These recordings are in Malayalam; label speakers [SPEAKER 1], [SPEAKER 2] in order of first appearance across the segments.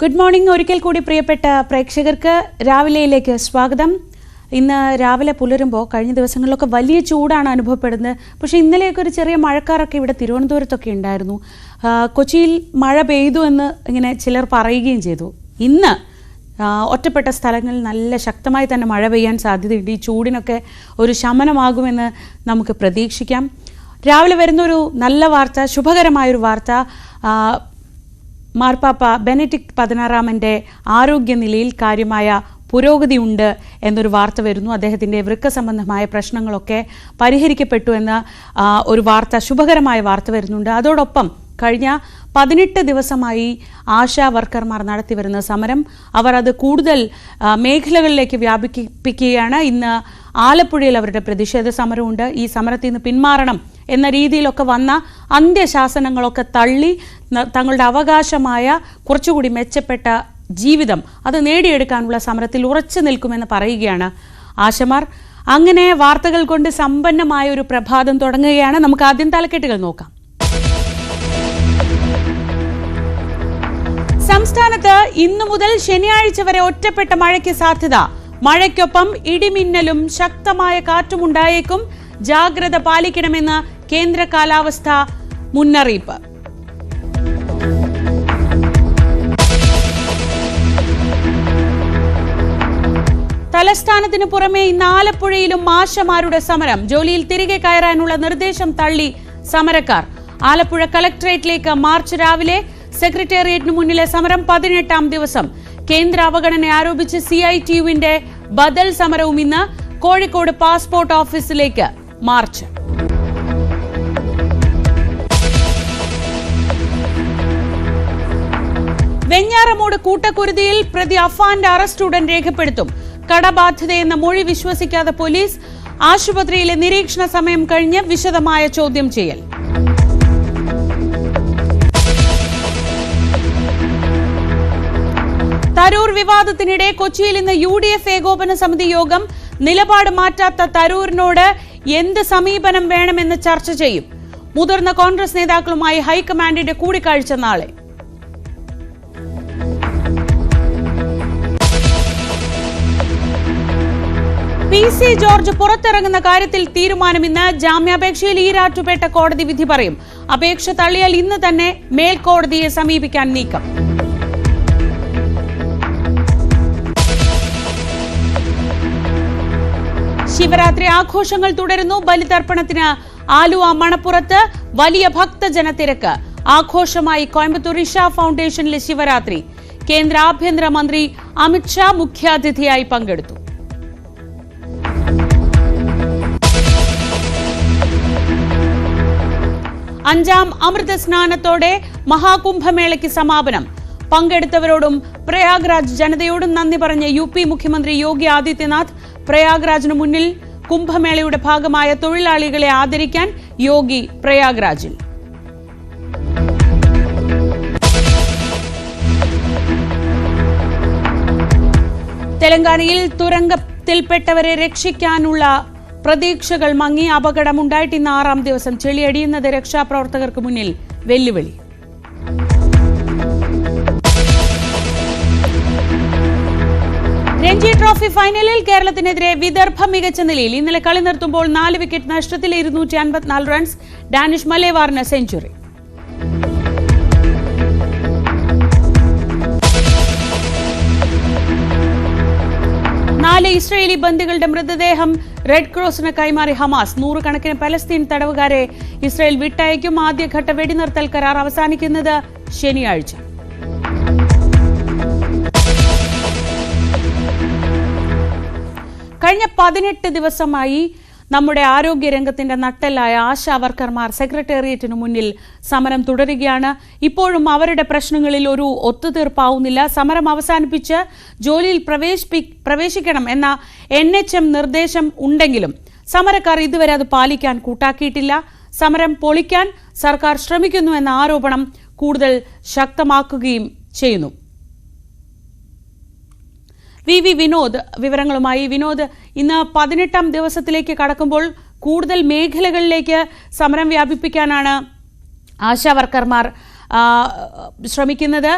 [SPEAKER 1] Good morning. ഒരിക്കൽ കൂടി പ്രിയപ്പെട്ട പ്രേക്ഷകർക്ക് രാവിലെയിലേക്ക് സ്വാഗതം. ഇന്ന് രാവിലെ പുലരുമ്പോൾ കഴിഞ്ഞ ദിവസങ്ങളിലൊക്കെ വലിയ ചൂടാണ് അനുഭവപ്പെടുന്നത്. പക്ഷേ ഇന്നലെയൊക്കെ ഒരു ചെറിയ മഴക്കാറൊക്കെ ഇവിടെ തിരുവനന്തപുരത്തൊക്കെ ഉണ്ടായിരുന്നു. കൊച്ചിയിൽ മഴ പെയ്തു എന്ന് ഇങ്ങനെ ചിലർ പറയുകയും ചെയ്തു. ഇന്ന് ഒറ്റപ്പെട്ട സ്ഥലങ്ങളിൽ നല്ല ശക്തമായി തന്നെ മഴ പെയ്യാൻ സാധ്യതയുണ്ട്. ഈ ചൂടിനൊക്കെ ഒരു ശമനമാകുമെന്ന് നമുക്ക് പ്രതീക്ഷിക്കാം. രാവിലെ വരുന്നൊരു നല്ല വാർത്ത, ശുഭകരമായൊരു വാർത്ത, മാർപ്പാപ്പ ബെനഡിക്ട് 16 ആരോഗ്യനിലയിൽ കാര്യമായ പുരോഗതിയുണ്ട് എന്നൊരു വാർത്ത വരുന്നു. അദ്ദേഹത്തിൻ്റെ വൃക്ക സംബന്ധമായ പ്രശ്നങ്ങളൊക്കെ പരിഹരിക്കപ്പെട്ടു എന്ന ഒരു വാർത്ത, ശുഭകരമായ വാർത്ത വരുന്നുണ്ട്. അതോടൊപ്പം കഴിഞ്ഞ 18 ദിവസമായി ആശാ വർക്കർമാർ നടത്തിവരുന്ന സമരം, അവർ അത് കൂടുതൽ മേഖലകളിലേക്ക് വ്യാപിപ്പിക്കുകയാണ്. ഇന്ന് ആലപ്പുഴയിൽ അവരുടെ പ്രതിഷേധ സമരമുണ്ട്. ഈ സമരത്തിൽ നിന്ന് പിന്മാറണം എന്ന രീതിയിലൊക്കെ വന്ന അന്ത്യശാസനങ്ങളൊക്കെ തള്ളി തങ്ങളുടെ അവകാശമായ കുറച്ചുകൂടി മെച്ചപ്പെട്ട ജീവിതം അത് നേടിയെടുക്കാനുള്ള സമരത്തിൽ ഉറച്ചു നിൽക്കുമെന്ന് പറയുകയാണ് ആശമാർ. അങ്ങനെ വാർത്തകൾ കൊണ്ട് സമ്പന്നമായ ഒരു പ്രഭാതം തുടങ്ങുകയാണ്. നമുക്ക് ആദ്യം തലക്കെട്ടുകൾ നോക്കാം. സംസ്ഥാനത്ത് ഇന്നു മുതൽ ശനിയാഴ്ച വരെ ഒറ്റപ്പെട്ട മഴയ്ക്ക് സാധ്യത. മഴയ്ക്കൊപ്പം ഇടിമിന്നലും ശക്തമായ കാറ്റുമുണ്ടായേക്കും. ജാഗ്രത പാലിക്കണമെന്ന് കേന്ദ്ര കാലാവസ്ഥാ മുന്നറിയിപ്പ്. തലസ്ഥാനത്തിന് പുറമെ ഇന്ന് ആലപ്പുഴയിലും ആശമാരുടെ സമരം. ജോലിയിൽ തിരികെ കയറാനുള്ള നിർദ്ദേശം തള്ളി സമരക്കാർ. ആലപ്പുഴ കളക്ടറേറ്റിലേക്ക് മാർച്ച് രാവിലെ. സെക്രട്ടേറിയറ്റിന് മുന്നിലെ സമരം 18ാം ദിവസം. കേന്ദ്ര അവഗണന ആരോപിച്ച് CITUവിന്റെ ബദൽ സമരവും ഇന്ന്. കോഴിക്കോട് പാസ്പോർട്ട് ഓഫീസിലേക്ക് മാർച്ച്. വെഞ്ഞാറമൂട് കൂട്ടക്കുരുതിയിൽ പ്രതി അഫാന്റെ അറസ്റ്റ് ഉടൻ രേഖപ്പെടുത്തും. കടബാധ്യതയെന്ന മൊഴി വിശ്വസിക്കാതെ പോലീസ്. ആശുപത്രിയിലെ നിരീക്ഷണ സമയം കഴിഞ്ഞ് വിശദമായ ചോദ്യം ചെയ്യൽ. തരൂർ വിവാദത്തിനിടെ കൊച്ചിയിൽ ഇന്ന് UDF ഏകോപന സമിതി യോഗം. നിലപാട് മാറ്റാത്ത തരൂരിനോട് എന്ത് സമീപനം വേണമെന്ന് ചർച്ച ചെയ്യും. മുതിർന്ന കോൺഗ്രസ് നേതാക്കളുമായി ഹൈക്കമാൻഡിന്റെ കൂടിക്കാഴ്ച നാളെ. PC ജോർജ് പുറത്തിറങ്ങുന്ന കാര്യത്തിൽ തീരുമാനം ഇന്ന്. ജാമ്യാപേക്ഷയിൽ ഈരാറ്റുപേട്ട കോടതി വിധി പറയും. അപേക്ഷ തള്ളിയാൽ ഇന്ന് തന്നെ മേൽക്കോടതിയെ സമീപിക്കാൻ നീക്കം. ശിവരാത്രി ആഘോഷങ്ങൾ തുടരുന്നു. ബലിതർപ്പണത്തിന് ആലുവ മണപ്പുറത്ത് വലിയ ഭക്തജനത്തിരക്ക്. ആഘോഷമായി കോയമ്പത്തൂർ ഇഷ ഫൗണ്ടേഷനിലെ ശിവരാത്രി. കേന്ദ്ര ആഭ്യന്തരമന്ത്രി അമിത്ഷാ മുഖ്യാതിഥിയായി പങ്കെടുത്തു. അഞ്ചാം അമൃത സ്നാനത്തോടെ മഹാകുംഭമേളയ്ക്ക് സമാപനം. പങ്കെടുത്തവരോടും പ്രയാഗ്രാജ് ജനതയോടും നന്ദി പറഞ്ഞ UP മുഖ്യമന്ത്രി യോഗി ആദിത്യനാഥ്. പ്രയാഗ്രാജിന് മുന്നിൽ കുംഭമേളയുടെ ഭാഗമായ തൊഴിലാളികളെ ആദരിക്കാൻ യോഗി പ്രയാഗ്രാജിൽ. തെലങ്കാനയിൽ തുരങ്കത്തിൽപ്പെട്ടവരെ രക്ഷിക്കാനുള്ള പ്രതീക്ഷകൾ മങ്ങി. അപകടമുണ്ടായിട്ട് ഇന്ന് 6ാം ദിവസം. ചെളിയടിയുന്നത് രക്ഷാപ്രവർത്തകർക്ക് മുന്നിൽ വെല്ലുവിളി. രഞ്ജി ട്രോഫി ഫൈനലിൽ കേരളത്തിനെതിരെ വിദർഭ മികച്ച നിലയിൽ. ഇന്നലെ കളി നിർത്തുമ്പോൾ 4 വിക്കറ്റ് നഷ്ടത്തിൽ 254 റൺസ്. ഡാനിഷ് മലേവാറിന് സെഞ്ചുറി. ഇസ്രയേലി ബന്ദികളുടെ മൃതദേഹം റെഡ് ക്രോസിന് കൈമാറി ഹമാസ്. 100 കണക്കിന് പലസ്തീൻ തടവുകാരെ ഇസ്രയേൽ വിട്ടയക്കും. ആദ്യഘട്ട വെടിനിർത്തൽ കരാർ അവസാനിക്കുന്നത് ശനിയാഴ്ച. കഴിഞ്ഞ 18 ദിവസമായി നമ്മുടെ ആരോഗ്യരംഗത്തിന്റെ നട്ടെല്ലായ ആശാ വർക്കർമാർ സെക്രട്ടേറിയറ്റിനു മുന്നിൽ സമരം തുടരുകയാണ്. ഇപ്പോഴും അവരുടെ പ്രശ്നങ്ങളിൽ ഒരു ഒത്തുതീർപ്പാവുന്നില്ല. സമരം അവസാനിപ്പിച്ച് ജോലിയിൽ പ്രവേശിക്കണം എന്ന NHM നിർദ്ദേശം ഉണ്ടെങ്കിലും സമരക്കാർ ഇതുവരെ അത് പാലിക്കാൻ കൂട്ടാക്കിയിട്ടില്ല. സമരം പൊളിക്കാൻ സർക്കാർ ശ്രമിക്കുന്നു എന്ന ആരോപണം കൂടുതൽ ശക്തമാക്കുകയും ചെയ്യുന്നു. VV വിനോദ് വിവരങ്ങളുമായി. വിനോദ്, ഇന്ന് 18ാം ദിവസത്തിലേക്ക് കടക്കുമ്പോൾ കൂടുതൽ മേഖലകളിലേക്ക് സമരം വ്യാപിപ്പിക്കാനാണ് ആശാ വർക്കർമാർ ശ്രമിക്കുന്നത്.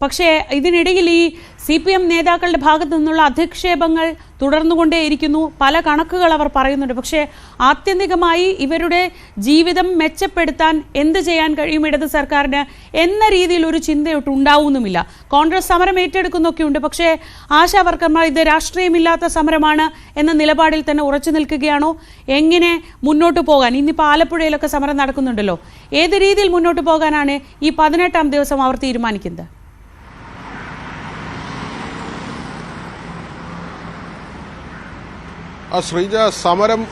[SPEAKER 1] പക്ഷേ ഇതിനിടയിൽ ഈ CPM നേതാക്കളുടെ ഭാഗത്തു നിന്നുള്ള അധിക്ഷേപങ്ങൾ തുടർന്നുകൊണ്ടേയിരിക്കുന്നു. പല കണക്കുകൾ അവർ പറയുന്നുണ്ട്. പക്ഷേ ആത്യന്തികമായി ഇവരുടെ ജീവിതം മെച്ചപ്പെടുത്താൻ എന്ത് ചെയ്യാൻ കഴിയും ഇടത് സർക്കാരിന് എന്ന രീതിയിൽ ഒരു ചിന്തയൊട്ട് ഉണ്ടാവുന്നുമില്ല. കോൺഗ്രസ് സമരം ഏറ്റെടുക്കുന്നൊക്കെ ഉണ്ട്. പക്ഷേ ആശാ വർക്കർമാർ ഇത് രാഷ്ട്രീയമില്ലാത്ത സമരമാണ് എന്ന നിലപാടിൽ തന്നെ ഉറച്ചു നിൽക്കുകയാണോ? എങ്ങനെ മുന്നോട്ട് പോകാൻ? ഇന്നിപ്പോൾ ആലപ്പുഴയിലൊക്കെ സമരം നടക്കുന്നുണ്ടല്ലോ. ഏത് രീതിയിൽ മുന്നോട്ട് പോകാനാണ് ഈ 18ാം ദിവസം അവർ തീരുമാനിക്കുന്നത്?
[SPEAKER 2] ശ്രീജ, സമരം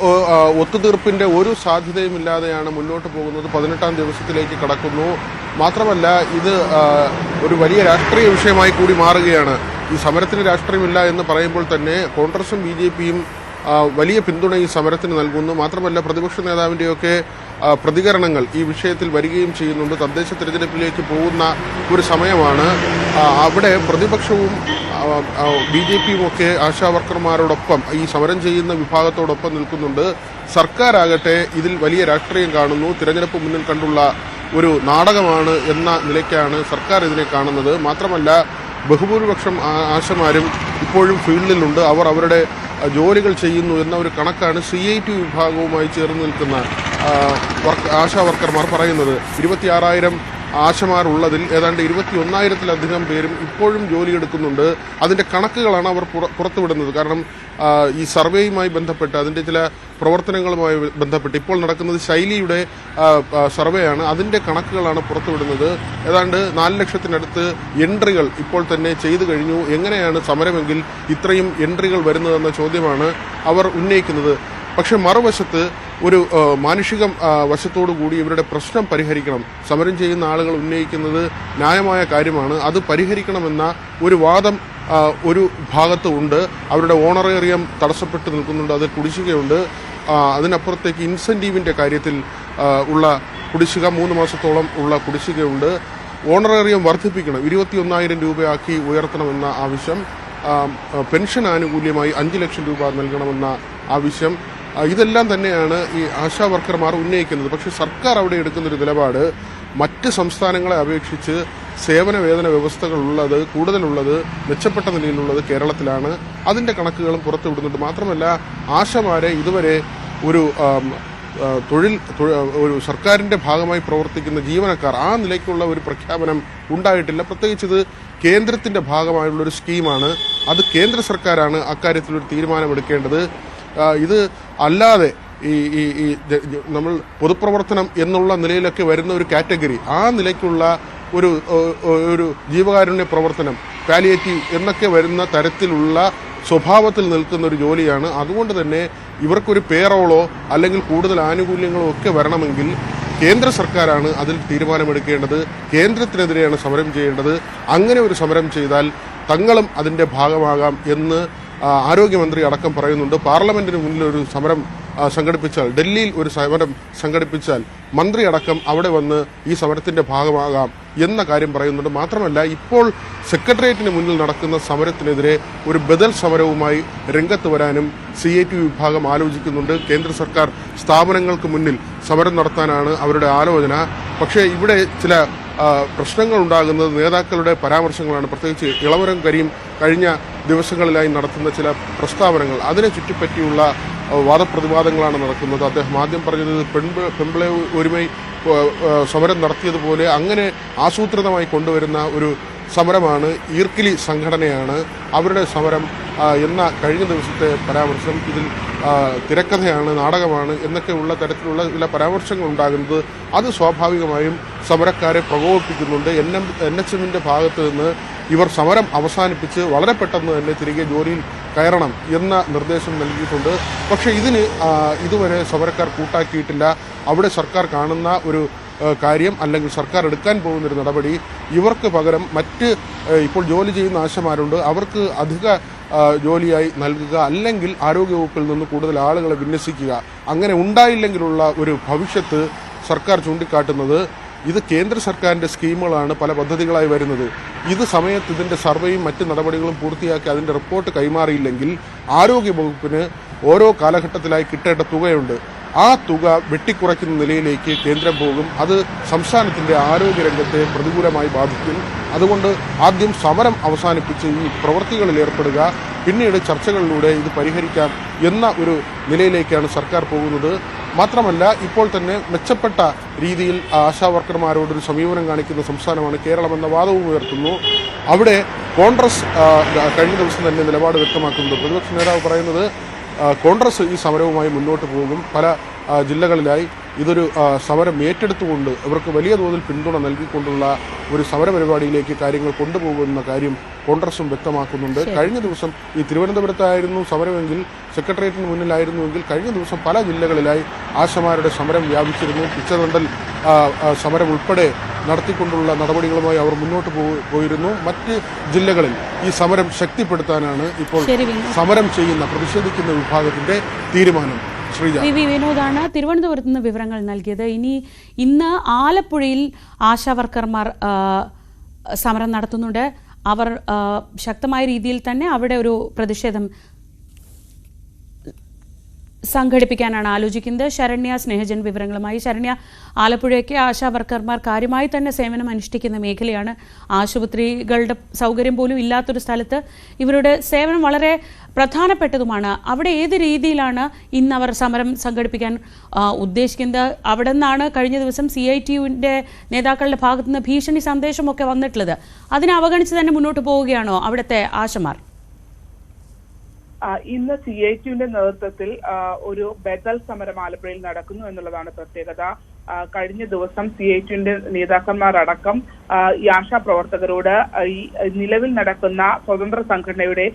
[SPEAKER 2] ഒത്തുതീർപ്പിന്റെ ഒരു സാധ്യതയുമില്ലാതെയാണ് മുന്നോട്ട് പോകുന്നത്. 18ാം ദിവസത്തിലേക്ക് കടക്കുന്നു. മാത്രമല്ല, ഇത് ഒരു വലിയ രാഷ്ട്രീയ വിഷയമായി കൂടി മാറുകയാണ്. ഈ സമരത്തിന് രാഷ്ട്രീയമില്ല എന്ന് പറയുമ്പോൾ തന്നെ കോൺഗ്രസും BJPയും വലിയ പിന്തുണ ഈ സമരത്തിന് നൽകുന്നു. മാത്രമല്ല, പ്രതിപക്ഷ നേതാവിൻ്റെയൊക്കെ പ്രതികരണങ്ങൾ ഈ വിഷയത്തിൽ വരികയും ചെയ്യുന്നുണ്ട്. തദ്ദേശ തെരഞ്ഞെടുപ്പിലേക്ക് പോകുന്ന ഒരു സമയമാണ്. അവിടെ പ്രതിപക്ഷവും BJPയും ഒക്കെ ആശാ വർക്കർമാരോടൊപ്പം, ഈ സമരം ചെയ്യുന്ന വിഭാഗത്തോടൊപ്പം നിൽക്കുന്നുണ്ട്. സർക്കാരാകട്ടെ ഇതിൽ വലിയ രാഷ്ട്രീയം കാണുന്നു. തിരഞ്ഞെടുപ്പ് മുന്നിൽ കണ്ടുള്ള ഒരു നാടകമാണ് എന്ന നിലയ്ക്കാണ് സർക്കാർ ഇതിനെ കാണുന്നത്. മാത്രമല്ല, ബഹുഭൂരിപക്ഷം ആശമാരും ഇപ്പോഴും ഫീൽഡിലുണ്ട്. അവർ അവരുടെ ജോലികൾ ചെയ്യുന്നു എന്ന ഒരു കണക്കാണ് CIT വിഭാഗവുമായി ചേർന്ന് നിൽക്കുന്ന ആശാ വർക്കർമാർ പറയുന്നത്. 26,000 ആശമാരുള്ളതിൽ ഏതാണ്ട് 21,000-ലധികം പേരും ഇപ്പോഴും ജോലിയെടുക്കുന്നുണ്ട്. അതിൻ്റെ കണക്കുകളാണ് അവർ പുറത്തുവിടുന്നത്. കാരണം ഈ സർവേയുമായി ബന്ധപ്പെട്ട്, അതിൻ്റെ ചില പ്രവർത്തനങ്ങളുമായി ബന്ധപ്പെട്ട് ഇപ്പോൾ നടക്കുന്നത് ശൈലിയുടെ സർവേയാണ്. അതിൻ്റെ കണക്കുകളാണ് പുറത്തുവിടുന്നത്. ഏതാണ്ട് 4 ലക്ഷത്തിനടുത്ത് എൻട്രികൾ ഇപ്പോൾ തന്നെ ചെയ്തു കഴിഞ്ഞു. എങ്ങനെയാണ് സമരമെങ്കിൽ ഇത്രയും എൻട്രികൾ വരുന്നതെന്ന ചോദ്യമാണ് അവർ ഉന്നയിക്കുന്നത്. പക്ഷെ മറുവശത്ത് ഒരു മാനുഷിക വശത്തോടുകൂടി ഇവരുടെ പ്രശ്നം പരിഹരിക്കണം. സമരം ചെയ്യുന്ന ആളുകൾ ഉന്നയിക്കുന്നത് ന്യായമായ കാര്യമാണ്. അത് പരിഹരിക്കണമെന്ന ഒരു വാദം ഒരു ഭാഗത്ത് ഉണ്ട്. അവരുടെ ഓണറേറിയം തടസ്സപ്പെട്ട് നിൽക്കുന്നുണ്ട്. അത് കുടിശ്ശികയുണ്ട്. അതിനപ്പുറത്തേക്ക് ഇൻസെൻറ്റീവിൻ്റെ കാര്യത്തിൽ ഉള്ള കുടിശ്ശിക 3 മാസത്തോളം ഉള്ള കുടിശ്ശികയുണ്ട്. ഓണറേറിയം വർദ്ധിപ്പിക്കണം, 21,000 രൂപയാക്കി ഉയർത്തണമെന്ന ആവശ്യം. പെൻഷൻ ആനുകൂല്യമായി 5 ലക്ഷം രൂപ നൽകണമെന്ന ആവശ്യം. ഇതെല്ലാം തന്നെയാണ് ഈ ആശാ വർക്കർമാർ ഉന്നയിക്കുന്നത്. പക്ഷേ സർക്കാർ അവിടെ എടുക്കുന്നൊരു നിലപാട് മറ്റ് സംസ്ഥാനങ്ങളെ അപേക്ഷിച്ച് സേവന വേതന വ്യവസ്ഥകളുള്ളത്, കൂടുതലുള്ളത്, മെച്ചപ്പെട്ട നിലയിലുള്ളത് കേരളത്തിലാണ്. അതിൻ്റെ കണക്കുകളും പുറത്തുവിടുന്നുണ്ട്. മാത്രമല്ല, ആശമാരെ ഇതുവരെ ഒരു ഒരു സർക്കാരിൻ്റെ ഭാഗമായി പ്രവർത്തിക്കുന്ന ജീവനക്കാർ ആ നിലയ്ക്കുള്ള ഒരു പ്രഖ്യാപനം ഉണ്ടായിട്ടില്ല. പ്രത്യേകിച്ച് ഇത് കേന്ദ്രത്തിൻ്റെ ഭാഗമായുള്ളൊരു സ്കീമാണ്. അത് കേന്ദ്ര സർക്കാരാണ് അക്കാര്യത്തിലൊരു തീരുമാനമെടുക്കേണ്ടത്. ഇത് അല്ലാതെ ഈ നമ്മൾ പൊതുപ്രവർത്തനം എന്നുള്ള നിലയിലൊക്കെ വരുന്ന ഒരു കാറ്റഗറി, ആ നിലയ്ക്കുള്ള ഒരു ജീവകാരുണ്യ പ്രവർത്തനം, പാലിയേറ്റീവ് എന്നൊക്കെ വരുന്ന തരത്തിലുള്ള സ്വഭാവത്തിൽ നിൽക്കുന്ന ഒരു ജോലിയാണ്. അതുകൊണ്ട് തന്നെ ഇവർക്കൊരു പേറോളോ അല്ലെങ്കിൽ കൂടുതൽ ആനുകൂല്യങ്ങളോ ഒക്കെ വരണമെങ്കിൽ കേന്ദ്ര സർക്കാരാണ് അതിൽ തീരുമാനമെടുക്കേണ്ടത്. കേന്ദ്രത്തിനെതിരെയാണ് സമരം ചെയ്യേണ്ടത്. അങ്ങനെ ഒരു സമരം ചെയ്താൽ തങ്ങളും അതിൻ്റെ ഭാഗമാകാം എന്ന് ആരോഗ്യമന്ത്രി അടക്കം പറയുന്നുണ്ട്. പാർലമെന്റിന് മുന്നിൽ ഒരു സമരം സംഘടിപ്പിച്ചാൽ, ഡൽഹിയിൽ ഒരു സമരം സംഘടിപ്പിച്ചാൽ മന്ത്രി അടക്കം അവിടെ വന്ന് ഈ സമരത്തിന്റെ ഭാഗമാകാം എന്ന കാര്യം പറയുന്നുണ്ട്. മാത്രമല്ല, ഇപ്പോൾ സെക്രട്ടേറിയറ്റിന് മുന്നിൽ നടക്കുന്ന സമരത്തിനെതിരെ ഒരു ബദൽ സമരവുമായി രംഗത്ത് വരാനും CIT വിഭാഗം ആലോചിക്കുന്നുണ്ട്. കേന്ദ്ര സർക്കാർ സ്ഥാപനങ്ങൾക്ക് മുന്നിൽ സമരം നടത്താനാണ് അവരുടെ ആലോചന. പക്ഷേ ഇവിടെ ചില പ്രശ്നങ്ങൾ ഉണ്ടാകുന്നത് നേതാക്കളുടെ പരാമർശങ്ങളാണ്. പ്രത്യേകിച്ച് ഇളവരം കരീം കഴിഞ്ഞ ദിവസങ്ങളിലായി നടത്തുന്ന ചില പ്രസ്താവനകൾ, അതിനെ ചുറ്റിപ്പറ്റിയുള്ള വാദപ്രതിവാദങ്ങളാണ് നടക്കുന്നത്. അദ്ദേഹം ആദ്യം പറഞ്ഞത് പെൺപിള്ളെ ഒരുമൈ സമരം നടത്തിയതുപോലെ അങ്ങനെ ആസൂത്രിതമായി കൊണ്ടുവരുന്ന ഒരു സമരമാണ്, ഈർക്കിലി സംഘടനയാണ് അവരുടെ സമരം എന്ന കഴിഞ്ഞ ദിവസത്തെ പരാമർശം. ഇതിൽ തിരക്കഥയാണ്, നാടകമാണ് എന്നൊക്കെയുള്ള തരത്തിലുള്ള ചില പരാമർശങ്ങൾ ഉണ്ടാകുന്നത് അത് സ്വാഭാവികമായും സമരക്കാരെ പ്രകോപിപ്പിക്കുന്നുണ്ട്. NHMന്റെ ഭാഗത്ത് നിന്ന് ഇവർ സമരം അവസാനിപ്പിച്ച് വളരെ പെട്ടെന്ന് തന്നെ തിരികെ ജോലിയിൽ കയറണം എന്ന നിർദ്ദേശം നൽകിയിട്ടുണ്ട്. പക്ഷേ ഇതിന് ഇതുവരെ സമരക്കാർ കൂട്ടാക്കിയിട്ടില്ല. അവിടെ സർക്കാർ കാണുന്ന ഒരു കാര്യം, അല്ലെങ്കിൽ സർക്കാർ എടുക്കാൻ പോകുന്നൊരു നടപടി, ഇവർക്ക് പകരം മറ്റ് ഇപ്പോൾ ജോലി ചെയ്യുന്ന ആശമാരുണ്ട്, അവർക്ക് അധിക ജോലിയായി നൽകുക, അല്ലെങ്കിൽ ആരോഗ്യവകുപ്പിൽ നിന്ന് കൂടുതൽ ആളുകളെ വിന്യസിക്കുക. അങ്ങനെ ഉണ്ടായില്ലെങ്കിലുള്ള ഒരു ഭവിഷ്യത്ത് സർക്കാർ ചൂണ്ടിക്കാട്ടുന്നത് ഇത് കേന്ദ്ര സർക്കാരിൻ്റെ സ്കീമുകളാണ് പല പദ്ധതികളായി വരുന്നത്. ഇത് സമയത്ത് ഇതിൻ്റെ സർവേയും മറ്റ് നടപടികളും പൂർത്തിയാക്കി അതിൻ്റെ റിപ്പോർട്ട് കൈമാറിയില്ലെങ്കിൽ ആരോഗ്യവകുപ്പിന് ഓരോ കാലഘട്ടത്തിലായി കിട്ടേണ്ട തുകയുണ്ട്. ആ തുക വെട്ടിക്കുറയ്ക്കുന്ന നിലയിലേക്ക് കേന്ദ്രം പോകും. അത് സംസ്ഥാനത്തിന്റെ ആരോഗ്യരംഗത്തെ പ്രതികൂലമായി ബാധിക്കും. അതുകൊണ്ട് ആദ്യം സമരം അവസാനിപ്പിച്ച് ഈ പ്രവൃത്തികളിൽ ഏർപ്പെടുക, പിന്നീട് ചർച്ചകളിലൂടെ ഇത് പരിഹരിക്കാം എന്ന ഒരു നിലയിലേക്കാണ് സർക്കാർ പോകുന്നത്. മാത്രമല്ല, ഇപ്പോൾ തന്നെ മെച്ചപ്പെട്ട രീതിയിൽ ആശാവർക്കർമാരോടൊരു സമീപനം കാണിക്കുന്ന സംസ്ഥാനമാണ് കേരളമെന്ന വാദവും ഉയർത്തുന്നു. അവിടെ കോൺഗ്രസ് കഴിഞ്ഞ ദിവസം തന്നെ നിലപാട് വ്യക്തമാക്കുന്നത്, പ്രതിപക്ഷ നേതാവ് പറയുന്നത് കോൺഗ്രസ് ഈ സമരവുമായി മുന്നോട്ട് പോകും. പല ജില്ലകളിലായി ഇതൊരു സമരം ഏറ്റെടുത്തുകൊണ്ട് ഇവർക്ക് വലിയ തോതിൽ പിന്തുണ നൽകിക്കൊണ്ടുള്ള ഒരു സമരപരിപാടിയിലേക്ക് കാര്യങ്ങൾ കൊണ്ടുപോകുന്ന കാര്യം കോൺഗ്രസും വ്യക്തമാക്കുന്നുണ്ട്. കഴിഞ്ഞ ദിവസം ഈ തിരുവനന്തപുരത്തായിരുന്നു സമരമെങ്കിൽ, സെക്രട്ടേറിയറ്റിന് മുന്നിലായിരുന്നുവെങ്കിൽ കഴിഞ്ഞ ദിവസം പല ജില്ലകളിലായി ആശമാരുടെ സമരം വ്യാപിച്ചിരുന്നു. പിച്ചതണ്ടൽ സമരം ഉൾപ്പെടെ നടത്തിക്കൊണ്ടുള്ള നടപടികളുമായി അവർ മുന്നോട്ട് പോയിരുന്നു. മറ്റ് ജില്ലകളിൽ ഈ സമരം ശക്തിപ്പെടുത്താനാണ് ഇപ്പോൾ സമരം ചെയ്യുന്ന പ്രതിഷേധിക്കുന്ന വിഭാഗത്തിന്റെ തീരുമാനം.
[SPEAKER 1] വിനോദാണ് തിരുവനന്തപുരത്ത് നിന്ന് വിവരങ്ങൾ നൽകിയത്. ഇന്ന് ആലപ്പുഴയിൽ ആശാവർക്കർമാർ സമരം നടത്തുന്നുണ്ട്. അവർ ശക്തമായ രീതിയിൽ തന്നെ അവിടെ ഒരു പ്രതിഷേധം സംഘടിപ്പിക്കാനാണ് ആലോചിക്കുന്നത്. ശരണ്യ സ്നേഹജൻ വിവരങ്ങളുമായി. ശരണ്യ, ആലപ്പുഴയ്ക്ക് ആശാവർക്കർമാർ കാര്യമായി തന്നെ സേവനം അനുഷ്ഠിക്കുന്ന മേഖലയാണ്. ആശുപത്രികളുടെ സൗകര്യം പോലും ഇല്ലാത്തൊരു സ്ഥലത്ത് ഇവരുടെ സേവനം വളരെ പ്രധാനപ്പെട്ടതുമാണ്. അവിടെ ഏത് രീതിയിലാണ് ഇന്ന് അവർ സമരം സംഘടിപ്പിക്കാൻ ഉദ്ദേശിക്കുന്നത്? അവിടെ നിന്നാണ് കഴിഞ്ഞ ദിവസം CITUവിൻ്റെ നേതാക്കളുടെ ഭാഗത്തുനിന്ന് ഭീഷണി സന്ദേശമൊക്കെ വന്നിട്ടുള്ളത്. അതിനെ അവഗണിച്ച് തന്നെ മുന്നോട്ട് പോവുകയാണോ അവിടുത്തെ ആശമാർ?
[SPEAKER 3] ഇന്ന് CITUവിന്റെ നേതൃത്വത്തിൽ ഒരു ബദൽ സമരം ആലപ്പുഴയിൽ നടക്കുന്നു എന്നുള്ളതാണ് പ്രത്യേകത. കഴിഞ്ഞ ദിവസം CITUവിന്റെ നേതാക്കന്മാരടക്കം ഈ ആശാ പ്രവർത്തകരോട് ഈ നിലവിൽ നടക്കുന്ന സ്വതന്ത്ര സംഘടനയുടെ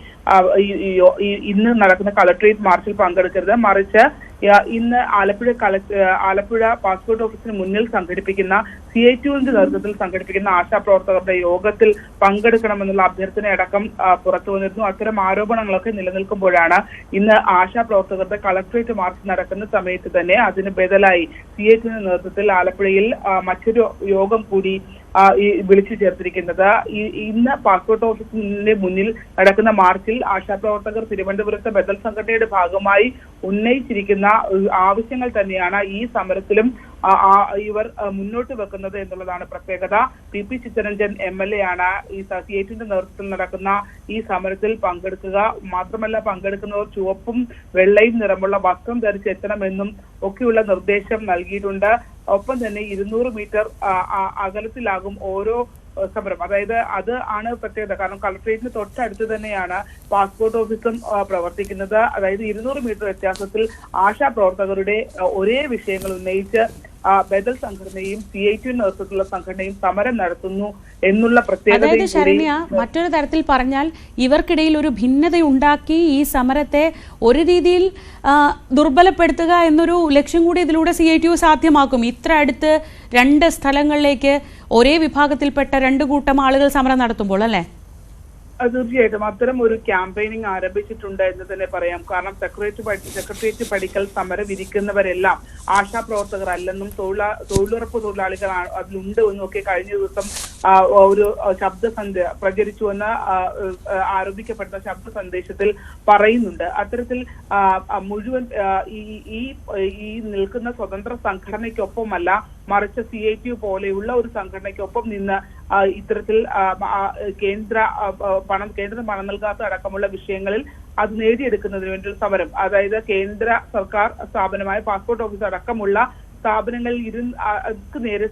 [SPEAKER 3] ഇന്ന് നടക്കുന്ന കളക്ടറേറ്റ് മാർച്ചിൽ പങ്കെടുക്കരുത്, മറിച്ച് ഇന്ന് ആലപ്പുഴ പാസ്പോർട്ട് ഓഫീസിന് മുന്നിൽ സംഘടിപ്പിക്കുന്ന CITUവിന്റെ നേതൃത്വത്തിൽ സംഘടിപ്പിക്കുന്ന ആശാപ്രവർത്തകരുടെ യോഗത്തിൽ പങ്കെടുക്കണമെന്നുള്ള അഭ്യർത്ഥന അടക്കം പുറത്തു വന്നിരുന്നു. അത്തരം ആരോപണങ്ങളൊക്കെ നിലനിൽക്കുമ്പോഴാണ് ഇന്ന് ആശാപ്രവർത്തകരുടെ കളക്ടറേറ്റ് മാർച്ച് നടക്കുന്ന സമയത്ത് തന്നെ അതിന് ബദലായി CITUവിന്റെ നേതൃത്വത്തിൽ ആലപ്പുഴയിൽ മറ്റൊരു യോഗം കൂടി വിളിച്ചു ചേർത്തിരിക്കുന്നത്. ഇന്ന് പാസ്പോർട്ട് ഓഫീസിന്റെ മുന്നിൽ നടക്കുന്ന മാർച്ചിൽ ആശാപ്രവർത്തകർ തിരുവനന്തപുരത്തെ ബദൽ സംഘടനയുടെ ഭാഗമായി ഉന്നയിച്ചിരിക്കുന്ന ആവശ്യങ്ങൾ തന്നെയാണ് ഈ സമരത്തിലും ഇവർ മുന്നോട്ട് വെക്കുന്നത് എന്നുള്ളതാണ് പ്രത്യേകത. PP ചിത്തരഞ്ജൻ MLA ആണ് ഈ CITUവിന്റെ നേതൃത്വത്തിൽ നടക്കുന്ന ഈ സമരത്തിൽ പങ്കെടുക്കുക. മാത്രമല്ല, പങ്കെടുക്കുന്നവർ ചുവപ്പും വെള്ളയും നിറമുള്ള വസ്ത്രം ധരിച്ചെത്തണമെന്നും ഒക്കെയുള്ള നിർദ്ദേശം നൽകിയിട്ടുണ്ട്. ഒപ്പം തന്നെ 200 മീറ്റർ അകലത്തിലാകും ഓരോ സമരം. അതായത് അത് ആണ് പ്രത്യേകത. കാരണം കളക്ടറേറ്റിന് തൊട്ടടുത്ത് തന്നെയാണ് പാസ്പോർട്ട് ഓഫീസും പ്രവർത്തിക്കുന്നത്. അതായത് 200 മീറ്റർ വ്യത്യാസത്തിൽ ആശാ പ്രവർത്തകരുടെ ഒരേ വിഷയങ്ങൾ ഉന്നയിച്ച് ബദൽ സംഘടനയും CITUവിന്റെ നേതൃത്വത്തിലുള്ള സംഘടനയും സമരം നടത്തുന്നു എന്നുള്ള പ്രത്യേകത.
[SPEAKER 1] ശരണ്യ, മറ്റൊരു തരത്തിൽ പറഞ്ഞാൽ ഇവർക്കിടയിൽ ഒരു ഭിന്നതയുണ്ടാക്കി ഈ സമരത്തെ ഒരു രീതിയിൽ ദുർബലപ്പെടുത്തുക എന്നൊരു ലക്ഷ്യം കൂടി ഇതിലൂടെ CITU സാധ്യമാക്കും. ഇത്ര അടുത്ത് രണ്ട് സ്ഥലങ്ങളിലേക്ക് ഒരേ വിഭാഗത്തിൽപ്പെട്ട രണ്ട് കൂട്ടം ആളുകൾ സമരം നടത്തുമ്പോൾ അല്ലേ?
[SPEAKER 3] തീർച്ചയായിട്ടും അത്തരം ഒരു ക്യാമ്പയിനിങ് ആരംഭിച്ചിട്ടുണ്ട് എന്ന് തന്നെ പറയാം. കാരണം സെക്രട്ടേറിയറ്റ് പടിക്കൽ സമരം ഇരിക്കുന്നവരെല്ലാം ആശാപ്രവർത്തകർ അല്ലെന്നും തൊഴിലുറപ്പ് തൊഴിലാളികൾ അതിലുണ്ട് എന്നും ഒക്കെ കഴിഞ്ഞ ദിവസം ഒരു പ്രചരിച്ചുവെന്ന് ആരോപിക്കപ്പെടുന്ന ശബ്ദ സന്ദേശത്തിൽ പറയുന്നുണ്ട്. അത്തരത്തിൽ മുഴുവൻ ഈ നിൽക്കുന്ന സ്വതന്ത്ര സംഘടനയ്ക്കൊപ്പമല്ല, മറിച്ച് CITU പോലെയുള്ള ഒരു സംഘടനയ്ക്കൊപ്പം നിന്ന് ഇത്തരത്തിൽ കേന്ദ്ര പണം നൽകാത്ത അടക്കമുള്ള വിഷയങ്ങളിൽ അത് നേടിയെടുക്കുന്നതിന് വേണ്ടിയുള്ള സമരം. അതായത് കേന്ദ്ര സർക്കാർ സ്ഥാപനമായ പാസ്പോർട്ട് ഓഫീസ് അടക്കമുള്ള സ്ഥാപനങ്ങളിൽ നേരെ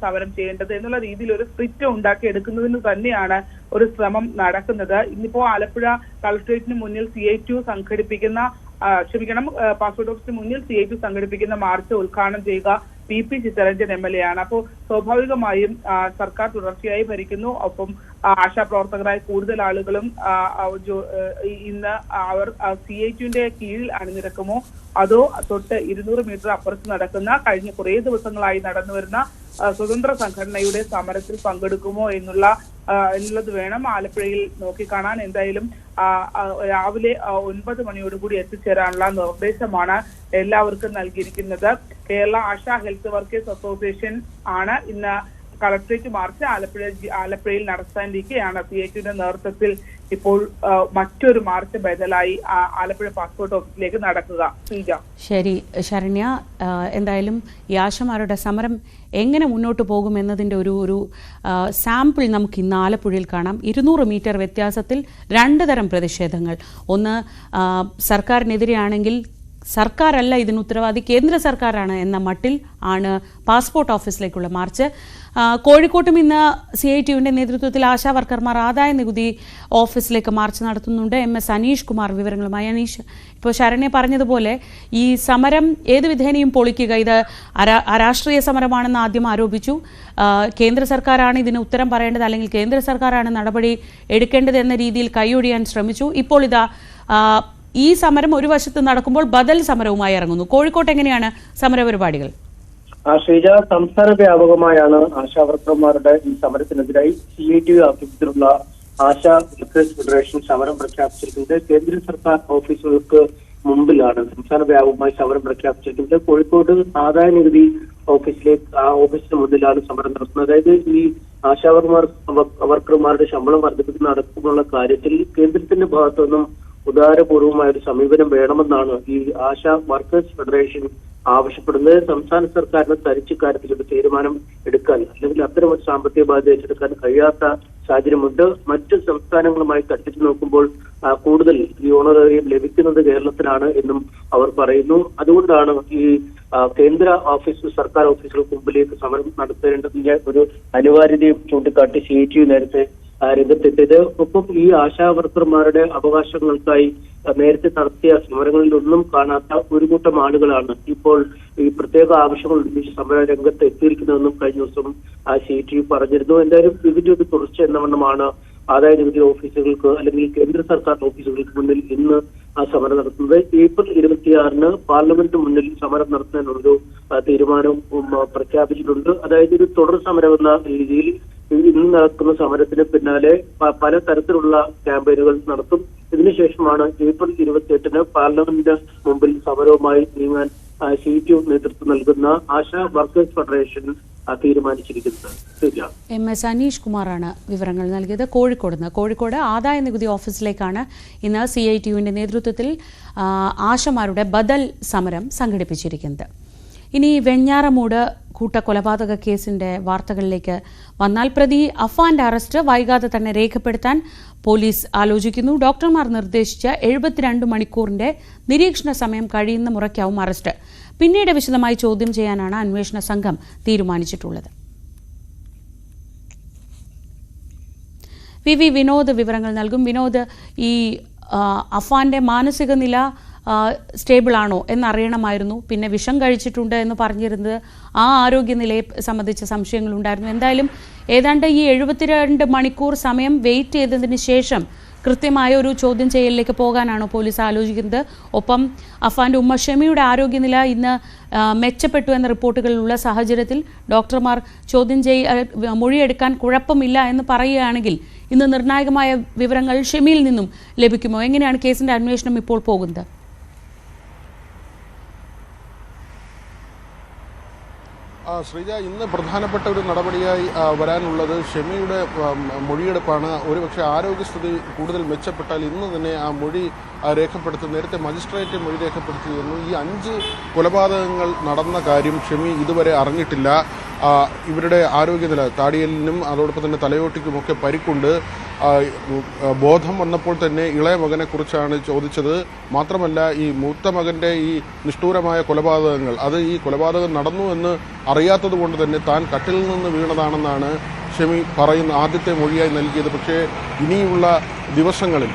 [SPEAKER 3] സമരം ചെയ്യേണ്ടത് എന്നുള്ള രീതിയിൽ ഒരു സ്ക്രിപ്റ്റ് ഉണ്ടാക്കിയെടുക്കുന്നതിന് തന്നെയാണ് ഒരു ശ്രമം നടക്കുന്നത്. ഇന്നിപ്പോ ആലപ്പുഴ കളക്ടറേറ്റിന് മുന്നിൽ CITU പാസ്പോർട്ട് ഓഫീസിന് മുന്നിൽ CITU സംഘടിപ്പിക്കുന്ന മാർച്ച് ഉദ്ഘാടനം ചെയ്യുക PP ചിത്തരഞ്ജൻ MLA ആണ്. അപ്പോൾ സ്വാഭാവികമായും സർക്കാർ തുടർച്ചയായി ഭരിക്കുന്നു. ഒപ്പം ആശാപ്രവർത്തകരായ കൂടുതൽ ആളുകളും ഇന്ന് അവർ CITUവിന്റെ കീഴിൽ അണിനിരക്കുമോ അതോ തൊട്ട് 200 മീറ്റർ അപ്പുറത്ത് നടക്കുന്ന കഴിഞ്ഞ കുറേ ദിവസങ്ങളായി നടന്നു വരുന്ന സ്വതന്ത്ര സംഘടനയുടെ സമരത്തിൽ പങ്കെടുക്കുമോ എന്നുള്ളത് വേണം ആലപ്പുഴയിൽ നോക്കിക്കാണാൻ. എന്തായാലും രാവിലെ 9 മണിയോടുകൂടി എത്തിച്ചേരാനുള്ള നിർദ്ദേശമാണ് എല്ലാവർക്കും നൽകിയിരിക്കുന്നത്. Kerala ASHA health workers association ആണ് ഇന്ന് കളക്ടറേറ്റ് മാർച്ച് ആലപ്പുഴയിൽ നടത്താനിരിക്കെയാണ് CITUവിന്റെ നേതൃത്വത്തിൽ ഇപ്പോൾ മറ്റൊരു മാർച്ച് ബദലായി ആലപ്പുഴ പാസ്പോർട്ട് ഓഫീസിലേക്ക് നടക്കുക. ശ്രീജ.
[SPEAKER 1] ശരി ശരണ്യ, എന്തായാലും ഈ ആശമാരുടെ സമരം എങ്ങനെ മുന്നോട്ട് പോകുമെന്നതിൻ്റെ ഒരു സാമ്പിൾ നമുക്ക് ഇന്ന് ആലപ്പുഴയിൽ കാണാം. 200 മീറ്റർ വ്യത്യാസത്തിൽ 2 തരം പ്രതിഷേധങ്ങൾ. ഒന്ന്, സർക്കാരിനെതിരെയാണെങ്കിൽ സർക്കാരല്ല ഇതിന് ഉത്തരവാദി, കേന്ദ്ര സർക്കാരാണ് എന്ന മട്ടിൽ ആണ് പാസ്പോർട്ട് ഓഫീസിലേക്കുള്ള മാർച്ച്. കോഴിക്കോട്ടും ഇന്ന് CITUവിൻ്റെ നേതൃത്വത്തിൽ ആശാ വർക്കർമാർ ആദായ നികുതി ഓഫീസിലേക്ക് മാർച്ച് നടത്തുന്നുണ്ട്. MS അനീഷ് കുമാർ വിവരങ്ങളുമായി. അനീഷ്, ഇപ്പോൾ ശരണ്യ പറഞ്ഞതുപോലെ ഈ സമരം ഏത് വിധേനയും പൊളിക്കുക, ഇത് അരാഷ്ട്രീയ സമരമാണെന്ന് ആദ്യം ആരോപിച്ചു. കേന്ദ്ര സർക്കാരാണ് ഇതിന് ഉത്തരം പറയേണ്ടത്, അല്ലെങ്കിൽ കേന്ദ്ര സർക്കാരാണ് നടപടി എടുക്കേണ്ടത് എന്ന രീതിയിൽ കൈയൊഴിയാൻ ശ്രമിച്ചു. ഇപ്പോൾ ഇതാ ഈ സമരം ഒരു വശത്ത് നടക്കുമ്പോൾ ബദൽ സമരവുമായി ഇറങ്ങുന്നു. കോഴിക്കോട്ട് എങ്ങനെയാണ് സമരപരിപാടികൾ?
[SPEAKER 4] ശ്രീജ, സംസ്ഥാന വ്യാപകമായാണ് ആശാവർക്കർമാരുടെ ഈ സമരത്തിനെതിരായി CITU ആഭിമുഖ്യത്തിലുള്ള ആശാ വർക്കേഴ്സ് ഫെഡറേഷൻ സമരം പ്രഖ്യാപിച്ചിരിക്കുന്നത്. കേന്ദ്ര സർക്കാർ ഓഫീസുകൾക്ക് മുമ്പിലാണ് സംസ്ഥാന വ്യാപകമായി സമരം പ്രഖ്യാപിച്ചിരിക്കുന്നത്. കോഴിക്കോട് ആദായ നികുതി ഓഫീസിന് മുന്നിലാണ് സമരം നടത്തുന്നത്. അതായത് ഈ വർക്കർമാരുടെ ശമ്പളം വർദ്ധിപ്പിക്കുന്ന അടക്കമുള്ള കാര്യത്തിൽ കേന്ദ്രത്തിന്റെ ഭാഗത്തുനിന്നും ഉദാരപൂർവമായ ഒരു സമീപനം വേണമെന്നാണ് ഈ ആശാ വർക്കേഴ്സ് ഫെഡറേഷൻ ആവശ്യപ്പെടുന്നത്. സംസ്ഥാന സർക്കാരിന് തനിച്ച് കാര്യത്തിൽ ഒരു തീരുമാനം എടുക്കാൻ അല്ലെങ്കിൽ അത്തരം ഒരു സാമ്പത്തിക ബാധ്യത ഏറ്റെടുക്കാൻ കഴിയാത്ത സാഹചര്യമുണ്ട്. മറ്റ് സംസ്ഥാനങ്ങളുമായി തട്ടിച്ചു നോക്കുമ്പോൾ കൂടുതൽ ഈ ഓണറേറിയം ലഭിക്കുന്നത് കേരളത്തിലാണ് എന്നും അവർ പറയുന്നു. അതുകൊണ്ടാണ് ഈ കേന്ദ്ര സർക്കാർ ഓഫീസുകൾക്ക് മുമ്പിലേക്ക് സമരം നടത്തേണ്ടതിന്റെ ഒരു അനിവാര്യതയും ചൂണ്ടിക്കാട്ടി CITU നേരത്തെ രംഗത്തെത്തിയത്. ഒപ്പം ഈ ആശാ വർക്കർമാരുടെ അവകാശങ്ങൾക്കായി നേരത്തെ നടത്തിയ സമരങ്ങളിലൊന്നും കാണാത്ത ഒരു കൂട്ടം ആളുകളാണ് ഇപ്പോൾ ഈ പ്രത്യേക ആവശ്യങ്ങൾ ഉന്നയിച്ച് സമര രംഗത്ത് എത്തിയിരിക്കുന്നതെന്നും കഴിഞ്ഞ ദിവസം CITU പറഞ്ഞിരുന്നു. എന്തായാലും ഇതിന്റെ ഒരു തുടർച്ച എന്ന വണ്ണമാണ് ആദായ നികുതി ഓഫീസുകൾക്ക് അല്ലെങ്കിൽ കേന്ദ്ര സർക്കാർ ഓഫീസുകൾക്ക് മുന്നിൽ ഇന്ന് സമരം നടത്തുന്നത്. ഏപ്രിൽ 26-ന് പാർലമെന്റ് മുന്നിൽ സമരം നടത്താനൊരു തീരുമാനവും പ്രഖ്യാപിച്ചിട്ടുണ്ട്. അതായത് ഒരു തുടർ സമരം എന്ന രീതിയിൽ ഇന്ന് നടക്കുന്ന സമരത്തിന് പിന്നാലെ പല തരത്തിലുള്ള ക്യാമ്പയിനുകൾ നടത്തും. ഇതിനുശേഷമാണ് ഏപ്രിൽ 28-ന് പാർലമെന്റ് മുമ്പിൽ സമരവുമായി നീങ്ങാൻ CITU നേതൃത്വം നൽകുന്ന ആശാ വർക്കേഴ്സ് ഫെഡറേഷൻ തീരുമാനിച്ചിരിക്കുന്നത്.
[SPEAKER 1] MS അനീഷ് കുമാറാണ് വിവരങ്ങൾ നൽകിയത് കോഴിക്കോട് ആദായ നികുതി ഓഫീസിലേക്കാണ് ഇന്ന് CITUവിൻ്റെ നേതൃത്വത്തിൽ ആശമാരുടെ ബദൽ സമരം സംഘടിപ്പിച്ചിരിക്കുന്നത്. ഇനി വെഞ്ഞാറമൂട് കൂട്ടക്കൊലപാതക കേസിന്റെ വാർത്തകളിലേക്ക് വന്നാൽ, പ്രതി അഫാന്റെ അറസ്റ്റ് വൈകാതെ തന്നെ രേഖപ്പെടുത്താൻ പോലീസ് ആലോചിക്കുന്നു. ഡോക്ടർമാർ നിർദ്ദേശിച്ച 72 മണിക്കൂറിന്റെ നിരീക്ഷണ സമയം കഴിയുന്ന മുറയ്ക്കാവും അറസ്റ്റ്. പിന്നീട് വിശദമായി ചോദ്യം ചെയ്യാനാണ് അന്വേഷണ സംഘം തീരുമാനിച്ചിട്ടുള്ളത്. VV വിനോദ് വിവരങ്ങൾ നൽകും. വിനോദ്, ഈ അഫാന്റെ മാനസിക നില സ്റ്റേബിൾ ആണോ എന്നറിയണമായിരുന്നു. പിന്നെ വിഷം കഴിച്ചിട്ടുണ്ട് എന്ന് പറഞ്ഞിരുന്നത് ആ ആരോഗ്യനിലയെ സംബന്ധിച്ച സംശയങ്ങളുണ്ടായിരുന്നു. എന്തായാലും ഏതാണ്ട് ഈ 72 മണിക്കൂർ സമയം വെയിറ്റ് ചെയ്തതിന് ശേഷം കൃത്യമായ ഒരു ചോദ്യം ചെയ്യലിലേക്ക് പോകാനാണോ പോലീസ് ആലോചിക്കുന്നത്? ഒപ്പം അഫാന്റെ ഉമ്മ ഷെമിയുടെ ആരോഗ്യനില ഇന്ന് മെച്ചപ്പെട്ടു എന്ന റിപ്പോർട്ടുകളുള്ള സാഹചര്യത്തിൽ ഡോക്ടർമാർ മൊഴിയെടുക്കാൻ കുഴപ്പമില്ല എന്ന് പറയുകയാണെങ്കിൽ ഇന്ന് നിർണായകമായ വിവരങ്ങൾ ഷെമിയിൽ നിന്നും ലഭിക്കുമോ? എങ്ങനെയാണ് കേസിന്റെ അന്വേഷണം ഇപ്പോൾ പോകുന്നത്?
[SPEAKER 2] ശ്രീജ, ഇന്ന് പ്രധാനപ്പെട്ട ഒരു നടപടിയായി വരാനുള്ളത് ഷെമിയുടെ മൊഴിയെടുപ്പാണ്. ഒരുപക്ഷെ ആരോഗ്യസ്ഥിതി കൂടുതൽ മെച്ചപ്പെട്ടാൽ ഇന്ന് തന്നെ ആ മൊഴി രേഖപ്പെടുത്തും. നേരത്തെ മജിസ്ട്രേറ്റ് മൊഴി രേഖപ്പെടുത്തിയിരുന്നു. ഈ 5 കൊലപാതകങ്ങൾ നടന്ന കാര്യം ഷെമി ഇതുവരെ അറിഞ്ഞിട്ടില്ല. ഇവരുടെ ആരോഗ്യനില, താടിയലിനും അതോടൊപ്പം തന്നെ തലയോട്ടിക്കുമൊക്കെ പരിക്കുണ്ട്. ബോധം വന്നപ്പോൾ തന്നെ ഇളയ മകനെ കുറിച്ചാണ് ചോദിച്ചത്. മാത്രമല്ല, ഈ മൂത്ത മകന്റെ ഈ നിഷ്ഠൂരമായ കൊലപാതകങ്ങൾ, അത് ഈ കൊലപാതകം നടന്നു എന്ന് അറിയാത്തത് കൊണ്ട് തന്നെ താൻ കട്ടിലിൽ നിന്ന് വീണതാണെന്നാണ് ഷെമി പറയുന്ന ആദ്യത്തെ മൊഴിയായി നൽകിയത്. പക്ഷേ ഇനിയുള്ള ദിവസങ്ങളിൽ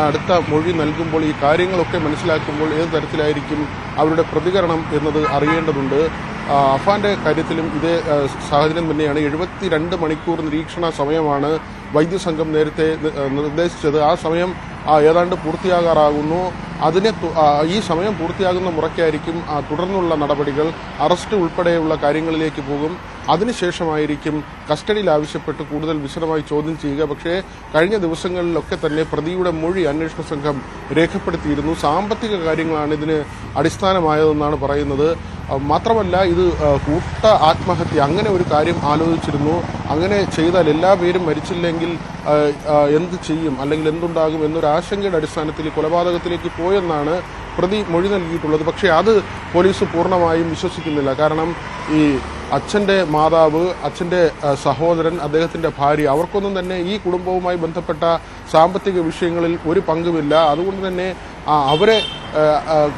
[SPEAKER 2] അടുത്ത മൊഴി നൽകുമ്പോൾ ഈ കാര്യങ്ങളൊക്കെ മനസ്സിലാക്കുമ്പോൾ ഏത് തരത്തിലായിരിക്കും അവരുടെ പ്രതികരണം എന്നത് അറിയേണ്ടതുണ്ട്. അഫാന്റെ കാര്യത്തിലും ഇതേ സാഹചര്യം തന്നെയാണ്. 72 മണിക്കൂർ നിരീക്ഷണ സമയമാണ് വൈദ്യസംഘം നേരത്തെ നിർദ്ദേശിച്ചത്. ആ സമയം ഏതാണ്ട് പൂർത്തിയാകാറാകുന്നു. ഈ സമയം പൂർത്തിയാകുന്ന മുറയ്ക്കായിരിക്കും തുടർന്നുള്ള നടപടികൾ, അറസ്റ്റ് ഉൾപ്പെടെയുള്ള കാര്യങ്ങളിലേക്ക് പോകും. അതിനുശേഷമായിരിക്കും കസ്റ്റഡിയിൽ ആവശ്യപ്പെട്ട് കൂടുതൽ വിശദമായി ചോദ്യം ചെയ്യുക. പക്ഷേ കഴിഞ്ഞ ദിവസങ്ങളിലൊക്കെ തന്നെ പ്രതിയുടെ മൊഴി അന്വേഷണ സംഘം രേഖപ്പെടുത്തിയിരുന്നു. സാമ്പത്തിക കാര്യങ്ങളാണ് ഇതിന് അടിസ്ഥാനമായതെന്നാണ് പറയുന്നത്. മാത്രമല്ല ഇത് കൂട്ട ആത്മഹത്യ അങ്ങനെ ഒരു കാര്യം ആലോചിച്ചിരുന്നു. അങ്ങനെ ചെയ്താൽ എല്ലാ പേരും മരിച്ചില്ലെങ്കിൽ എന്ത് ചെയ്യും അല്ലെങ്കിൽ എന്തുണ്ടാകും എന്നൊരു ആശങ്കയുടെ അടിസ്ഥാനത്തിൽ കൊലപാതകത്തിലേക്ക് പോയെന്നാണ് പ്രതി മൊഴി നൽകിയിട്ടുള്ളത്. പക്ഷേ അത് പോലീസ് പൂർണ്ണമായും വിശ്വസിക്കുന്നില്ല. കാരണം ഈ അച്ഛൻ്റെ മാതാവ്, അച്ഛൻ്റെ സഹോദരൻ, അദ്ദേഹത്തിൻ്റെ ഭാര്യ, അവർക്കൊന്നും തന്നെ ഈ കുടുംബവുമായി ബന്ധപ്പെട്ട സാമ്പത്തിക വിഷയങ്ങളിൽ ഒരു പങ്കുമില്ല. അതുകൊണ്ട് തന്നെ അവരെ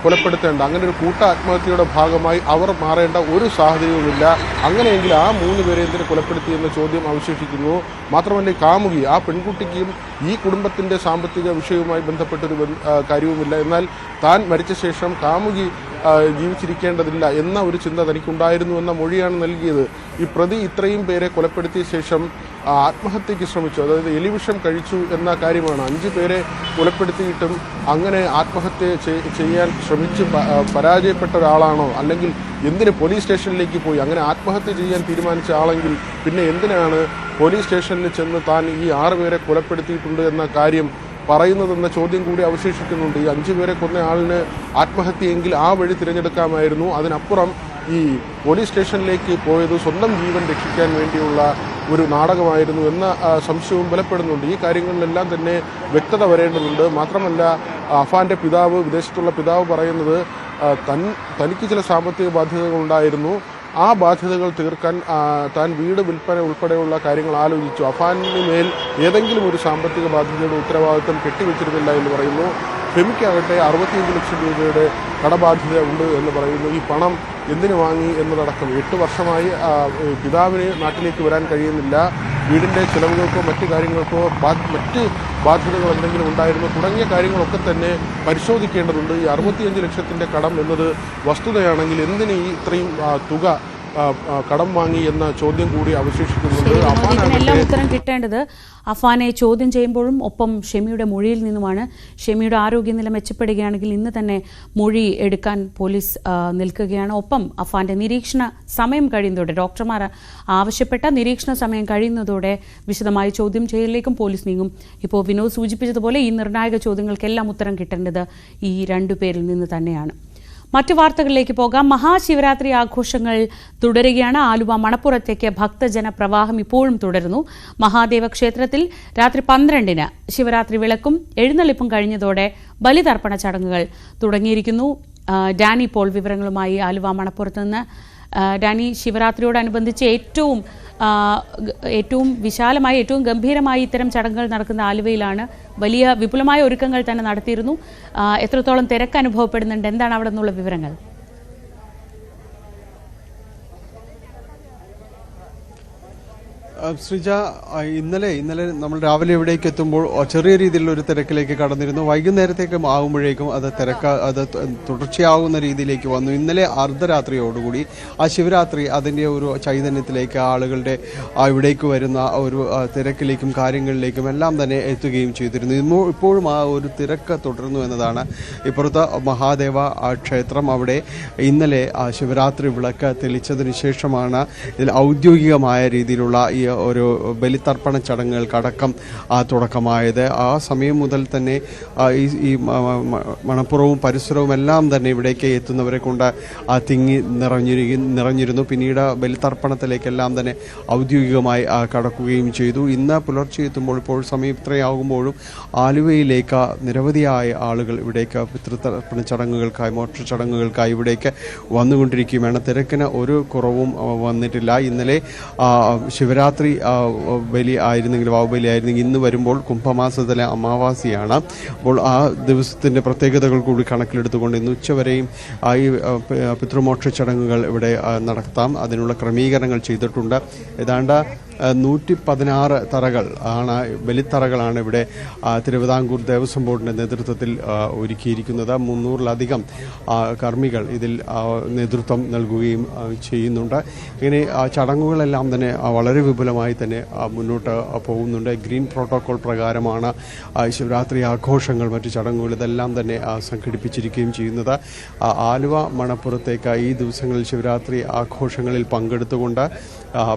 [SPEAKER 2] കൊലപ്പെടുത്തേണ്ട അങ്ങനെ ഒരു കൂട്ട ആത്മഹത്യയുടെ ഭാഗമായി അവർ മാറേണ്ട ഒരു സാഹചര്യവുമില്ല. അങ്ങനെയെങ്കിൽ ആ 3 പേരെ എന്തിന് കൊലപ്പെടുത്തിയെന്ന ചോദ്യം അവശേഷിക്കുന്നു. മാത്രമല്ല കാമുകി, ആ പെൺകുട്ടിക്കും ഈ കുടുംബത്തിൻ്റെ സാമ്പത്തിക വിഷയവുമായി ബന്ധപ്പെട്ടൊരു കാര്യവുമില്ല. എന്നാൽ താൻ മരിച്ച ശേഷം കാമുകി ജീവിച്ചിരിക്കേണ്ടതില്ല എന്ന ഒരു ചിന്ത തനിക്കുണ്ടായിരുന്നു എന്ന മൊഴിയാണ് നൽകിയത്. ഈ പ്രതി ഇത്രയും പേരെ കൊലപ്പെടുത്തിയ ശേഷം ആത്മഹത്യയ്ക്ക് ശ്രമിച്ചു, അതായത് എലിവിഷം കഴിച്ചു എന്ന കാര്യമാണ്. 5 പേരെ കൊലപ്പെടുത്തിയിട്ടും അങ്ങനെ ആത്മഹത്യ ചെയ്യാൻ ശ്രമിച്ച് പരാജയപ്പെട്ട ഒരാളാണോ, അല്ലെങ്കിൽ എന്തിന് പോലീസ് സ്റ്റേഷനിലേക്ക് പോയി? അങ്ങനെ ആത്മഹത്യ ചെയ്യാൻ തീരുമാനിച്ച ആളെങ്കിൽ പിന്നെ എന്തിനാണ് പോലീസ് സ്റ്റേഷനിൽ ചെന്ന് താൻ ഈ 6 പേരെ കൊലപ്പെടുത്തിയിട്ടുണ്ട് എന്ന കാര്യം പറയുന്നതെന്ന ചോദ്യം കൂടി അവശേഷിക്കുന്നുണ്ട്. ഈ 5 പേരെ കൊന്ന ആളിന് ആത്മഹത്യയെങ്കിൽ ആ വഴി തിരഞ്ഞെടുക്കാമായിരുന്നു. അതിനപ്പുറം ഈ പോലീസ് സ്റ്റേഷനിലേക്ക് പോയത് സ്വന്തം ജീവൻ രക്ഷിക്കാൻ വേണ്ടിയുള്ള ഒരു നാടകമായിരുന്നു എന്ന സംശയവും ബലപ്പെടുന്നുണ്ട്. ഈ കാര്യങ്ങളിലെല്ലാം തന്നെ വ്യക്തത വരേണ്ടതുണ്ട്. മാത്രമല്ല അഫാന്റെ പിതാവ്, വിദേശത്തുള്ള പിതാവ് പറയുന്നത് തനിക്ക് ചില സാമ്പത്തിക ബാധ്യതകളുണ്ടായിരുന്നു. ആ ബാധ്യതകൾ തീർക്കാൻ താൻ വീട് വിൽപ്പന ഉൾപ്പെടെയുള്ള കാര്യങ്ങൾ ആലോചിച്ചു. അഫാനിന് മേൽ ഏതെങ്കിലും ഒരു സാമ്പത്തിക ബാധ്യതയുടെ ഉത്തരവാദിത്വം കെട്ടിവെച്ചിരുന്നില്ല എന്ന് പറയുന്നു. ഫെമിക്കാകട്ടെ 65 ലക്ഷം രൂപയുടെ കടബാധ്യത ഉണ്ട് എന്ന് പറയുന്നു. ഈ പണം എന്തിനു വാങ്ങി എന്നതടക്കം 8 വർഷമായി പിതാവിന് നാട്ടിലേക്ക് വരാൻ കഴിയുന്നില്ല. വീടിൻ്റെ ചിലവുകൾക്കോ മറ്റു കാര്യങ്ങൾക്കോ മറ്റ് ബാധ്യതകൾ എന്തെങ്കിലും ഉണ്ടായിരുന്നു തുടങ്ങിയ കാര്യങ്ങളൊക്കെ തന്നെ പരിശോധിക്കേണ്ടതുണ്ട്. ഈ 65 ലക്ഷത്തിൻ്റെ കടം എന്നത് വസ്തുതയാണെങ്കിൽ എന്തിന് ഈ ഇത്രയും തുക കടം വാങ്ങി എന്ന ചോദ്യം കൂടി അവശേഷിക്കുന്നുണ്ട്.
[SPEAKER 1] ഇതിനെല്ലാം ഉത്തരം കിട്ടേണ്ടത് അഫാനെ ചോദ്യം ചെയ്യുമ്പോഴും ഒപ്പം ഷെമിയുടെ മൊഴിയിൽ നിന്നുമാണ്. ഷെമിയുടെ ആരോഗ്യനില മെച്ചപ്പെടുകയാണെങ്കിൽ ഇന്ന് തന്നെ മൊഴി എടുക്കാൻ പോലീസ് നിൽക്കുകയാണ്. ഒപ്പം അഫാന്റെ നിരീക്ഷണ സമയം കഴിയുന്നതോടെ, ഡോക്ടർമാർ ആവശ്യപ്പെട്ട നിരീക്ഷണ സമയം കഴിയുന്നതോടെ വിശദമായ ചോദ്യം ചെയ്യലിലേക്കും പോലീസ് നീങ്ങും. ഇപ്പോൾ വിനോദ് സൂചിപ്പിച്ചതുപോലെ ഈ നിർണായക ചോദ്യങ്ങൾക്കെല്ലാം ഉത്തരം കിട്ടേണ്ടത് ഈ 2 പേരിൽ നിന്ന് തന്നെയാണ്. മറ്റു വാർത്തകളിലേക്ക് പോകാം. മഹാശിവരാത്രി ആഘോഷങ്ങൾ തുടരുകയാണ്. ആലുവ മണപ്പുറത്തേക്ക് ഭക്തജന പ്രവാഹം ഇപ്പോഴും തുടരുന്നു. മഹാദേവ ക്ഷേത്രത്തിൽ രാത്രി 12-ന് ശിവരാത്രി വിളക്കും എഴുന്നള്ളിപ്പും കഴിഞ്ഞതോടെ ബലിതർപ്പണ ചടങ്ങുകൾ തുടങ്ങിയിരിക്കുന്നു. ഡാനി പോൾ വിവരങ്ങളുമായി ആലുവ മണപ്പുറത്ത് നിന്ന്. ഡാനി, ശിവരാത്രിയോടനുബന്ധിച്ച് ഏറ്റവും വിശാലമായി, ഏറ്റവും ഗംഭീരമായി ഇത്തരം ചടങ്ങുകൾ നടക്കുന്ന ആലുവയിലാണ്. വലിയ വിപുലമായ ഒരുക്കങ്ങൾ തന്നെ നടത്തിയിരുന്നു. എത്രത്തോളം തിരക്ക് അനുഭവപ്പെടുന്നുണ്ട്? എന്താണ് അവിടെ നിന്നുള്ള വിവരങ്ങൾ?
[SPEAKER 5] ശ്രീജ, ഇന്നലെ നമ്മൾ രാവിലെ ഇവിടേക്ക് എത്തുമ്പോൾ ചെറിയ രീതിയിലുള്ള ഒരു തിരക്കിലേക്ക് കടന്നിരുന്നു. വൈകുന്നേരത്തേക്ക് ആകുമ്പോഴേക്കും അത് തുടർച്ചയാകുന്ന രീതിയിലേക്ക് വന്നു. ഇന്നലെ അർദ്ധരാത്രിയോടുകൂടി ആ ശിവരാത്രി അതിൻ്റെ ഒരു ചൈതന്യത്തിലേക്ക്, ആളുകളുടെ ഇവിടേക്ക് വരുന്ന ഒരു തിരക്കിലേക്കും കാര്യങ്ങളിലേക്കും എല്ലാം തന്നെ എത്തുകയും ചെയ്തിരുന്നു. ഇപ്പോഴും ആ ഒരു തിരക്ക് തുടരുന്നു എന്നതാണ്. ഇപ്പുറത്ത് മഹാദേവ ക്ഷേത്രം, അവിടെ ഇന്നലെ ശിവരാത്രി വിളക്ക് തെളിച്ചതിന് ശേഷമാണ് ഇതിൽ ഔദ്യോഗികമായ രീതിയിലുള്ള ഈ ഒരു ബലിതർപ്പണ ചടങ്ങുകൾക്കടക്കം തുടക്കമായത്. ആ സമയം മുതൽ തന്നെ ഈ മണപ്പുറവും പരിസരവും എല്ലാം തന്നെ ഇവിടേക്ക് എത്തുന്നവരെ കൊണ്ട് തിങ്ങി നിറഞ്ഞിരുന്നു. പിന്നീട് ബലിതർപ്പണത്തിലേക്കെല്ലാം തന്നെ ഔദ്യോഗികമായി കടക്കുകയും ചെയ്തു. ഇന്ന് പുലർച്ചെ എത്തുമ്പോൾ, ഇപ്പോൾ സമയം ഇത്രയാകുമ്പോഴും ആലുവയിലേക്ക് നിരവധിയായ ആളുകൾ ഇവിടേക്ക് പിതൃതർപ്പണ ചടങ്ങുകൾക്കായി, മോക്ഷ ചടങ്ങുകൾക്കായി ഇവിടേക്ക് വന്നുകൊണ്ടിരിക്കുകയാണ്. തിരക്കിന് ഒരു കുറവും വന്നിട്ടില്ല. ഇന്നലെ ശിവരാത്രി ബലി ആയിരുന്നെങ്കിൽ, വാവുബലി ആയിരുന്നെങ്കിൽ, ഇന്ന് വരുമ്പോൾ കുംഭമാസത്തിലെ അമാവാസിയാണ്. അപ്പോൾ ആ ദിവസത്തിൻ്റെ പ്രത്യേകതകൾ കൂടി കണക്കിലെടുത്തുകൊണ്ട് ഇന്ന് ഉച്ചവരെയും ഈ പിതൃമോക്ഷ ചടങ്ങുകൾ ഇവിടെ നടത്താം. അതിനുള്ള ക്രമീകരണങ്ങൾ ചെയ്തിട്ടുണ്ട്. ഏതാണ്ട് 116 തറകൾ ആണ്, ബലിത്തറകളാണ് ഇവിടെ തിരുവിതാംകൂർ ദേവസ്വം ബോർഡിന്റെ നേതൃത്വത്തിൽ ഒരുക്കിയിരിക്കുന്നത്. 300-ലധികം കർമ്മികൾ ഇതിൽ നേതൃത്വം നൽകുകയും ചെയ്യുന്നുണ്ട്. ഇങ്ങനെ ചടങ്ങുകളെല്ലാം തന്നെ വളരെ വിപുലമായി തന്നെ മുന്നോട്ട് പോകുന്നുണ്ട്. ഗ്രീൻ പ്രോട്ടോകോൾ പ്രകാരമാണ് ശിവരാത്രി ആഘോഷങ്ങൾ, മറ്റു ചടങ്ങുകൾ ഇതെല്ലാം തന്നെ സംഘടിപ്പിച്ചിരിക്കുകയും ചെയ്യുന്നത്. ആലുവ മണപ്പുറത്തേക്ക് ഈ ദിവസങ്ങളിൽ ശിവരാത്രി ആഘോഷങ്ങളിൽ പങ്കെടുത്തുകൊണ്ട്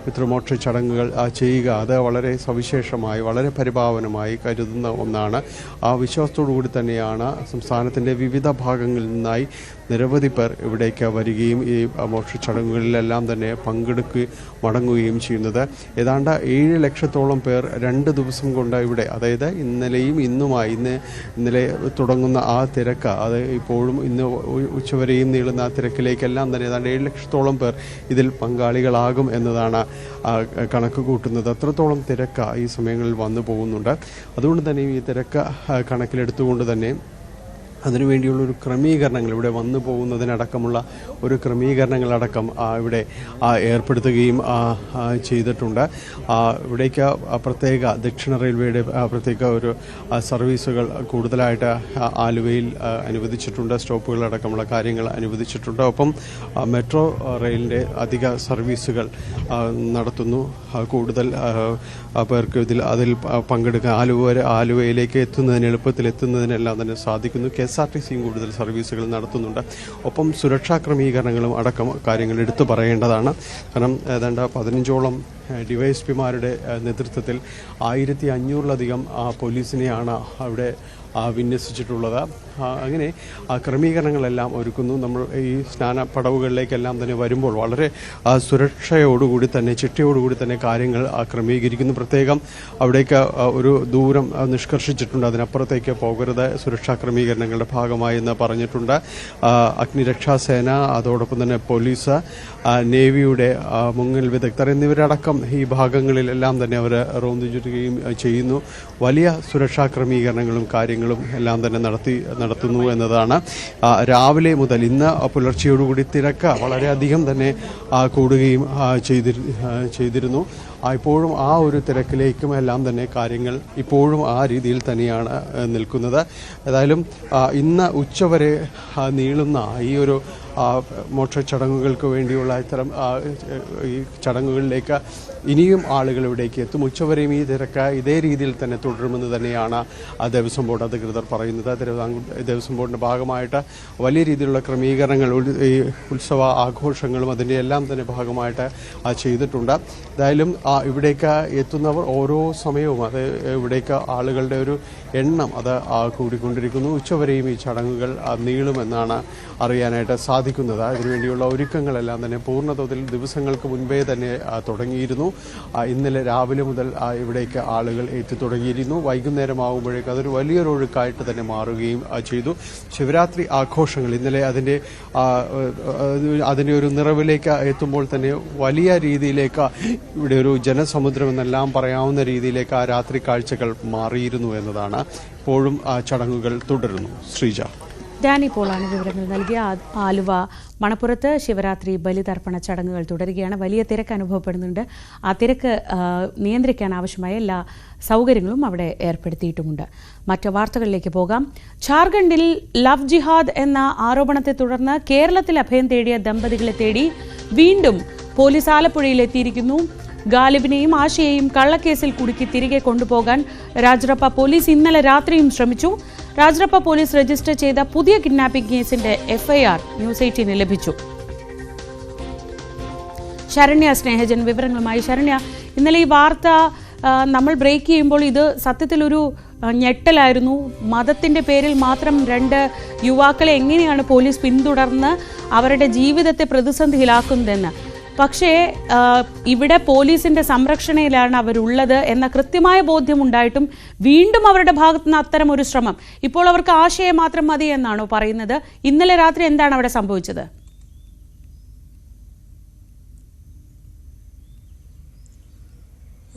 [SPEAKER 5] പിതൃമോക്ഷ ചടങ്ങുകൾ ചെയ്യുക, അത് വളരെ സവിശേഷമായി വളരെ പരിപാവനമായി കരുതുന്ന ഒന്നാണ്. ആ വിശ്വാസത്തോടു കൂടി തന്നെയാണ് സംസ്ഥാനത്തിൻ്റെ വിവിധ ഭാഗങ്ങളിൽ നിന്നായി നിരവധി പേർ ഇവിടേക്ക് വരികയും ഈ മോക്ഷ ചടങ്ങുകളിലെല്ലാം തന്നെ പങ്കെടുക്കുകയും മടങ്ങുകയും ചെയ്യുന്നത്. ഏതാണ്ട് 7 ലക്ഷത്തോളം പേർ 2 ദിവസം കൊണ്ട് ഇവിടെ, അതായത് ഇന്നലെയും ഇന്നുമായി, ഇന്നലെ തുടങ്ങുന്ന ആ തിരക്ക്, അത് ഇപ്പോഴും ഇന്ന് ഉച്ചവരെയും നീളുന്ന ആ തിരക്കിലേക്കെല്ലാം തന്നെ ഏതാണ്ട് 7 ലക്ഷത്തോളം പേർ ഇതിൽ പങ്കാളികളാകും എന്നതാണ് കണക്ക് കൂട്ടുന്നത്. അത്രത്തോളം തിരക്ക് ഈ സമയങ്ങളിൽ വന്നു പോകുന്നുണ്ട്. അതുകൊണ്ട് തന്നെ ഈ തിരക്ക് കണക്കിലെടുത്തുകൊണ്ട് തന്നെ അതിനുവേണ്ടിയുള്ളൊരു ക്രമീകരണങ്ങൾ, ഇവിടെ വന്നു പോകുന്നതിനടക്കമുള്ള ഒരു ക്രമീകരണങ്ങളടക്കം ഇവിടെ ഏർപ്പെടുത്തുകയും ചെയ്തിട്ടുണ്ട്. ഇവിടേക്ക് പ്രത്യേക ദക്ഷിണ റെയിൽവേയുടെ പ്രത്യേക ഒരു സർവീസുകൾ കൂടുതലായിട്ട് ആലുവയിൽ അനുവദിച്ചിട്ടുണ്ട്. സ്റ്റോപ്പുകളടക്കമുള്ള കാര്യങ്ങൾ അനുവദിച്ചിട്ടുണ്ട്. ഒപ്പം മെട്രോ റെയിലിൻ്റെ അധിക സർവീസുകൾ നടത്തുന്നു. കൂടുതൽ പേർക്ക് അതിൽ പങ്കെടുക്കാൻ ആലുവയിലേക്ക് എളുപ്പത്തിൽ എത്തുന്നതിനെല്ലാം തന്നെ സാധിക്കുന്നു. KSRTCയും കൂടുതൽ സർവീസുകൾ നടത്തുന്നുണ്ട്. ഒപ്പം സുരക്ഷാ ക്രമീകരണങ്ങളും അടക്കം കാര്യങ്ങൾ എടുത്തു പറയേണ്ടതാണ്. കാരണം ഏതാണ്ട് 15ഓളം ഡിവൈഎസ്പിമാരുടെ നേതൃത്വത്തിൽ 1500-ലധികം പോലീസിനെയാണ് അവിടെ വിന്യസിച്ചിട്ടുള്ളത്. അങ്ങനെ ക്രമീകരണങ്ങളെല്ലാം ഒരുക്കുന്നു. നമ്മൾ ഈ സ്നാനപ്പടവുകളിലേക്കെല്ലാം തന്നെ വരുമ്പോൾ വളരെ സുരക്ഷയോടുകൂടി തന്നെ, ചിട്ടയോടുകൂടി തന്നെ കാര്യങ്ങൾ ക്രമീകരിക്കുന്നു. പ്രത്യേകം അവിടേക്ക് ഒരു ദൂരം നിഷ്കർഷിച്ചിട്ടുണ്ട്, അതിനപ്പുറത്തേക്ക് പോകരുത് സുരക്ഷാ ക്രമീകരണങ്ങളുടെ ഭാഗമായി എന്ന് പറഞ്ഞിട്ടുണ്ട്. അഗ്നിരക്ഷാസേന, അതോടൊപ്പം തന്നെ പോലീസ്, നേവിയുടെ മുങ്ങൽ വിദഗ്ധർ എന്നിവരടക്കം ഈ ഭാഗങ്ങളിലെല്ലാം തന്നെ അവർ റോന്തു ചുറ്റുകയും ചെയ്യുന്നു. വലിയ സുരക്ഷാ ക്രമീകരണങ്ങളും കാര്യങ്ങളും എല്ലാം തന്നെ നടത്തുന്നു എന്നതാണ്. രാവിലെ മുതൽ ഇന്ന് പുലർച്ചയോടുകൂടി തിരക്ക് വളരെയധികം തന്നെ കൂടുകയും ചെയ്തിരുന്നു. ഇപ്പോഴും ആ ഒരു തിരക്കിലേക്കും എല്ലാം തന്നെ കാര്യങ്ങൾ ഇപ്പോഴും ആ രീതിയിൽ തന്നെയാണ് നിൽക്കുന്നത്. ഏതായാലും ഇന്ന് ഉച്ചവരെ നീളുന്ന ഈ ഒരു മോക്ഷ ചടങ്ങുകൾക്ക് വേണ്ടിയുള്ള ഇത്തരം ഈ ചടങ്ങുകളിലേക്ക് ഇനിയും ആളുകൾ ഇവിടേക്ക് എത്തും. ഉച്ചവരെയും ഈ തിരക്ക് ഇതേ രീതിയിൽ തന്നെ തുടരുമെന്ന് തന്നെയാണ് ദേവസ്വം ബോർഡ് അധികൃതർ പറയുന്നത്. തിരുവിതാംകൂർ ദേവസ്വം ബോർഡിൻ്റെ ഭാഗമായിട്ട് വലിയ രീതിയിലുള്ള ക്രമീകരണങ്ങൾ, ഈ ഉത്സവ ആഘോഷങ്ങളും അതിൻ്റെ എല്ലാം തന്നെ ഭാഗമായിട്ട് ചെയ്തിട്ടുണ്ട്. എന്തായാലും ഇവിടേക്ക് എത്തുന്നവർ ഓരോ സമയവും അത് ഇവിടേക്ക് ആളുകളുടെ ഒരു എണ്ണം അത് കൂടിക്കൊണ്ടിരിക്കുന്നു. ഉച്ചവരെയും ഈ ചടങ്ങുകൾ നീളുമെന്നാണ് അറിയാനായിട്ട് സാധിക്കുന്നത്. ഇതിനുവേണ്ടിയുള്ള ഒരുക്കങ്ങളെല്ലാം തന്നെ പൂർണ്ണതോതിൽ ദിവസങ്ങൾക്ക് മുൻപേ തന്നെ തുടങ്ങിയിരുന്നു. ഇന്നലെ രാവിലെ മുതൽ ഇവിടേക്ക് ആളുകൾ എത്തിത്തുടങ്ങിയിരുന്നു. വൈകുന്നേരമാകുമ്പോഴേക്കും അതൊരു വലിയൊരു ഒഴുക്കായിട്ട് തന്നെ മാറുകയും ചെയ്തു. ശിവരാത്രി ആഘോഷങ്ങൾ ഇന്നലെ അതിൻ്റെ ഒരു നിറവിലേക്ക് എത്തുമ്പോൾ തന്നെ വലിയ രീതിയിലേക്ക് ഇവിടെ ഒരു ജനസമുദ്രം എന്നെല്ലാം പറയാവുന്ന രീതിയിലേക്ക് ആ രാത്രി കാഴ്ചകൾ മാറിയിരുന്നു എന്നതാണ്. ഇപ്പോഴും ചടങ്ങുകൾ തുടരുന്നു. ശ്രീജ.
[SPEAKER 1] ഡാനി പോളാണ് വിവരങ്ങൾ നൽകിയ. ആലുവ മണപ്പുറത്ത് ശിവരാത്രി ബലിതർപ്പണ ചടങ്ങുകൾ തുടരുകയാണ്. വലിയ തിരക്ക് അനുഭവപ്പെടുന്നുണ്ട്. ആ തിരക്ക് നിയന്ത്രിക്കാൻ ആവശ്യമായ എല്ലാ സൗകര്യങ്ങളും അവിടെ ഏർപ്പെടുത്തിയിട്ടുമുണ്ട്. മറ്റു വാർത്തകളിലേക്ക് പോകാം. ഝാർഖണ്ഡിൽ ലവ് ജിഹാദ് എന്ന ആരോപണത്തെ തുടർന്ന് കേരളത്തിൽ അഭയം തേടിയ ദമ്പതികളെ തേടി വീണ്ടും പോലീസ് ആലപ്പുഴയിലെത്തിയിരിക്കുന്നു. ഗാലിബിനെയും ആശയെയും കള്ളക്കേസിൽ കുടുക്കി തിരികെ കൊണ്ടുപോകാൻ രാജറപ്പ പോലീസ് ഇന്നലെ രാത്രിയും ശ്രമിച്ചു. രാജറപ്പ പോലീസ് രജിസ്റ്റർ ചെയ്ത പുതിയ കിഡ്നാപ്പിംഗ് കേസിന്റെ FIR ന്യൂസ് 18 ലഭിച്ചു. ശരണ്യ സ്നേഹജൻ വിവരങ്ങളുമായി. ശരണ്യ, ഇന്നലെ ഈ വാർത്ത നമ്മൾ ബ്രേക്ക് ചെയ്യുമ്പോൾ ഇത് സത്യത്തിലൊരു ഞെട്ടലായിരുന്നു. മതത്തിന്റെ പേരിൽ മാത്രം 2 യുവാക്കളെ എങ്ങനെയാണ് പോലീസ് പിന്തുടർന്ന് അവരുടെ ജീവിതത്തെ പ്രതിസന്ധിയിലാക്കുന്നതെന്ന്. പക്ഷേ ഇവിടെ പോലീസിന്റെ സംരക്ഷണയിലാണ് അവരുള്ളത് എന്ന കൃത്യമായ ബോധ്യമുണ്ടായിട്ടും വീണ്ടും അവരുടെ ഭാഗത്തു നിന്ന് അത്തരം ഒരു ശ്രമം. ഇപ്പോൾ അവർക്ക് ആശയം മാത്രം മതി എന്നാണോ പറയുന്നത്? ഇന്നലെ രാത്രി എന്താണ് അവിടെ സംഭവിച്ചത്?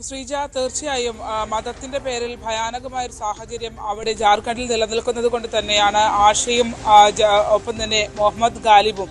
[SPEAKER 6] ശ്രീജ, തീർച്ചയായും മതത്തിന്റെ പേരിൽ ഭയാനകമായ ഒരു സാഹചര്യം അവിടെ ജാർഖണ്ഡിൽ നിലനിൽക്കുന്നത് കൊണ്ട് തന്നെയാണ് ആഷയും ഒപ്പം തന്നെ മുഹമ്മദ് ഗാലിബും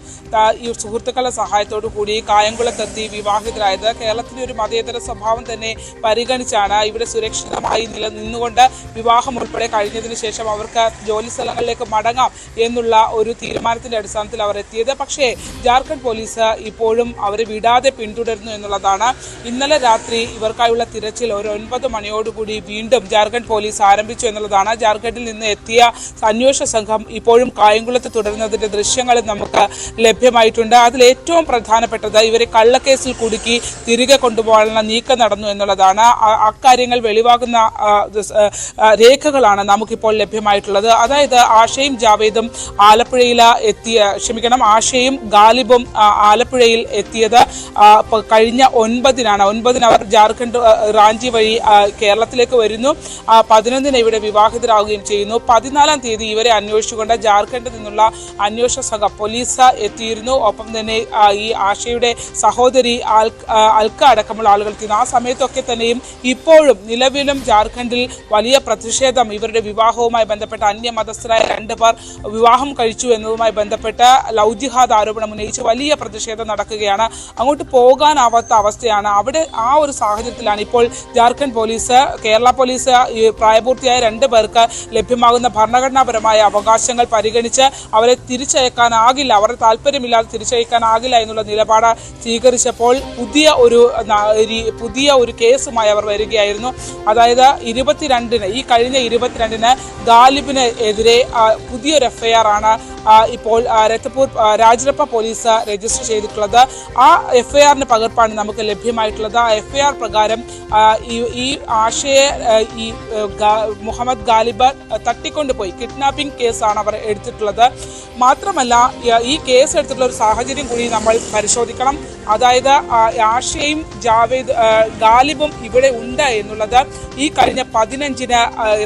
[SPEAKER 6] ഈ സുഹൃത്തുക്കളുടെ സഹായത്തോടു കൂടി കായംകുളത്തെത്തി വിവാഹിതരായത്. കേരളത്തിന്റെ ഒരു മതേതര സ്വഭാവം തന്നെ പരിഗണിച്ചാണ് ഇവിടെ സുരക്ഷിതമായി നിന്നുകൊണ്ട് വിവാഹം ഉൾപ്പെടെ കഴിഞ്ഞതിന് ശേഷം അവർക്ക് ജോലി സ്ഥലങ്ങളിലേക്ക് മടങ്ങാം എന്നുള്ള ഒരു തീരുമാനത്തിന്റെ അടിസ്ഥാനത്തിൽ അവർ എത്തിയത്. പക്ഷേ ജാർഖണ്ഡ് പോലീസ് ഇപ്പോഴും അവരെ വിടാതെ പിന്തുടരുന്നു എന്നുള്ളതാണ്. ഇന്നലെ രാത്രി ഇവർക്കായുള്ള തിരച്ചിൽ ഒരു 9 മണിയോടുകൂടി വീണ്ടും ജാർഖണ്ഡ് പോലീസ് ആരംഭിച്ചു എന്നുള്ളതാണ്. ജാർഖണ്ഡിൽ നിന്ന് എത്തിയ അന്വേഷണ സംഘം ഇപ്പോഴും കായംകുളത്ത് തുടരുന്നതിന്റെ ദൃശ്യങ്ങൾ നമുക്ക് ലഭ്യമായിട്ടുണ്ട്. അതിൽ ഏറ്റവും പ്രധാനപ്പെട്ടത് ഇവരെ കള്ളക്കേസിൽ കുടുക്കി തിരികെ കൊണ്ടുപോകാനുള്ള നീക്കം നടന്നു എന്നുള്ളതാണ്. അക്കാര്യങ്ങൾ വെളിവാകുന്ന രേഖകളാണ് നമുക്കിപ്പോൾ ലഭ്യമായിട്ടുള്ളത്. അതായത് ആഷയും ജാവേദും ആഷയും ഗാലിബും ആലപ്പുഴയിൽ എത്തിയത് കഴിഞ്ഞ 9 അവർ ജാർഖണ്ഡ് റാഞ്ചി വഴി കേരളത്തിലേക്ക് വരുന്നു. 11 ഇവിടെ വിവാഹിതരാകുകയും ചെയ്യുന്നു. 14-ാം തീയതി ഇവരെ അന്വേഷിച്ചുകൊണ്ട് ജാർഖണ്ഡിൽ നിന്നുള്ള അന്വേഷണ സംഘം പോലീസ് എത്തിയിരുന്നു. ഒപ്പം തന്നെ ഈ ആഷയുടെ സഹോദരി അൽക്ക അടക്കമുള്ള ആളുകൾ എത്തിയിരുന്നു. ആ സമയത്തൊക്കെ തന്നെയും ഇപ്പോഴും നിലവിലും ജാർഖണ്ഡിൽ വലിയ പ്രതിഷേധം ഇവരുടെ വിവാഹവുമായി ബന്ധപ്പെട്ട അന്യമതസ്ഥരായ 2 പേർ വിവാഹം കഴിച്ചു എന്നതുമായി ബന്ധപ്പെട്ട് ലവ് ജിഹാദ് ആരോപണം ഉന്നയിച്ച് വലിയ പ്രതിഷേധം നടക്കുകയാണ്. അങ്ങോട്ട് പോകാനാവാത്ത അവസ്ഥയാണ്. അവിടെ ആ ഒരു സാഹചര്യത്തിലാണ് ഇപ്പോൾ ജാർഖണ്ഡ് പോലീസ്, കേരള പോലീസ് പ്രായപൂർത്തിയായ 2 പേർക്ക് ലഭ്യമാകുന്ന ഭരണഘടനാപരമായ അവകാശങ്ങൾ പരിഗണിച്ച് അവരെ തിരിച്ചയക്കാനാകില്ല, അവരുടെ താല്പര്യമില്ലാതെ തിരിച്ചയക്കാനാകില്ല എന്നുള്ള നിലപാട് സ്വീകരിച്ചപ്പോൾ പുതിയ ഒരു കേസുമായി അവർ വരികയായിരുന്നു. അതായത് 22-ന് ഈ കഴിഞ്ഞ 22-ന് ഗാലിബിന് എതിരെ പുതിയൊരു FIR ആണ് ഇപ്പോൾ രാജരപ്പ പോലീസ് രജിസ്റ്റർ ചെയ്തിട്ടുള്ളത്. ആ FIR-ന് പകർപ്പാണ് നമുക്ക് ലഭ്യമായിട്ടുള്ളത്. ആ FIR പ്രകാരം ഈ ആഷയെ മുഹമ്മദ് ഗാലിബ് തട്ടിക്കൊണ്ടുപോയി കിഡ്നാപ്പിംഗ് കേസാണ് അവർ എടുത്തിട്ടുള്ളത്. മാത്രമല്ല ഈ കേസ് എടുത്തിട്ടുള്ള ഒരു സാഹചര്യം കൂടി നമ്മൾ പരിശോധിക്കണം. അതായത് ആഷയും ഗാലിബും ഇവിടെ ഉണ്ട് എന്നുള്ളത് ഈ കഴിഞ്ഞ 15-ന്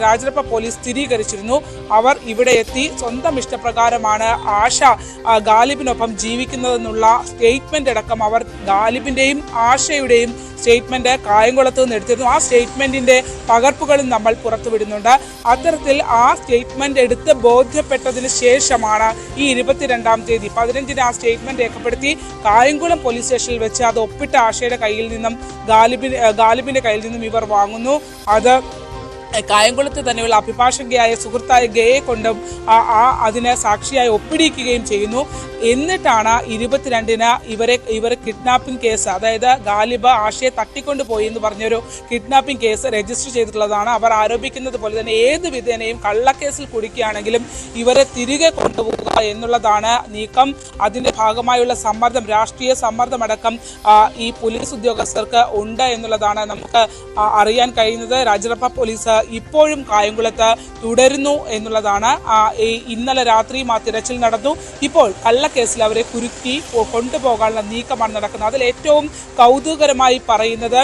[SPEAKER 6] രാജരപ്പ പോലീസ് സ്ഥിരീകരിച്ചിരുന്നു. അവർ ഇവിടെ എത്തി സ്വന്തം ഇഷ്ടപ്രകാരമാണ് ആഷ ഗാലിബിനൊപ്പം ജീവിക്കുന്നതെന്നുള്ള സ്റ്റേറ്റ്മെന്റ് അടക്കം അവർ ഗാലിബിന്റെയും ആഷയുടെയും സ്റ്റേറ്റ്മെന്റ് കായംകുളത്ത് നിന്ന് എടുത്തിരുന്നു. ആ സ്റ്റേറ്റ്മെന്റിന്റെ പകർപ്പുകളും നമ്മൾ പുറത്തുവിടുന്നുണ്ട്. അത്തരത്തിൽ ആ സ്റ്റേറ്റ്മെന്റ് എടുത്ത് ബോധ്യപ്പെട്ടതിന് ശേഷമാണ് ഈ 22-ാം തീയതി 15-ന് ആ സ്റ്റേറ്റ്മെന്റ് രേഖപ്പെടുത്തി കായംകുളം പോലീസ് സ്റ്റേഷനിൽ വെച്ച് അത് ഒപ്പിട്ട ആഷയുടെ കയ്യിൽ നിന്നും ഗാലിബിന്റെ കയ്യിൽ നിന്നും ഇവർ വാങ്ങുന്നു. അത് കായംകുളത്ത് തന്നെയുള്ള അഭിഭാഷകയായ സുഹൃത്തായ ഗയെ കൊണ്ടും അതിനെ സാക്ഷിയായി ഒപ്പിടിക്കുകയും ചെയ്യുന്നു. എന്നിട്ടാണ് 22-ന് ഇവരെ കിഡ്നാപ്പിംഗ് കേസ്, അതായത് ഗാലിബ് ആഷയെ തട്ടിക്കൊണ്ടുപോയി എന്ന് പറഞ്ഞൊരു കിഡ്നാപ്പിംഗ് കേസ് രജിസ്റ്റർ ചെയ്തിട്ടുള്ളതാണ്. അവർ ആരോപിക്കുന്നത് പോലെ തന്നെ ഏത് വിധേനയും കള്ളക്കേസിൽ കുടുക്കുകയാണെങ്കിലും ഇവരെ തിരികെ കൊണ്ടുപോകുക എന്നുള്ളതാണ് നീക്കം. അതിന്റെ ഭാഗമായുള്ള സമ്മർദ്ദം, രാഷ്ട്രീയ സമ്മർദ്ദമടക്കം ഈ പോലീസ് ഉദ്യോഗസ്ഥർക്ക് ഉണ്ട് എന്നുള്ളതാണ് നമുക്ക് അറിയാൻ കഴിയുന്നത്. രാജരപ്പ പോലീസ് ഇപ്പോഴും കായംകുളത്ത് തുടരുന്നു എന്നുള്ളതാണ്. ഇന്നലെ രാത്രിയും ആ തിരച്ചിൽ നടന്നു. ഇപ്പോൾ കള്ളക്കേസിൽ അവരെ കുരുക്കി കൊണ്ടുപോകാനുള്ള നീക്കമാണ് നടക്കുന്നത്. അതിൽ ഏറ്റവും കൗതുകരമായി പറയുന്നത്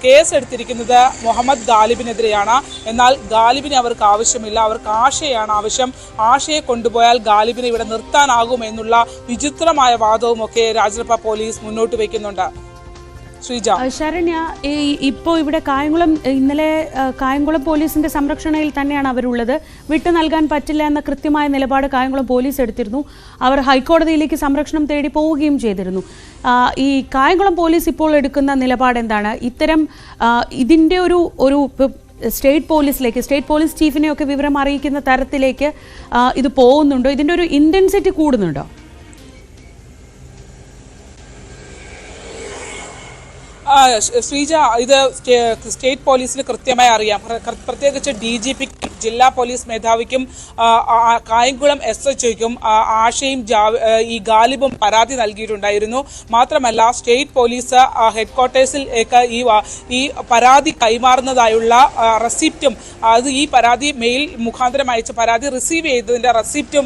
[SPEAKER 6] കേസ് എടുത്തിരിക്കുന്നത് മുഹമ്മദ് ഗാലിബിനെതിരെയാണ്. എന്നാൽ ഗാലിബിനെ അവർക്ക് ആവശ്യമില്ല, അവർക്ക് ആഷയാണ് ആവശ്യം. ആഷയെ കൊണ്ടുപോയാൽ ഗാലിബിനെ ഇവിടെ നിർത്താനാകും എന്നുള്ള വിചിത്രമായ വാദവുമൊക്കെ രാജരപ്പ പോലീസ് മുന്നോട്ട് വയ്ക്കുന്നുണ്ട്.
[SPEAKER 1] ശരണ്യ, ഇപ്പോൾ ഇവിടെ ഇന്നലെ കായംകുളം പോലീസിന്റെ സംരക്ഷണയിൽ തന്നെയാണ് അവരുള്ളത്. വിട്ടു നൽകാൻ പറ്റില്ല എന്ന കൃത്യമായ നിലപാട് കായംകുളം പോലീസ് എടുത്തിരുന്നു. അവർ ഹൈക്കോടതിയിലേക്ക് സംരക്ഷണം തേടി പോവുകയും ചെയ്തിരുന്നു. ഈ കായംകുളം പോലീസ് ഇപ്പോൾ എടുക്കുന്ന നിലപാട് എന്താണ്? ഇത്തരം ഇതിൻ്റെ ഒരു സ്റ്റേറ്റ് പോലീസ് ചീഫിനെയൊക്കെ വിവരം അറിയിക്കുന്ന തരത്തിലേക്ക് ഇത് പോകുന്നുണ്ടോ? ഇതിൻ്റെ ഒരു ഇന്റൻസിറ്റി കൂടുന്നുണ്ടോ?
[SPEAKER 6] ശ്രീജ, ഇത് സ്റ്റേറ്റ് പോലീസിന് കൃത്യമായി അറിയാം. പ്രത്യേകിച്ച് DGP ജില്ലാ പോലീസ് മേധാവിക്കും കായംകുളം SHOയ്ക്കും ആഷയും ഈ ഗാലിബും പരാതി നൽകിയിട്ടുണ്ടായിരുന്നു. മാത്രമല്ല സ്റ്റേറ്റ് പോലീസ് ഹെഡ്ക്വാർട്ടേഴ്സിലേക്ക് ഈ പരാതി കൈമാറുന്നതായുള്ള റെസിപ്റ്റും, അത് ഈ പരാതി മെയിൽ മുഖാന്തരം അയച്ച പരാതി റിസീവ് ചെയ്തതിന്റെ റെസിപ്റ്റും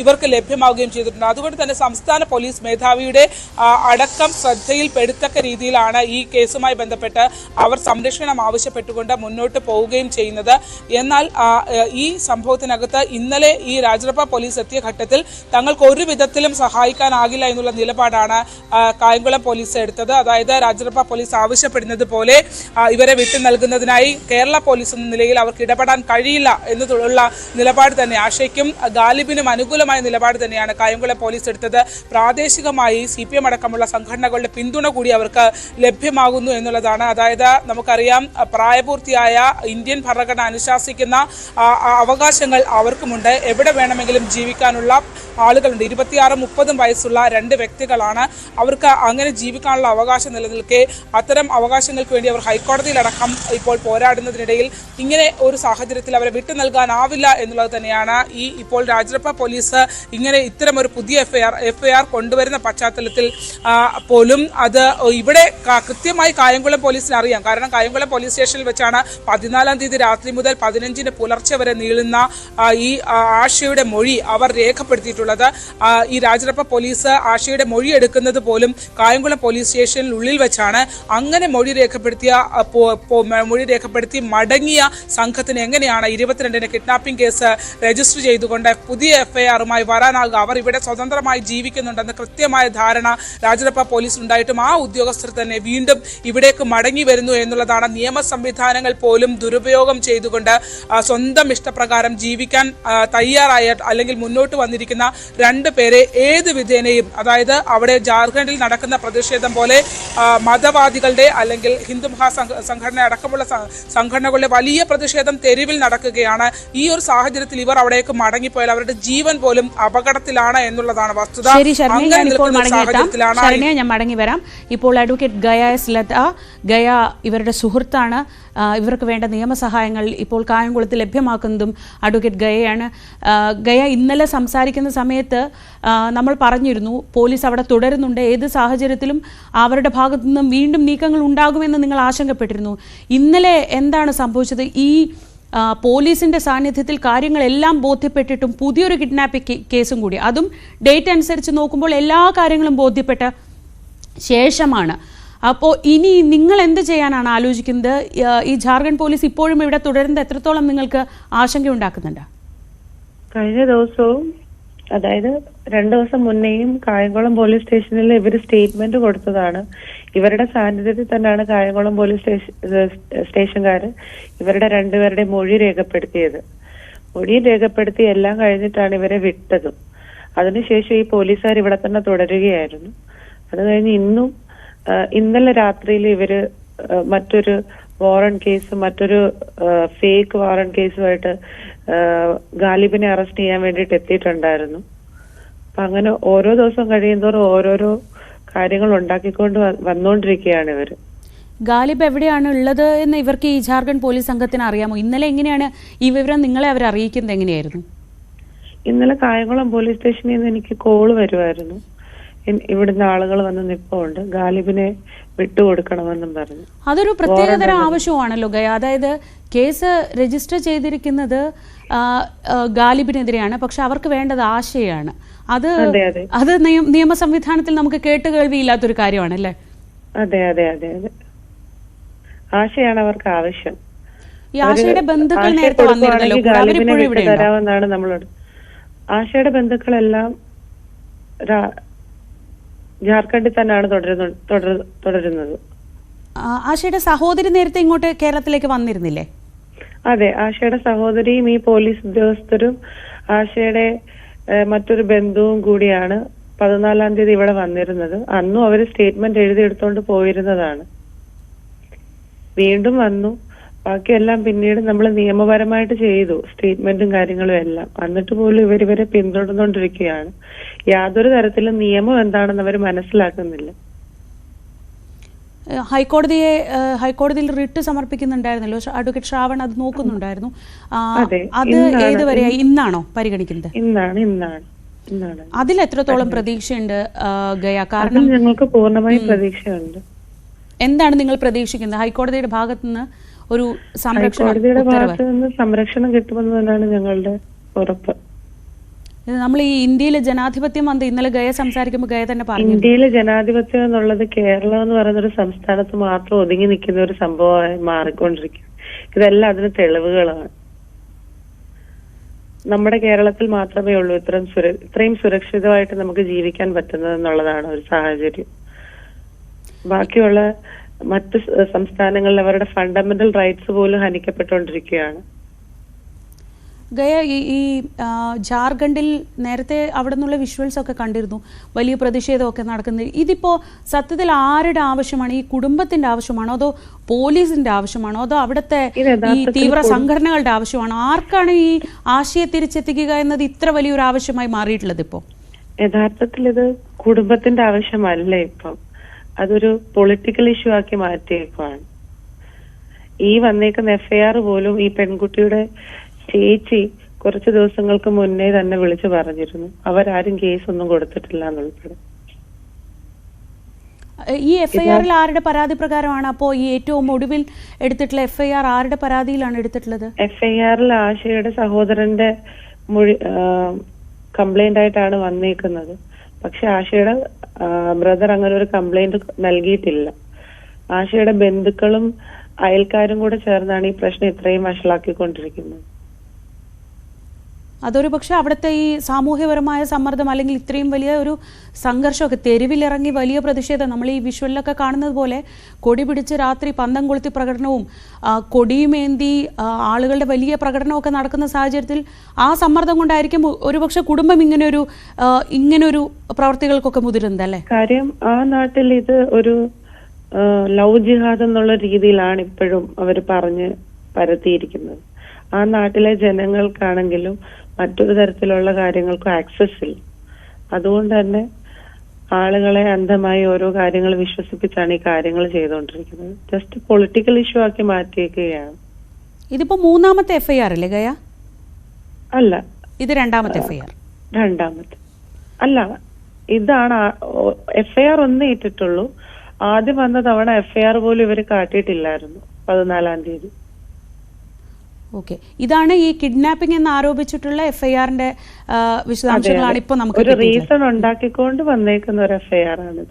[SPEAKER 6] ഇവർക്ക് ലഭ്യമാവുകയും ചെയ്തിട്ടുണ്ട്. അതുകൊണ്ട് തന്നെ സംസ്ഥാന പോലീസ് മേധാവിയുടെ അടക്കം ശ്രദ്ധയിൽപ്പെടുത്തക്ക രീതിയിലാണ് ഈ കേസുമായി ബന്ധപ്പെട്ട് അവർ സംരക്ഷണം ആവശ്യപ്പെട്ടുകൊണ്ട് മുന്നോട്ട് പോവുകയും ചെയ്യുന്നത്. എന്നാൽ ഈ സംഭവത്തിനകത്ത് ഇന്നലെ ഈ രാജറപ്പ പോലീസ് എത്തിയ ഘട്ടത്തിൽ തങ്ങൾക്ക് ഒരു വിധത്തിലും സഹായിക്കാനാകില്ല എന്നുള്ള നിലപാടാണ് കായംകുളം പോലീസ് എടുത്തത്. അതായത് രാജറപ്പ പോലീസ് ആവശ്യപ്പെടുന്നത് പോലെ ഇവരെ വിട്ടു നൽകുന്നതിനായി കേരള പോലീസ് എന്ന നിലയിൽ അവർക്ക് ഇടപെടാൻ കഴിയില്ല എന്നുള്ള നിലപാട് തന്നെ ആശയ്ക്കും ഗാലിബിനും അനുകൂലമായ നിലപാട് തന്നെയാണ് കായംകുളം പോലീസ് എടുത്തത്. പ്രാദേശികമായി CPM അടക്കമുള്ള സംഘടനകളുടെ പിന്തുണ കൂടി അവർക്ക് ലഭ്യമാകുന്നു എന്നുള്ളതാണ്. അതായത് നമുക്കറിയാം, പ്രായപൂർത്തിയായ ഇന്ത്യൻ ഭരണഘടന അനുശാസിക്കുന്ന അവകാശങ്ങൾ അവർക്കുമുണ്ട്. എവിടെ വേണമെങ്കിലും ജീവിക്കാനുള്ള ആളുകളുണ്ട്. 26-30 വയസ്സുള്ള 2 വ്യക്തികളാണ്. അവർക്ക് അങ്ങനെ ജീവിക്കാനുള്ള അവകാശം നിലനിൽക്കെ അത്തരം അവകാശങ്ങൾക്ക് വേണ്ടി അവർ ഹൈക്കോടതിയിലടക്കം ഇപ്പോൾ പോരാടുന്നതിനിടയിൽ ഇങ്ങനെ ഒരു സാഹചര്യത്തിൽ അവരെ വിട്ടു നൽകാനാവില്ല എന്നുള്ളത് തന്നെയാണ് ഇപ്പോൾ രാജറപ്പ പോലീസ് ഇങ്ങനെ ഇത്തരം ഒരു പുതിയ എഫ്ഐആർ കൊണ്ടുവരുന്ന പശ്ചാത്തലത്തിൽ പോലും അത് ഇവിടെ കൃത്യമായി കായംകുളം പോലീസിന് അറിയാം. കാരണം കായംകുളം പോലീസ് സ്റ്റേഷനിൽ വെച്ചാണ് 14-ാം തീയതി രാത്രി മുതൽ 15-ന് പുലർച്ചെ വരെ നീളുന്ന ഈ ആശയുടെ മൊഴി അവർ രേഖപ്പെടുത്തിയിട്ടുള്ളത്. ഈ രാജറപ്പ പോലീസ് ആശയുടെ മൊഴി എടുക്കുന്നത് പോലും കായംകുളം പോലീസ് സ്റ്റേഷനിലുള്ളിൽ വെച്ചാണ്. അങ്ങനെ മൊഴി രേഖപ്പെടുത്തി മടങ്ങിയ സംഘത്തിന് എങ്ങനെയാണ് 22-ന് കിഡ്നാപ്പിംഗ് കേസ് രജിസ്റ്റർ ചെയ്തുകൊണ്ട് പുതിയ എഫ്ഐആറുമായി വരാനാകുക? അവർ ഇവിടെ സ്വതന്ത്രമായി ജീവിക്കുന്നുണ്ടെന്ന് കൃത്യമായ ധാരണ രാജറപ്പ പോലീസിനുണ്ടായിട്ടും ആ ഉദ്യോഗസ്ഥർ തന്നെ വീണ്ടും ഇവിടേക്ക് മടങ്ങി വരുന്നു എന്നുള്ളതാണ്. നിയമ സംവിധാനങ്ങൾ പോലും ദുരുപയോഗം ചെയ്തുകൊണ്ട് സ്വന്തം ഇഷ്ടപ്രകാരം ജീവിക്കാൻ തയ്യാറായ അല്ലെങ്കിൽ മുന്നോട്ട് വന്നിരിക്കുന്ന 2 പേരെ ഏത് വിധേനയും, അതായത് അവിടെ ജാർഖണ്ഡിൽ നടക്കുന്ന പ്രതിഷേധം പോലെ മതവാദികളുടെ അല്ലെങ്കിൽ ഹിന്ദു മഹാസംഘടന അടക്കമുള്ള സംഘടനകളുടെ വലിയ പ്രതിഷേധം തെരുവിൽ നടക്കുകയാണ്. ഈ ഒരു സാഹചര്യത്തിൽ ഇവർ അവിടേക്ക് മടങ്ങിപ്പോയാൽ അവരുടെ ജീവൻ പോലും അപകടത്തിലാണ് എന്നുള്ളതാണ് വസ്തുത.
[SPEAKER 1] ഞാൻ മടങ്ങി വരാം. ഇപ്പോൾ അഡ്വക്കേറ്റ് ഗയ എസ് ലത, ഗയ ഇവരുടെ സുഹൃത്താണ്. ഇവർക്ക് വേണ്ട നിയമസഹായങ്ങൾ ഇപ്പോൾ കായംകുളത്ത് ലഭ്യമാക്കുന്നതും അഡ്വക്കേറ്റ് ഗയയാണ്. ഗയ, ഇന്നലെ സംസാരിക്കുന്ന സമയത്ത് നമ്മൾ പറഞ്ഞിരുന്നു പോലീസ് അവിടെ തുടരുന്നുണ്ട്, ഏത് സാഹചര്യത്തിലും അവരുടെ ഭാഗത്തു നിന്നും വീണ്ടും നീക്കങ്ങൾ ഉണ്ടാകുമെന്ന് നിങ്ങൾ ആശങ്കപ്പെട്ടിരുന്നു. ഇന്നലെ എന്താണ് സംഭവിച്ചത്? ഈ പോലീസിന്റെ സാന്നിധ്യത്തിൽ കാര്യങ്ങളെല്ലാം ബോധ്യപ്പെട്ടിട്ടും പുതിയൊരു കിഡ്നാപ്പിംഗ് കേസും കൂടി, അതും ഡേറ്റ് അനുസരിച്ച് നോക്കുമ്പോൾ എല്ലാ കാര്യങ്ങളും ബോധ്യപ്പെട്ട ശേഷമാണ്. അപ്പോൾ ഇനി നിങ്ങൾ എന്ത് ചെയ്യാനാണ് ആലോചിക്കുന്നത്? ഈ ജാർഖണ്ഡ് പോലീസ് ഇപ്പോഴും ഇവിടെ തുടരുന്നത് എത്രത്തോളം നിങ്ങൾക്ക് ആശങ്കയുണ്ടാക്കുന്നുണ്ട്?
[SPEAKER 7] കഴിഞ്ഞ ദിവസവും, അതായത് 2 ദിവസം മുന്നേയും കായംകുളം പോലീസ് സ്റ്റേഷനിൽ ഇവർ സ്റ്റേറ്റ്മെന്റ് കൊടുത്തതാണ്. ഇവരുടെ സാന്നിധ്യത്തിൽ തന്നെയാണ് കായംകുളം പോലീസ് സ്റ്റേഷൻകാർ ഇവരുടെ 2 പേരുടെ മൊഴി രേഖപ്പെടുത്തിയത്. മൊഴി രേഖപ്പെടുത്തി എല്ലാം കഴിഞ്ഞിട്ടാണ് ഇവരെ വിട്ടതും. അതിനുശേഷം ഈ പോലീസുകാർ ഇവിടെ തന്നെ തുടരുകയായിരുന്നു. അത് കഴിഞ്ഞ് ഇന്നലെ രാത്രിയിൽ ഇവര് മറ്റൊരു വാറന്റ് കേസ്, മറ്റൊരു ഫേക്ക് വാറന്റ് കേസുമായിട്ട് ഗാലിബിനെ അറസ്റ്റ് ചെയ്യാൻ വേണ്ടിയിട്ട് എത്തിയിട്ടുണ്ടായിരുന്നു. അപ്പൊ അങ്ങനെ ഓരോ ദിവസം കഴിയുന്തോറും ഓരോരോ കാര്യങ്ങൾ ഉണ്ടാക്കിക്കൊണ്ട് വന്നുകൊണ്ടിരിക്കുകയാണ് ഇവര്.
[SPEAKER 1] ഗാലിബ് എവിടെയാണ് ഉള്ളത് എന്ന് ഇവർക്ക് ഈ ജാർഖണ്ഡ് പോലീസ് സംഘത്തിന് അറിയാമോ? ഇന്നലെ എങ്ങനെയാണ് ഈ വിവരം നിങ്ങളെ അവർ അറിയിക്കുന്നത്? എങ്ങനെയായിരുന്നു?
[SPEAKER 7] ഇന്നലെ കായംകുളം പോലീസ് സ്റ്റേഷനിൽ നിന്ന് എനിക്ക് കോള് വരുമായിരുന്നു, ഇവിടുന്ന് ആളുകൾ വന്ന് നിൽപ്പുണ്ട്, ഗാലിബിനെ വിട്ടുകൊടുക്കണമെന്നും പറഞ്ഞു.
[SPEAKER 1] അതൊരു പ്രത്യേകതരം ആവശ്യമാണല്ലോ ഗയ. അതായത് കേസ് രജിസ്റ്റർ ചെയ്തിരിക്കുന്നത് ഗാലിബിനെതിരെയാണ്, പക്ഷെ അവർക്ക് വേണ്ടത് ആശയാണ്. അത് നിയമ സംവിധാനത്തിൽ നമുക്ക് കേട്ടുകേൾവിയില്ലാത്തൊരു കാര്യമാണല്ലേ?
[SPEAKER 7] അതെ അതെ അതെ അതെ, ആശയാണ് അവർക്ക് ആവശ്യം.
[SPEAKER 1] ഈ ആശയുടെ ബന്ധുക്കൾ നേരത്തെ വന്നിരുന്നല്ലോ,
[SPEAKER 7] തരാമെന്നാണ് നമ്മളോട്. ആശയുടെ ബന്ധുക്കളെല്ലാം ജാർഖണ്ഡിൽ തന്നെയാണ് തുടരുന്നത്.
[SPEAKER 1] ആശയുടെ സഹോദരി നേരത്തെ ഇങ്ങോട്ട് കേരളത്തിലേക്ക് വന്നിരുന്നില്ലേ?
[SPEAKER 7] അതെ, ആശയുടെ സഹോദരിയും ഈ പോലീസ് ഉദ്യോഗസ്ഥരും ആശയുടെ മറ്റൊരു ബന്ധുവും കൂടിയാണ് 14-ാം തീയതി ഇവിടെ വന്നിരുന്നത്. അന്നും അവര് സ്റ്റേറ്റ്മെന്റ് എഴുതിയെടുത്തോണ്ട് പോയിരുന്നതാണ്. വീണ്ടും വന്നു. ബാക്കിയെല്ലാം പിന്നീട് നമ്മൾ നിയമപരമായിട്ട് ചെയ്തു, സ്റ്റേറ്റ്മെന്റും കാര്യങ്ങളും എല്ലാം. എന്നിട്ട് പോലും ഇവരെ പിന്തുടർന്നുകൊണ്ടിരിക്കുകയാണ്. യാതൊരു തരത്തിലും നിയമം എന്താണെന്ന് അവർ മനസ്സിലാക്കുന്നില്ല.
[SPEAKER 1] ഹൈക്കോടതിയിൽ റിട്ട് സമർപ്പിക്കുന്നുണ്ടായിരുന്നല്ലോ അഡ്വക്കേറ്റ് ശ്രാവൺ, അത് നോക്കുന്നുണ്ടായിരുന്നു. അത് ഏതുവരെയായി? ഇന്നാണോ പരിഗണിക്കുന്നത്?
[SPEAKER 7] ഇന്നാണ്.
[SPEAKER 1] അതിൽ എത്രത്തോളം പ്രതീക്ഷയുണ്ട് ഗയ? കാരണം
[SPEAKER 7] ഞങ്ങൾക്ക് പൂർണ്ണമായും പ്രതീക്ഷയുണ്ട്.
[SPEAKER 1] എന്താണ് നിങ്ങൾ പ്രതീക്ഷിക്കുന്നത്? ഹൈക്കോടതിയുടെ ഭാഗത്തുനിന്ന് ഒരു
[SPEAKER 7] സംരക്ഷണം കിട്ടുമെന്ന് തന്നെയാണ് ഞങ്ങളുടെ ഉറപ്പ്.
[SPEAKER 1] ഇത് നമ്മൾ ഈ ഇന്ത്യയിലെ ജനാധിപത്യം വന്ന് ഇന്നലെ ഗയ സംസാരിക്കുമ്പോൾ ഗയ തന്നെ പറഞ്ഞു
[SPEAKER 7] ഇന്ത്യയിലെ ജനാധിപത്യം എന്നുള്ളത് കേരളം എന്ന് പറയുന്ന ഒരു സംസ്ഥാനത്ത് മാത്രം ഒതുങ്ങി നിൽക്കുന്ന ഒരു സംഭവമായി മാറിക്കൊണ്ടിരിക്കും. ഇതെല്ലാം അതിന് തെളിവുകളാണ്. നമ്മുടെ കേരളത്തിൽ മാത്രമേ ഉള്ളൂ ഇത്രയും സുരക്ഷിതമായിട്ട് നമുക്ക് ജീവിക്കാൻ പറ്റുന്നത് എന്നുള്ളതാണ് ഒരു സാഹചര്യം. ബാക്കിയുള്ള മറ്റ് സംസ്ഥാനങ്ങളിൽ അവരുടെ ഫണ്ടമെന്റൽ റൈറ്റ്സ് പോലും ഹനിക്കപ്പെട്ടുകൊണ്ടിരിക്കുകയാണ്.
[SPEAKER 1] ഗയ ഈ ജാർഖണ്ഡിൽ നേരത്തെ അവിടെ നിന്നുള്ള വിഷ്വൽസ് ഒക്കെ കണ്ടിരുന്നു, വലിയ പ്രതിഷേധമൊക്കെ നടക്കുന്നത്. ഇതിപ്പോൾ സത്യത്തിൽ ആരുടെ ആവശ്യമാണ്? ഈ കുടുംബത്തിന്റെ ആവശ്യമാണോ, അതോ പോലീസിന്റെ ആവശ്യമാണോ, അതോ അവിടുത്തെ ഈ തീവ്ര സംഘടനകളുടെ ആവശ്യമാണോ? ആർക്കാണ് ഈ ആശയം തിരിച്ചെത്തിക്കുക എന്നത് ഇത്ര വലിയൊരു ആവശ്യമായി മാറിയിട്ടുള്ളത്? ഇപ്പോൾ
[SPEAKER 7] യഥാർത്ഥത്തിൽ ഇത് കുടുംബത്തിന്റെ ആവശ്യമല്ല, ഇപ്പം അതൊരു പൊളിറ്റിക്കൽ ഇഷ്യൂ ആക്കി മാറ്റിയേക്കുവാണ്. ഈ വന്നേക്കുന്ന FIR പോലും ഈ പെൺകുട്ടിയുടെ ചേച്ചി കുറച്ച് ദിവസങ്ങൾക്ക് മുന്നേ തന്നെ വിളിച്ചു പറഞ്ഞിരുന്നു. അവരാരും കേസൊന്നും കൊടുത്തിട്ടില്ല എന്നുൾപ്പെടെ.
[SPEAKER 1] ഈ FIR ആരുടെ പരാതി പ്രകാരമാണ് അപ്പോ ഈ ഏറ്റവും ഒടുവിൽ എടുത്തിട്ടുള്ള FIR ആരുടെ പരാതിയിലാണ് എടുത്തിട്ടുള്ളത്?
[SPEAKER 7] FIR ആശയുടെ സഹോദരന്റെ കംപ്ലൈന്റ് ആയിട്ടാണ് വന്നേക്കുന്നത്. പക്ഷെ ആശയുടെ ബ്രദർ അങ്ങനെ ഒരു കംപ്ലൈന്റ് നൽകിയിട്ടില്ല. ആശയുടെ ബന്ധുക്കളും അയൽക്കാരും കൂടെ ചേർന്നാണ് ഈ പ്രശ്നം ഇത്രയും വഷളാക്കിക്കൊണ്ടിരിക്കുന്നത്.
[SPEAKER 1] അതൊരു പക്ഷെ അവിടുത്തെ ഈ സാമൂഹ്യപരമായ സമ്മർദ്ദം അല്ലെങ്കിൽ ഇത്രയും വലിയ ഒരു സംഘർഷമൊക്കെ, തെരുവിലിറങ്ങി വലിയ പ്രതിഷേധം, നമ്മൾ ഈ വിഷ്വലിലൊക്കെ കാണുന്നത് പോലെ കൊടി പിടിച്ച് രാത്രി പന്തം കൊളുത്തി പ്രകടനവും കൊടിയുമേന്തി ആളുകളുടെ വലിയ പ്രകടനമൊക്കെ നടക്കുന്ന സാഹചര്യത്തിൽ ആ സമ്മർദ്ദം കൊണ്ടായിരിക്കും ഒരുപക്ഷെ കുടുംബം ഇങ്ങനൊരു പ്രവർത്തികൾക്കൊക്കെ മുതിരുന്നത് അല്ലേ?
[SPEAKER 7] കാര്യം ആ നാട്ടിൽ ഇത് ഒരു ലവ് ജിഹാദ് എന്നുള്ള രീതിയിലാണ് ഇപ്പോഴും അവർ പറഞ്ഞ് പരത്തിയിരിക്കുന്നത്. ആ നാട്ടിലെ ജനങ്ങൾക്കാണെങ്കിലും മറ്റൊരു തരത്തിലുള്ള കാര്യങ്ങൾക്കും ആക്സസ് ഇല്ല. അതുകൊണ്ട് തന്നെ ആളുകളെ അന്ധമായി ഓരോ കാര്യങ്ങൾ വിശ്വസിപ്പിച്ചാണ് ഈ കാര്യങ്ങൾ ചെയ്തുകൊണ്ടിരിക്കുന്നത്. ജസ്റ്റ് പൊളിറ്റിക്കൽ ഇഷ്യൂ ആക്കി മാറ്റിയേക്കുകയാണ്.
[SPEAKER 1] ഇതിപ്പോ മൂന്നാമത്തെ FIR അല്ലേ ഗയ?
[SPEAKER 7] അല്ല,
[SPEAKER 1] ഇത് രണ്ടാമത്തെ FIR.
[SPEAKER 7] രണ്ടാമത്തെ അല്ല, ഇതാണ് FIR ഒന്നേ ഇട്ടിട്ടുള്ളൂ. ആദ്യം വന്ന തവണ FIR പോലും ഇവര് കാട്ടിയിട്ടില്ലായിരുന്നു 14-ാം തീയതി.
[SPEAKER 1] ഓക്കെ, ഇതാണ് ഈ കിഡ്നാപ്പിംഗ് എന്ന് ആരോപിച്ചിട്ടുള്ള FIR-ന്റെ വിശദാംശങ്ങളാണ് ഇപ്പോൾ നമുക്ക്
[SPEAKER 7] ഒരു റീസൺ ഉണ്ടാക്കിക്കൊണ്ട് വന്നേക്കുന്ന ഒരു FIR ആണിത്.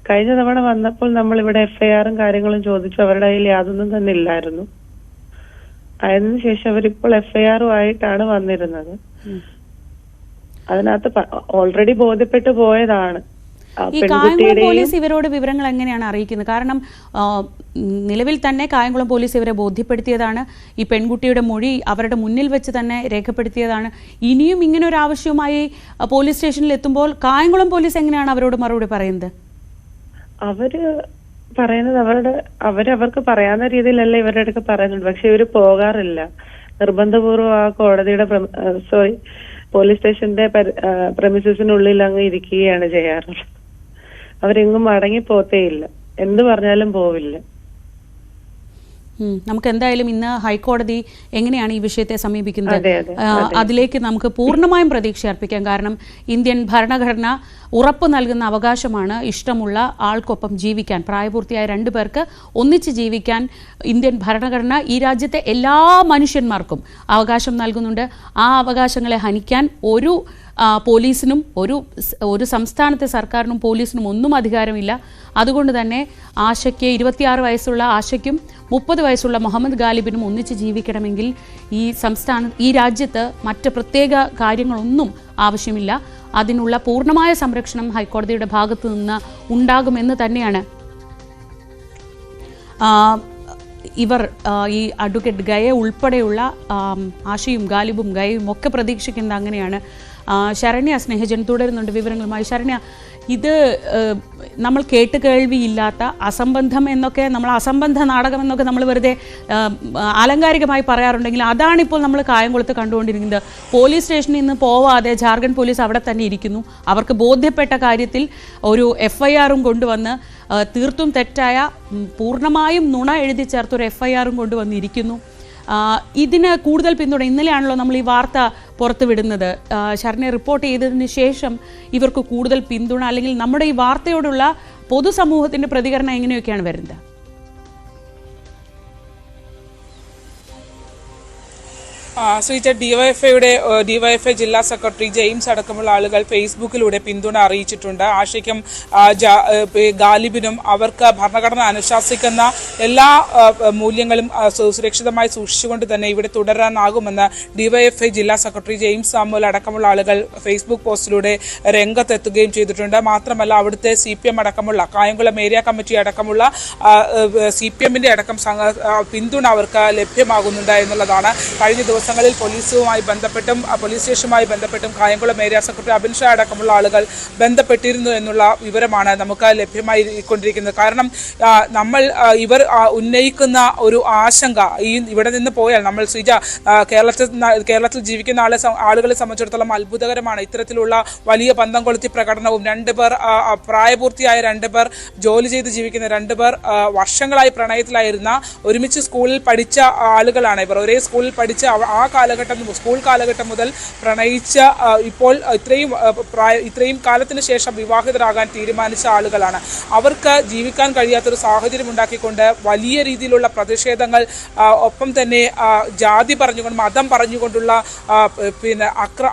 [SPEAKER 7] കഴിഞ്ഞ തവണ വന്നപ്പോൾ നമ്മൾ ഇവിടെ FIR-ഉം കാര്യങ്ങളും ചോദിച്ചു, അവരുടെ കയ്യിൽ യാതൊന്നും തന്നെ ഇല്ലായിരുന്നു. അതിനുശേഷം അവരിപ്പോൾ FIR-ഉം ആയിട്ടാണ് വന്നിരുന്നത്. അതിനകത്ത് ഓൾറെഡി ബോധ്യപ്പെട്ടു പോയതാണ്.
[SPEAKER 1] ഈ കായംകുളം പോലീസ് ഇവരോട് വിവരങ്ങൾ എങ്ങനെയാണ് അറിയിക്കുന്നത്? കാരണം നിലവിൽ തന്നെ കായംകുളം പോലീസ് ഇവരെ ബോധ്യപ്പെടുത്തിയതാണ്. ഈ പെൺകുട്ടിയുടെ മൊഴി അവരുടെ മുന്നിൽ വെച്ച് തന്നെ രേഖപ്പെടുത്തിയതാണ്. ഇനിയും ഇങ്ങനെ ഒരു ആവശ്യവുമായി പോലീസ് സ്റ്റേഷനിൽ എത്തുമ്പോൾ കായംകുളം പോലീസ് എങ്ങനെയാണ് അവരോട് മറുപടി പറയുന്നത്?
[SPEAKER 7] അവര് പറയുന്നത് അവർക്ക് പറയാവുന്ന രീതിയിലല്ല ഇവരുടെ അടുത്ത് പറയുന്നുണ്ട്. പക്ഷെ ഇവര് പോകാറില്ല. നിർബന്ധപൂർവ്വം ആ കോടതിയുടെ പോലീസ് സ്റ്റേഷന്റെ പ്രമിസസിനുള്ളിൽ അങ്ങ് ഇരിക്കുകയാണ് ചെയ്യാറുള്ളത്. അവരെങ്ങും മടങ്ങി പോത്തേയില്ല, എന്ത് പറഞ്ഞാലും പോവില്ല.
[SPEAKER 1] നമുക്ക് എന്തായാലും ഇന്ന് ഹൈക്കോടതി എങ്ങനെയാണ് ഈ വിഷയത്തെ സമീപിക്കുന്നത് അതിലേക്ക് നമുക്ക് പൂർണ്ണമായും പ്രതീക്ഷ അർപ്പിക്കാം. കാരണം ഇന്ത്യൻ ഭരണഘടന ഉറപ്പ് നൽകുന്ന അവകാശമാണ് ഇഷ്ടമുള്ള ആൾക്കൊപ്പം ജീവിക്കാൻ. പ്രായപൂർത്തിയായ 2 പേർക്ക് ഒന്നിച്ച് ജീവിക്കാൻ ഇന്ത്യൻ ഭരണഘടന ഈ രാജ്യത്തെ എല്ലാ മനുഷ്യന്മാർക്കും അവകാശം നൽകുന്നുണ്ട്. ആ അവകാശങ്ങളെ ഹനിക്കാൻ ഒരു പോലീസിനും ഒരു സംസ്ഥാനത്തെ സർക്കാരിനും പോലീസിനും ഒന്നും അധികാരമില്ല. അതുകൊണ്ട് തന്നെ ആശയ്ക്ക് 26 വയസ്സുള്ള ആശയ്ക്കും 30 വയസ്സുള്ള മുഹമ്മദ് ഗാലിബിനും ഒന്നിച്ച് ജീവിക്കണമെങ്കിൽ ഈ രാജ്യത്ത് മറ്റ് പ്രത്യേക കാര്യങ്ങളൊന്നും ആവശ്യമില്ല. അതിനുള്ള പൂർണ്ണമായ സംരക്ഷണം ഹൈക്കോടതിയുടെ ഭാഗത്തു നിന്ന് ഉണ്ടാകുമെന്ന് തന്നെയാണ് ഇവർ ഈ അഡ്വക്കേറ്റ് ഗയ ഉൾപ്പെടെയുള്ള ആശയും ഗാലിബും ഗയയും ഒക്കെ പ്രതീക്ഷിക്കുന്നത്. അങ്ങനെയാണ്. ശരണ്യ സ്നേഹജൻ തുടരുന്നുണ്ട് വിവരങ്ങളുമായി. ശരണ്യ, ഇത് നമ്മൾ കേട്ടുകേൾവിയില്ലാത്ത അസംബന്ധം എന്നൊക്കെ, നമ്മൾ അസംബന്ധ നാടകം എന്നൊക്കെ നമ്മൾ വെറുതെ ആലങ്കാരികമായി പറയാറുണ്ടെങ്കിൽ അതാണിപ്പോൾ നമ്മൾ കായംകുളത്ത് കണ്ടുകൊണ്ടിരിക്കുന്നത്. പോലീസ് സ്റ്റേഷനിൽ നിന്ന് പോവാതെ ജാർഖണ്ഡ് പോലീസ് അവിടെ തന്നെ ഇരിക്കുന്നു. അവർക്ക് ബോധ്യപ്പെട്ട കാര്യത്തിൽ ഒരു FIR-ഉം കൊണ്ടുവന്ന് തീർത്തും തെറ്റായ, പൂർണ്ണമായും നുണ എഴുതി ചേർത്തൊരു FIR-ഉം കൊണ്ടുവന്നിരിക്കുന്നു. ഇതിന് കൂടുതൽ പിന്തുണ ഇന്നലെയാണല്ലോ നമ്മൾ ഈ വാർത്ത പുറത്തുവിടുന്നത്. ശരണ്യ റിപ്പോർട്ട് ചെയ്തതിന് ശേഷം ഇവർക്ക് കൂടുതൽ പിന്തുണ, അല്ലെങ്കിൽ നമ്മുടെ ഈ വാർത്തയോടുള്ള പൊതുസമൂഹത്തിന്റെ പ്രതികരണം എങ്ങനെയൊക്കെയാണ് വരുന്നത്?
[SPEAKER 6] ശ്രീജ, ഡിവൈഎഫ്ഐ ജില്ലാ സെക്രട്ടറി ജെയിംസ് അടക്കമുള്ള ആളുകൾ ഫേസ്ബുക്കിലൂടെ പിന്തുണ അറിയിച്ചിട്ടുണ്ട്. ആഷയ്ക്കും ഗാലിബിനും അവർക്ക് ഭരണഘടന അനുശാസിക്കുന്ന എല്ലാ മൂല്യങ്ങളും സുരക്ഷിതമായി സൂക്ഷിച്ചുകൊണ്ട് തന്നെ ഇവിടെ തുടരാനാകുമെന്ന് ഡിവൈഎഫ്ഐ ജില്ലാ സെക്രട്ടറി ജെയിംസ് സാമുവൽ അടക്കമുള്ള ആളുകൾ ഫേസ്ബുക്ക് പോസ്റ്റിലൂടെ രംഗത്തെത്തുകയും ചെയ്തിട്ടുണ്ട്. മാത്രമല്ല, അവിടുത്തെ CPM അടക്കമുള്ള കായംകുളം ഏരിയ കമ്മിറ്റി അടക്കമുള്ള CPMന്റെ അടക്കം പിന്തുണ അവർക്ക് ലഭ്യമാകുന്നുണ്ട് എന്നുള്ളതാണ്. കഴിഞ്ഞ ദിവസങ്ങളിൽ പോലീസ് സ്റ്റേഷനുമായി ബന്ധപ്പെട്ടും കായംകുളം ഏരിയ സെക്രട്ടറി അബിൻ ഷാ അടക്കമുള്ള ആളുകൾ ബന്ധപ്പെട്ടിരുന്നു എന്നുള്ള വിവരമാണ് നമുക്ക് ലഭ്യമായിക്കൊണ്ടിരിക്കുന്നത്. കാരണം ഇവർ ഉന്നയിക്കുന്ന ഒരു ആശങ്ക, ഇവിടെ നിന്ന് പോയാൽ നമ്മൾ ശ്രീജ കേരളത്തിൽ ജീവിക്കുന്ന ആളുകളെ സംബന്ധിച്ചിടത്തോളം അത്ഭുതകരമാണ്. ഇത്തരത്തിലുള്ള വലിയ പന്തം കൊളുത്തി പ്രകടനവും, 2 പേർ പ്രായപൂർത്തിയായ 2 പേർ ജോലി ചെയ്ത് ജീവിക്കുന്ന 2 പേർ വർഷങ്ങളായി പ്രണയത്തിലായിരുന്ന, ഒരുമിച്ച് സ്കൂളിൽ പഠിച്ച ആളുകളാണ് ഇവർ. ഒരേ സ്കൂളിൽ പഠിച്ച സ്കൂൾ കാലഘട്ടം മുതൽ പ്രണയിച്ച, ഇപ്പോൾ ഇത്രയും കാലത്തിന് ശേഷം വിവാഹിതരാകാൻ തീരുമാനിച്ച ആളുകളാണ്. അവർക്ക് ജീവിക്കാൻ കഴിയാത്തൊരു സാഹചര്യം ഉണ്ടാക്കിക്കൊണ്ട് വലിയ രീതിയിലുള്ള പ്രതിഷേധങ്ങൾ, ഒപ്പം തന്നെ ജാതി പറഞ്ഞുകൊണ്ട്, മതം പറഞ്ഞുകൊണ്ടുള്ള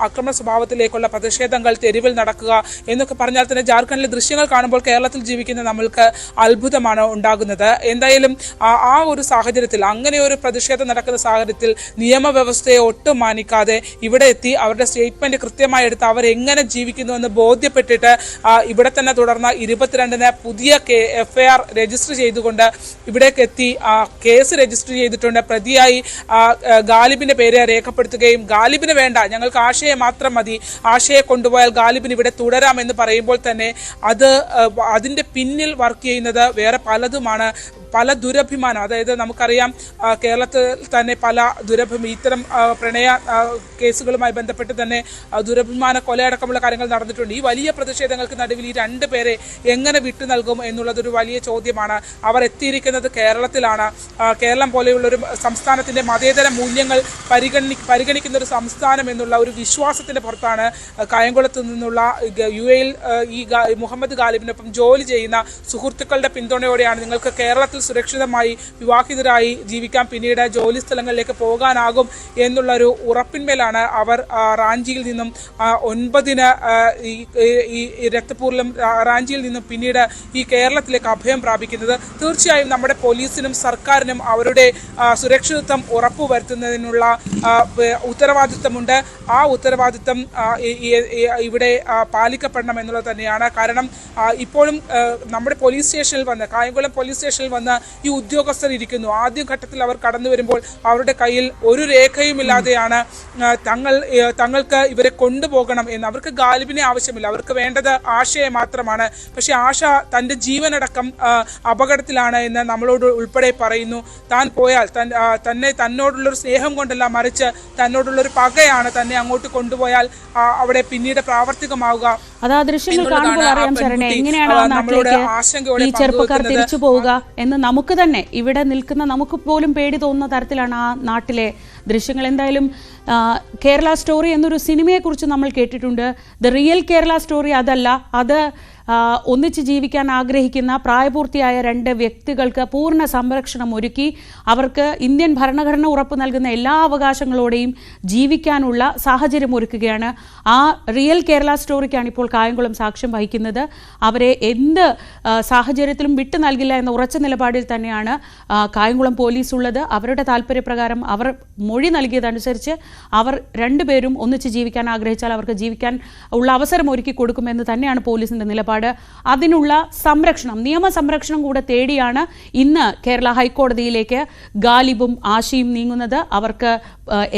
[SPEAKER 6] അക്രമ സ്വഭാവത്തിലേക്കുള്ള പ്രതിഷേധങ്ങൾ, തെരുവിൽ നടക്കുക എന്നൊക്കെ പറഞ്ഞാൽ തന്നെ ജാർഖണ്ഡിലെ ദൃശ്യങ്ങൾ കാണുമ്പോൾ കേരളത്തിൽ ജീവിക്കുന്ന നമ്മൾക്ക് അത്ഭുതമാണ് ഉണ്ടാകുന്നത്. എന്തായാലും ആ ഒരു സാഹചര്യത്തിൽ, അങ്ങനെ ഒരു പ്രതിഷേധം നടക്കുന്ന സാഹചര്യത്തിൽ നിയമവ്യവസ്ഥയെ ഒട്ടും മാനിക്കാതെ ഇവിടെ എത്തി അവരുടെ സ്റ്റേറ്റ്മെന്റ് കൃത്യമായി എടുത്ത് അവരെങ്ങനെ ജീവിക്കുന്നുവെന്ന് ബോധ്യപ്പെട്ടിട്ട് ഇവിടെ തന്നെ തുടർന്ന് 22-ന് പുതിയ FIR രജിസ്റ്റർ ചെയ്തുകൊണ്ട് ഇവിടേക്ക് എത്തി കേസ് രജിസ്റ്റർ ചെയ്തിട്ടുണ്ട്. പ്രതിയായി ഗാലിബിന്റെ പേര് രേഖപ്പെടുത്തുകയും, ഗാലിബിന് വേണ്ട, ഞങ്ങൾക്ക് ആശയെ മാത്രം മതി, ആശയെ കൊണ്ടുപോയാൽ ഗാലിബിന് ഇവിടെ തുടരാമെന്ന് പറയുമ്പോൾ തന്നെ അതിന്റെ പിന്നിൽ വർക്ക് ചെയ്യുന്നത് വേറെ പലതുമാണ്. പല ദുരഭിമാനം, അതായത് നമുക്കറിയാം കേരളത്തിൽ തന്നെ പല ഇത്തരം പ്രണയ കേസുകളുമായി ബന്ധപ്പെട്ട് തന്നെ ദുരഭിമാന കൊലയടക്കമുള്ള കാര്യങ്ങൾ നടന്നിട്ടുണ്ട്. ഈ വലിയ പ്രതിഷേധങ്ങൾക്ക് നടുവിൽ ഈ 2 പേരെ എങ്ങനെ വിട്ടു നൽകും എന്നുള്ളതൊരു വലിയ ചോദ്യമാണ്. അവർ എത്തിയിരിക്കുന്നത് കേരളത്തിലാണ്. കേരളം പോലെയുള്ള ഒരു സംസ്ഥാനത്തിന്റെ മതേതര മൂല്യങ്ങൾ പരിഗണിക്കുന്ന ഒരു സംസ്ഥാനം എന്നുള്ള ഒരു വിശ്വാസത്തിന്റെ പുറത്താണ് കായംകുളത്ത് നിന്നുള്ള UAE ഈ മുഹമ്മദ് ഗാലിബിനൊപ്പം ജോലി ചെയ്യുന്ന സുഹൃത്തുക്കളുടെ പിന്തുണയോടെയാണ് നിങ്ങൾക്ക് കേരളത്തിൽ സുരക്ഷിതമായി വിവാഹിതരായി ജീവിക്കാൻ, പിന്നീട് ജോലി സ്ഥലങ്ങളിലേക്ക് പോകാനാകും എന്നുള്ളൊരു ഉറപ്പിന്മേലാണ് അവർ റാഞ്ചിയിൽ നിന്നും 9-ന് ഈ രക്തപൂരിലും റാഞ്ചിയിൽ നിന്നും പിന്നീട് ഈ കേരളത്തിലേക്ക് അഭയം പ്രാപിക്കുന്നത്. തീർച്ചയായും നമ്മുടെ പോലീസിനും സർക്കാരിനും അവരുടെ സുരക്ഷിതത്വം ഉറപ്പുവരുത്തുന്നതിനുള്ള ഉത്തരവാദിത്തമുണ്ട്. ആ ഉത്തരവാദിത്തം ഇവിടെ പാലിക്കപ്പെടണം എന്നുള്ളത് തന്നെയാണ്. കാരണം ഇപ്പോഴും നമ്മുടെ പോലീസ് സ്റ്റേഷനിൽ വന്ന്, കായംകുളം പോലീസ് സ്റ്റേഷനിൽ വന്ന് ഈ ഉദ്യോഗസ്ഥർ ഇരിക്കുന്നു. ആദ്യ ഘട്ടത്തിൽ അവർ കടന്നു വരുമ്പോൾ അവരുടെ കയ്യിൽ ഒരു രേഖയുമില്ലാതെയാണ് തങ്ങൾക്ക് ഇവരെ കൊണ്ടുപോകണം എന്ന്. അവർക്ക് ഗാലിബിനെ ആവശ്യമില്ല, അവർക്ക് വേണ്ടത് ആശയെ മാത്രമാണ്. പക്ഷെ ആശ തൻ്റെ ജീവനടക്കം അപകടത്തിലാണ് എന്ന് നമ്മളോട് ഉൾപ്പെടെ പറയുന്നു. താൻ പോയാൽ തന്നോടുള്ളൊരു സ്നേഹം കൊണ്ടല്ല, മറിച്ച് തന്നോടുള്ളൊരു പകയാണ് തന്നെ അങ്ങോട്ട് കൊണ്ടുപോയാൽ അവിടെ പിന്നീട് പ്രാവർത്തികമാവുക.
[SPEAKER 1] അത് ആ ദൃശ്യങ്ങൾ കാണുമ്പോൾ അറിയാം ശരണേ, എങ്ങനെയാണ് ആ നാട്ടിലേക്ക് ഈ ചെറുപ്പക്കാർ തിരിച്ചു പോവുക എന്ന് നമുക്ക് തന്നെ, ഇവിടെ നിൽക്കുന്ന നമുക്ക് പോലും പേടി തോന്നുന്ന തരത്തിലാണ് ആ നാട്ടിലെ ദൃശ്യങ്ങൾ. എന്തായാലും കേരള സ്റ്റോറി എന്നൊരു സിനിമയെക്കുറിച്ച് നമ്മൾ കേട്ടിട്ടുണ്ട്. ദ റിയൽ കേരള സ്റ്റോറി അതല്ല, അത് ഒന്നിച്ച് ജീവിക്കാൻ ആഗ്രഹിക്കുന്ന പ്രായപൂർത്തിയായ 2 വ്യക്തികൾക്ക് പൂർണ്ണ സംരക്ഷണം ഒരുക്കി അവർക്ക് ഇന്ത്യൻ ഭരണഘടന ഉറപ്പു നൽകുന്ന എല്ലാ അവകാശങ്ങളോടെയും ജീവിക്കാനുള്ള സാഹചര്യം ഒരുക്കുകയാണ്. ആ റിയൽ കേരള സ്റ്റോറിക്കാണ് ഇപ്പോൾ കായംകുളം സാക്ഷ്യം വഹിക്കുന്നത്. അവരെ എന്ത് സാഹചര്യത്തിലും വിട്ടു നൽകില്ല എന്ന ഉറച്ച നിലപാടിൽ തന്നെയാണ് കായംകുളം പോലീസ് ഉള്ളത്. അവരുടെ താല്പര്യപ്രകാരം അവർ മൊഴി നൽകിയതനുസരിച്ച് അവർ 2 പേരും ഒന്നിച്ച് ജീവിക്കാൻ ആഗ്രഹിച്ചാൽ അവർക്ക് ജീവിക്കാൻ ഉള്ള അവസരം ഒരുക്കി കൊടുക്കുമെന്ന് തന്നെയാണ് പോലീസിന്റെ നിലപാട്. അതിനുള്ള സംരക്ഷണം, നിയമ സംരക്ഷണം കൂടെ തേടിയാണ് ഇന്ന് കേരള ഹൈക്കോടതിയിലേക്ക് ഗാലിബും ആശയും നീങ്ങുന്നത്. അവർക്ക്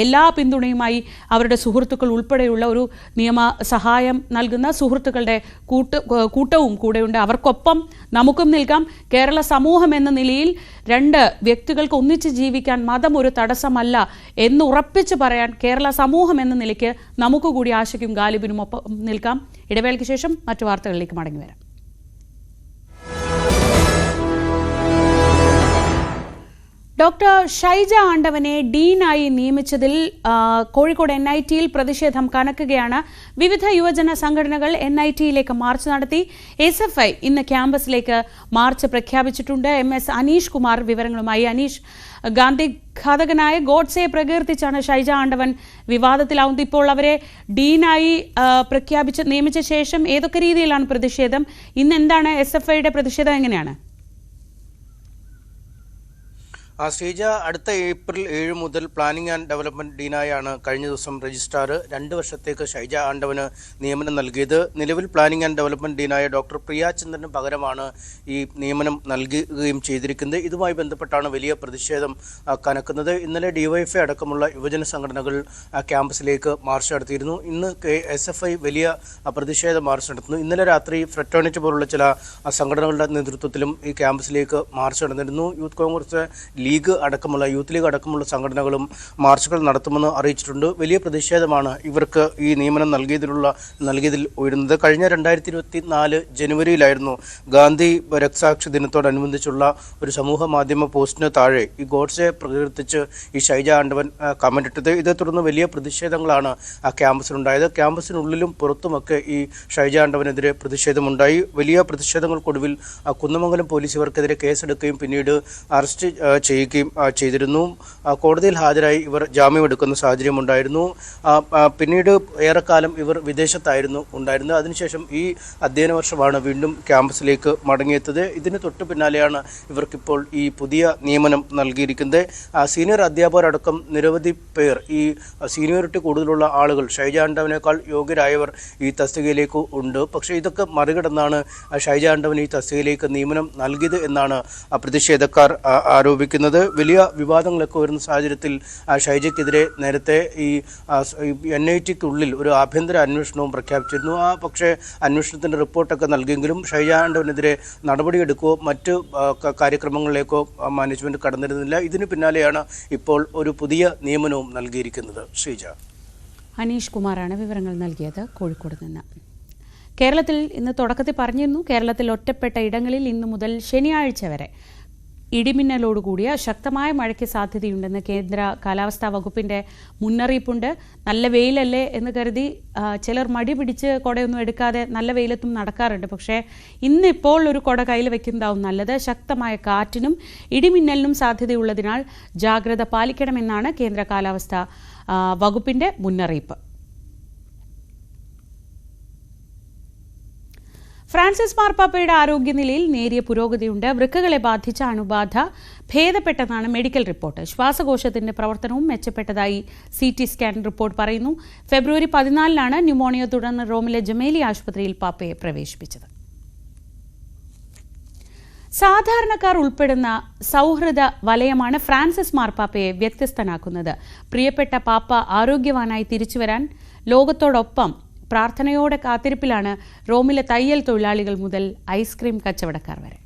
[SPEAKER 1] എല്ലാ പിന്തുണയുമായി അവരുടെ സുഹൃത്തുക്കൾ ഉൾപ്പെടെയുള്ള ഒരു നിയമ സഹായം നൽകുന്ന സുഹൃത്തുക്കളുടെ കൂട്ടവും കൂടെയുണ്ട്. അവർക്കൊപ്പം നമുക്കും നിൽക്കാം. കേരള സമൂഹം എന്ന നിലയിൽ 2 വ്യക്തികൾക്ക് ഒന്നിച്ച് ജീവിക്കാൻ മതം ഒരു തടസ്സമല്ല എന്ന് ഉറപ്പിച്ച് പറയാൻ കേരള സമൂഹം എന്ന നിലയ്ക്ക് നമുക്ക് കൂടി ആശയ്ക്കും ഗാലിബിനും ഒപ്പം നിൽക്കാം. ഇടവേളയ്ക്ക് ശേഷം മറ്റു വാർത്തകളിലേക്ക് മടങ്ങി വരാം. ഡോക്ടർ ഷൈജ ആണ്ടവനെ ഡീനായി നിയമിച്ചതിൽ കോഴിക്കോട് NITയിൽ പ്രതിഷേധം കനക്കുകയാണ്. വിവിധ യുവജന സംഘടനകൾ NITയിലേക്ക് മാർച്ച് നടത്തി. SFI ഇന്ന് ക്യാമ്പസിലേക്ക് മാർച്ച് പ്രഖ്യാപിച്ചിട്ടുണ്ട്. MS അനീഷ് കുമാർ വിവരങ്ങളുമായി. അനീഷ്, ഗാന്ധി ഘാതകനായ ഗോഡ്സെയെ പ്രകീർത്തിച്ചാണ് ഷൈജ ആണ്ടവൻ വിവാദത്തിലാവുന്നത്. ഇപ്പോൾ അവരെ ഡീനായി നിയമിച്ച ശേഷം ഏതൊക്കെ രീതിയിലാണ് പ്രതിഷേധം? ഇന്ന് എന്താണ് SFIയുടെ പ്രതിഷേധം? എങ്ങനെയാണ്?
[SPEAKER 8] ശ്രീജ, അടുത്ത ഏപ്രിൽ 7 മുതൽ പ്ലാനിംഗ് ആൻഡ് ഡെവലപ്മെന്റ് ഡീനായാണ് കഴിഞ്ഞ ദിവസം രജിസ്ട്രാർ 2 വർഷത്തേക്ക് ഷൈജ ആണ്ടവന് നിയമനം നൽകിയത്. നിലവിൽ പ്ലാനിംഗ് ആൻഡ് ഡെവലപ്മെന്റ് ഡീനായ ഡോക്ടർ പ്രിയാചന്ദ്രന് പകരമാണ് ഈ നിയമനം നൽകുകയും ചെയ്തിരിക്കുന്നത്. ഇതുമായി ബന്ധപ്പെട്ടാണ് വലിയ പ്രതിഷേധം കനക്കുന്നത്. ഇന്നലെ DYFI അടക്കമുള്ള യുവജന സംഘടനകൾ ക്യാമ്പസിലേക്ക് മാർച്ച് നടത്തിയിരുന്നു. ഇന്ന് SFI വലിയ പ്രതിഷേധ മാർച്ച് നടത്തുന്നു. ഇന്നലെ രാത്രി ഫ്രറ്റേണിറ്റി പോലുള്ള ചില സംഘടനകളുടെ നേതൃത്വത്തിലും ഈ ക്യാമ്പസിലേക്ക് മാർച്ച് നടന്നിരുന്നു. യൂത്ത് കോൺഗ്രസ്, യൂത്ത് ലീഗ് അടക്കമുള്ള സംഘടനകളും മാർച്ചുകൾ നടത്തുമെന്ന് അറിയിച്ചിട്ടുണ്ട്. വലിയ പ്രതിഷേധമാണ് ഇവർക്ക് ഈ നിയമനം നൽകിയതിൽ ഉയരുന്നത്. കഴിഞ്ഞ 2024 ജനുവരിയിലായിരുന്നു ഗാന്ധി രക്തസാക്ഷി ദിനത്തോടനുബന്ധിച്ചുള്ള ഒരു സമൂഹ മാധ്യമ പോസ്റ്റിന് താഴെ ഈ ഗോഡ്സെ പ്രകീർത്തിച്ച് ഈ ഷൈജ ആണ്ടവൻ കമന്റ് ഇട്ടത്. ഇതേ തുടർന്ന് വലിയ പ്രതിഷേധങ്ങളാണ് ആ ക്യാമ്പസിലുണ്ടായത്. ക്യാമ്പസിനുള്ളിലും പുറത്തുമൊക്കെ ഈ ഷൈജ ആണ്ടവനെതിരെ പ്രതിഷേധമുണ്ടായി. വലിയ പ്രതിഷേധങ്ങൾക്കൊടുവിൽ കുന്നമംഗലം പോലീസ് ഇവർക്കെതിരെ കേസെടുക്കുകയും പിന്നീട് അറസ്റ്റ് ചെയ്യുകയും ചെയ്തിരുന്നു. കോടതിയിൽ ഹാജരായി ഇവർ ജാമ്യമെടുക്കുന്ന സാഹചര്യമുണ്ടായിരുന്നു. പിന്നീട് ഏറെക്കാലം ഇവർ വിദേശത്തായിരുന്നു ഉണ്ടായിരുന്നത്. അതിനുശേഷം ഈ അധ്യയന വർഷമാണ് വീണ്ടും ക്യാമ്പസിലേക്ക് മടങ്ങിയെത്തത്. ഇതിന് തൊട്ടു പിന്നാലെയാണ് ഇവർക്കിപ്പോൾ ഈ പുതിയ നിയമനം നൽകിയിരിക്കുന്നത്. സീനിയർ അധ്യാപകരടക്കം നിരവധി പേർ, ഈ സീനിയോറിറ്റി കൂടുതലുള്ള ആളുകൾ, ഷൈജ ആണ്ടവനേക്കാൾ യോഗ്യരായവർ ഈ തസ്തികയിലേക്ക് ഉണ്ട്. പക്ഷേ ഇതൊക്കെ മറികടന്നാണ് ഷൈജ ആണ്ടവൻ ഈ തസ്തികയിലേക്ക് നിയമനം നൽകിയത് എന്നാണ് പ്രതിഷേധക്കാർ ആരോപിക്കുന്നത്. വലിയ വിവാദങ്ങളൊക്കെ വരുന്ന സാഹചര്യത്തിൽ ഷൈജയ്ക്കെതിരെ നേരത്തെ ഈ NITക്കുള്ളിൽ ഒരു ആഭ്യന്തര അന്വേഷണവും പ്രഖ്യാപിച്ചിരുന്നു. പക്ഷേ അന്വേഷണത്തിൻ്റെ റിപ്പോർട്ടൊക്കെ നൽകിയെങ്കിലും ഷൈജ ആണ്ടവനെതിരെ നടപടിയെടുക്കുകയോ മറ്റ് കാര്യക്രമങ്ങളിലേക്കോ മാനേജ്മെന്റ് കടന്നിരുന്നില്ല. ഇതിന് പിന്നാലെയാണ് ഇപ്പോൾ ഒരു പുതിയ നിയമനവും നൽകിയിരിക്കുന്നത്. ശ്രീജ.
[SPEAKER 1] അനീഷ് കുമാറാണ് വിവരങ്ങൾ നൽകിയത് കോഴിക്കോട് നിന്ന്. കേരളത്തിൽ ഇന്ന് തുടക്കത്തിൽ പറഞ്ഞിരുന്നു, കേരളത്തിൽ ഒറ്റപ്പെട്ട ഇടങ്ങളിൽ ഇന്നു മുതൽ ശനിയാഴ്ച വരെ ഇടിമിന്നലോടുകൂടിയ ശക്തമായ മഴയ്ക്ക് സാധ്യതയുണ്ടെന്ന് കേന്ദ്ര കാലാവസ്ഥാ വകുപ്പിൻ്റെ മുന്നറിയിപ്പുണ്ട്. നല്ല വെയിലല്ലേ എന്ന് കരുതി ചിലർ മടി പിടിച്ച് കുടയൊന്നും എടുക്കാതെ നല്ല വെയിലത്തും നടക്കാറുണ്ട്. പക്ഷേ ഇന്നിപ്പോൾ ഒരു കുട കയ്യിൽ വെക്കുന്നതാവും നല്ലത്. ശക്തമായ കാറ്റിനും ഇടിമിന്നലിനും സാധ്യതയുള്ളതിനാൽ ജാഗ്രത പാലിക്കണമെന്നാണ് കേന്ദ്ര കാലാവസ്ഥാ വകുപ്പിൻ്റെ മുന്നറിയിപ്പ്. ഫ്രാൻസിസ് മാർപ്പാപ്പയുടെ ആരോഗ്യനിലയിൽ നേരിയ പുരോഗതിയുണ്ട്. വൃക്കകളെ ബാധിച്ച അണുബാധ ഭേദപ്പെട്ടെന്നാണ് മെഡിക്കൽ റിപ്പോർട്ട്. ശ്വാസകോശത്തിന്റെ പ്രവർത്തനവും മെച്ചപ്പെട്ടതായി CT സ്കാൻ റിപ്പോർട്ട് പറയുന്നു. ഫെബ്രുവരി 14 ന്യൂമോണിയ തുടർന്ന് റോമിലെ ജമേലി ആശുപത്രിയിൽ പാപ്പയെ പ്രവേശിപ്പിച്ചത്. സാധാരണക്കാർ ഉൾപ്പെടുന്ന സൗഹൃദ വലയമാണ് ഫ്രാൻസിസ് മാർപ്പാപ്പയെ വ്യത്യസ്തനാക്കുന്നത്. പ്രിയപ്പെട്ട പാപ്പ ആരോഗ്യവാനായി തിരിച്ചുവരാൻ ലോകത്തോടൊപ്പം പ്രാർത്ഥനയോടെ കാത്തിരിപ്പിലാണ് റോമിലെ തയ്യൽ തൊഴിലാളികൾ മുതൽ ഐസ്ക്രീം കച്ചവടക്കാർ വരെ.